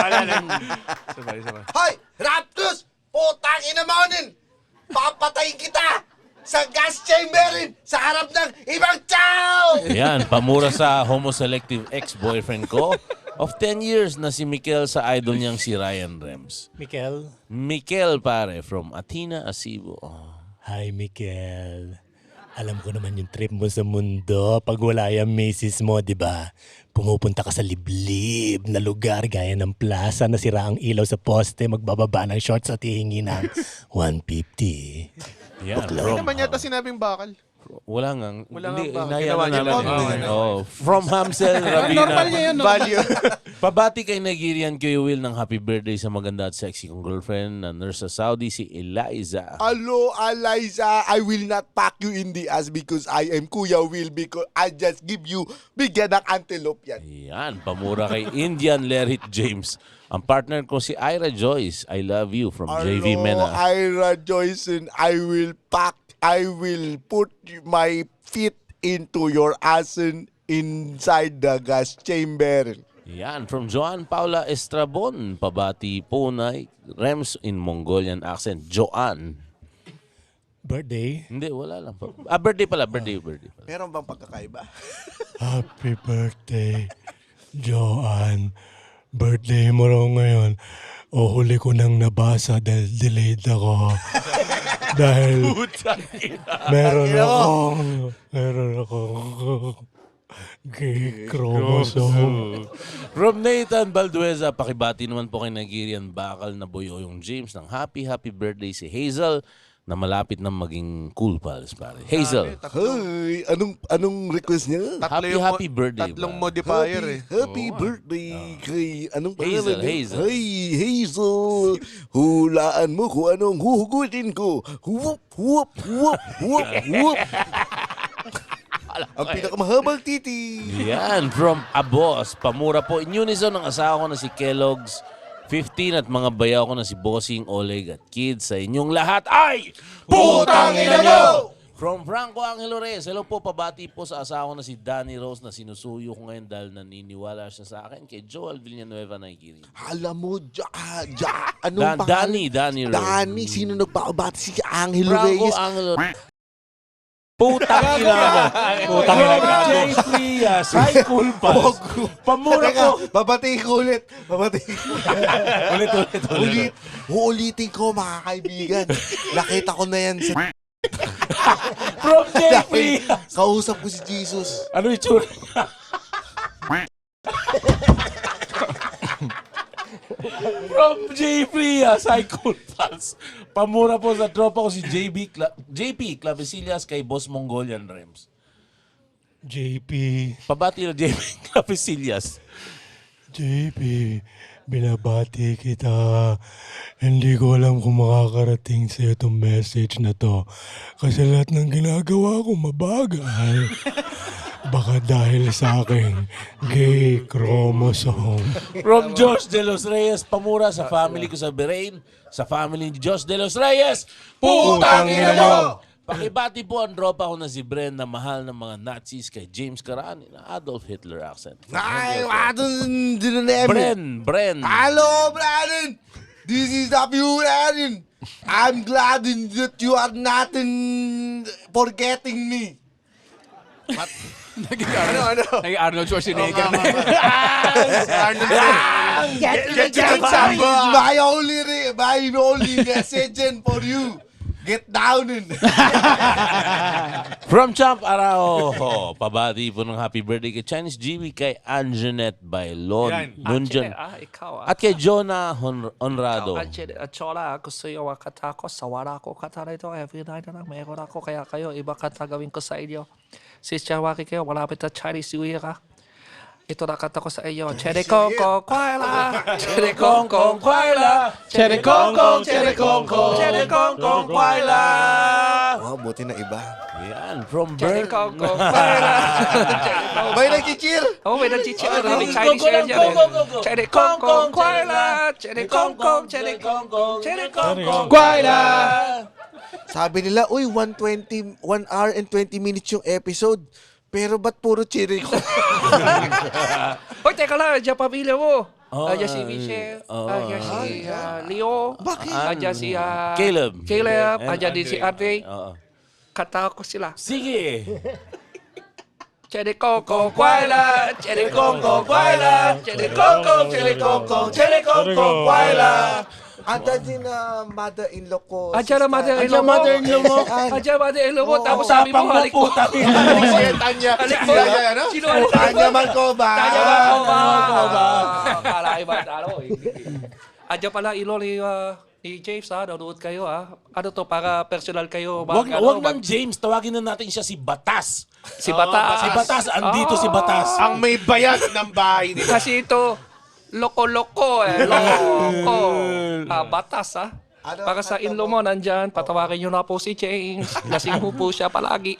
Speaker 1: Hoy! Raptus! Putang ina mo nin! Papatayin kita! Sa gas chamberin! Sa harap ng ibang tao!
Speaker 5: Yan, pamura sa homo-selective ex-boyfriend ko of 10 years na si Mikel sa idol niyang si Ryan Rems. Mikel, pare, from Athena, Cebu.
Speaker 6: Hi, Mikel. Alam ko naman yung trip mo sa mundo pag wala yung misis mo, di ba? Pumupunta ka sa liblib na lugar gaya ng plaza na sira ang ilaw sa poste, magbababa ng shorts at hihingi ng 150.
Speaker 5: Yan,
Speaker 8: Hindi naman yata sinabing bakal.
Speaker 5: Wala nga.
Speaker 8: Wala
Speaker 5: Hindi,
Speaker 8: nga ba?
Speaker 5: inaya
Speaker 8: Ginawa
Speaker 5: na
Speaker 8: niya
Speaker 5: namin.
Speaker 8: lang.
Speaker 5: Oh, from Hamsel, Rabina.
Speaker 3: Normal niya yan, no?
Speaker 8: Value.
Speaker 5: Pabati kay Nigerian Kuya Will ng happy birthday sa maganda at sexy kong girlfriend na nurse sa Saudi, si Eliza.
Speaker 1: Hello, Eliza. I will not pack you in the ass because I am Kuya Will because I just give you bigyan ng antelope yan.
Speaker 5: Yan, pamura kay Indian Lerit James. Ang partner ko si Ira Joyce. I love you from JV Mena.
Speaker 1: Ira Joyce, and I will put my feet into your ass and inside the gas chamber.
Speaker 5: Yan, from Joan Paula Estrabon. Pabati po na Rems in Mongolian accent. Joan.
Speaker 6: Birthday?
Speaker 5: Hindi, wala lang. Birthday pala. Birthday pala.
Speaker 1: Meron bang pagkakaiba?
Speaker 6: Happy birthday, Joanne. Birthday mo raw ngayon. O huli ko nang nabasa dahil delayed ako. Dahil meron akong gay chromosome.
Speaker 5: From Nathan Baldueza, pakibati naman po kay Nigerian Bakal na boy yung James ng happy birthday si Hazel na malapit na maging cool pals, pare. Hazel.
Speaker 1: Hey, anong request niya?
Speaker 5: Happy birthday.
Speaker 8: Tatlong
Speaker 5: ba?
Speaker 8: modifier eh.
Speaker 1: Happy birthday kay anong pangalan niya?
Speaker 5: Hazel.
Speaker 1: Hey, Hazel. Hulaan mo kung anong huhugutin ko. Whoop, whoop, whoop, whoop, whoop. Ang pinakamahabang titi.
Speaker 5: Yan, from Abos. Pamura po in unison ng asawa ko na si Kellogg's 15 at mga bayaw ko na si Bossing, Oleg at kids sa inyong lahat ay
Speaker 1: Putang ina nyo!
Speaker 5: From Franco Angelo Reyes, hello po, pabati po sa asawa ko na si Danny Rose na sinusuyo ko ngayon dahil naniniwala siya sa akin kay Joel Villanueva Naikiri.
Speaker 1: Alam mo, anong pangalan?
Speaker 5: Danny Rose.
Speaker 1: Danny, sino nagpakabati si Angelo
Speaker 5: Franco
Speaker 1: Reyes?
Speaker 5: Angelo Putang ina mo.
Speaker 6: Putang ina mo.
Speaker 5: Jay Frias, High Cool Pass. Pamura po.
Speaker 1: Babatiin ko ulit.
Speaker 5: Ulit.
Speaker 1: Uulitin ko, mga kaibigan. Nakita ko na yan sa...
Speaker 5: From Jay Frias.
Speaker 1: Kausap ko si Jesus.
Speaker 5: Ano yung tsura? From Jay Frias, High Cool Pass. Pamura po sa tropa ko si JP Clavesillas kay Boss Mongolian Rems.
Speaker 6: JP,
Speaker 5: Pabati na JP Clavesillas.
Speaker 6: JP, binabati kita. Hindi ko alam kung makakarating sa itong message na to. Kasi lahat ng ginagawa ko mabagal. Baka dahil sa aking gay chromosome.
Speaker 5: From Josh De Los Reyes, pamura sa family ko sa Bahrain, sa family ni Josh De Los Reyes, putang ina mo! Pakibati po ang tropa ko na si Bren na mahal ng mga Nazis kay James Carani na Adolf Hitler accent.
Speaker 1: Ay,
Speaker 5: Bren.
Speaker 1: Hello, Brandon. This is the view, Brandon. I'm glad that you are not forgetting me.
Speaker 9: Naging Arnold Schwarzenegger na.
Speaker 1: My only message for you. Get down in.
Speaker 5: From Champ Araujo, pabati po ng happy birthday kay Chinese GB, kay Anjanette Bailon, Nunjan,
Speaker 2: ikaw
Speaker 5: at kay Jonah Honrado.
Speaker 2: Chola, gusto yung kata ko, sawara ko kata na ito. Every night na lang, mayroon ako. Kaya kayo, iba kata gawin ko sa inyo. Sis Chawaki kayo, malapit na Chinese New Year ka. Ito na kata ko sa iyo. Cherry Kong Kong Kwaila. Cherry Kong Kong Kwaila. Cherry Kong Kong, Cherry Kong Kong. Cherry Kong Kong Kwaila.
Speaker 1: Oh, buti na iba.
Speaker 5: Yan, from
Speaker 2: Cherry
Speaker 5: Bern.
Speaker 2: Kong Kong Kwaila.
Speaker 1: May nag-cheer.
Speaker 2: Oh, may nag-cheer. May Chinese yan dyan eh. Cherry Kong Kong Kwaila. Cherry Kong Kong, Cherry Kong Kong. Cherry Kong Kong Kwaila.
Speaker 1: Sabi nila, uy, 1 hour and 20 minutes yung episode. Pero ba't puro cherry ko?
Speaker 2: Hoy, teka lang, dyan pamilya mo.
Speaker 5: Oh,
Speaker 2: Dyan si Michelle, dyan si Leo, dyan si
Speaker 5: Caleb. And
Speaker 2: dyan din si Andre.
Speaker 5: Oo.
Speaker 2: Kata ko sila.
Speaker 5: Sige.
Speaker 2: Cherry Kong Kong Kwaila, Cherry Kong Kong Kwaila, Cherry Kong Kong, Cherry Kong Kong, Cherry Kong Kong Kwaila.
Speaker 1: Anda din na mother-in-law ko.
Speaker 2: Adyan na mother-in-law mo. Adyan mother-in-law mo. Tapos sabi mo, halik mo.
Speaker 1: Halik siya, Tanya.
Speaker 2: Halik mo. Sino halik mo?
Speaker 1: Tanya Malcoba.
Speaker 2: Tanya Malcoba. Kala iba. Adyan pala ilo ni James ha. Nanonood kayo ha. Ano to, para personal kayo.
Speaker 5: Wag ng James, tawagin na natin siya si Batas.
Speaker 2: Si Batas.
Speaker 5: Si Batas, andito si Batas.
Speaker 8: Ang may bayad ng bahay nila.
Speaker 2: Kasi ito, loko-loko eh. Loko. Batas ha. Para sa inlo mo, nandyan, patawarin nyo na po si James. Lasing po siya palagi.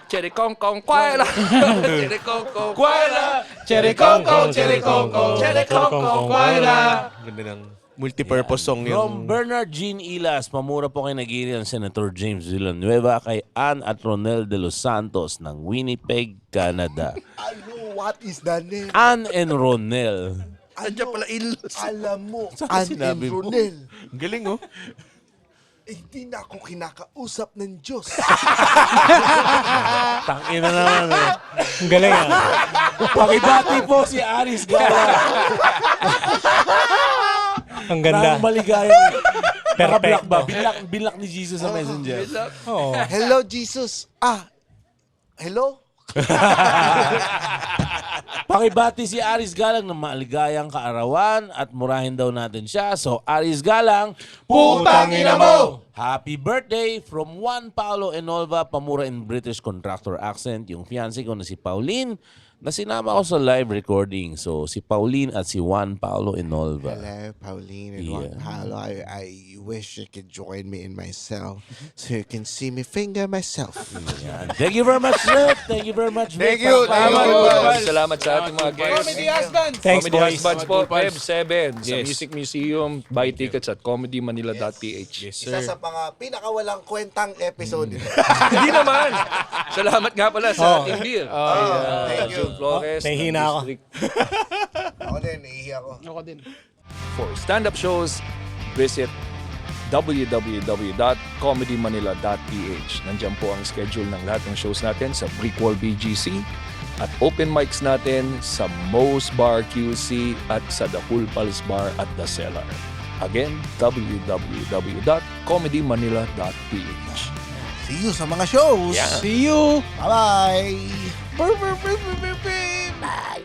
Speaker 2: Cherry Kong Kong Kwaila. Cherry Kong Kong Kwaila. Cherry Kong Kong, Cherry Kong Kong. Cherry Kong Kong Kwaila.
Speaker 8: Ganda ng multi-purpose song yun.
Speaker 5: From Bernard Jean Ilas, pamura po kay nagiri ang Senator James Villanueva, kay Ann at Ronel de los Santos ng Winnipeg, Canada.
Speaker 1: Ano, what is the name?
Speaker 5: Ann and Ronel.
Speaker 2: Andiyan pala ilos.
Speaker 1: Alam mo,
Speaker 5: Saan
Speaker 1: Ann
Speaker 5: sinabi
Speaker 1: and
Speaker 5: mo?
Speaker 1: Ronel.
Speaker 8: Galing oh.
Speaker 1: Hindi na ako kinakausap ng Diyos.
Speaker 5: Tangina naman.
Speaker 6: Ang galing ah.
Speaker 5: Pakibati po si Aris Gala.
Speaker 6: Ang ganda.
Speaker 5: Nang maligayang.
Speaker 6: Perfecto.
Speaker 5: Ba? Binlock ni Jesus sa messenger.
Speaker 6: Oo.
Speaker 1: Hello, Jesus. Hello?
Speaker 5: Pakibati si Aris Galang ng maligayang kaarawan at murahin daw natin siya. So, Aris Galang, putang ina mo! Happy birthday from Juan Paulo Enolva, pamura in British contractor accent. Yung fiancé ko na si Pauline, na sinama ko sa live recording. So, si Pauline at si Juan Paulo Enolva.
Speaker 1: Hello, Pauline and Juan
Speaker 5: Yeah.
Speaker 1: Paulo. I wish you could join me in myself so you can see me finger myself.
Speaker 5: Yan. Thank you very much, sir. Thank you very much.
Speaker 8: Thank
Speaker 5: Vic.
Speaker 8: you.
Speaker 2: Salamat sa ating mga guests.
Speaker 3: Comedy Husbands.
Speaker 6: Thanks,
Speaker 2: Comedy
Speaker 6: boys.
Speaker 2: Husbands po, Feb 7 sa
Speaker 8: Yes.
Speaker 2: Music Museum. Buy tickets at comedymanila.ph.
Speaker 1: Isa sa mga pinakawalang kwentang episode.
Speaker 2: Hindi naman. Salamat nga pala sa ating beer.
Speaker 1: Thank you.
Speaker 2: Flores.
Speaker 6: Nahihina ako.
Speaker 1: Ako din, naiiyak ako.
Speaker 3: Ako din.
Speaker 10: For stand-up shows, visit www.comedymanila.ph. Nandiyan po ang schedule ng lahat ng shows natin sa Brickwall BGC at open mics natin sa Moe's Bar QC at sa The Cool Pals Bar at The Cellar. Again, www.comedymanila.ph.
Speaker 1: See you sa mga shows.
Speaker 2: Yeah.
Speaker 3: See you.
Speaker 1: Bye-bye. Bye.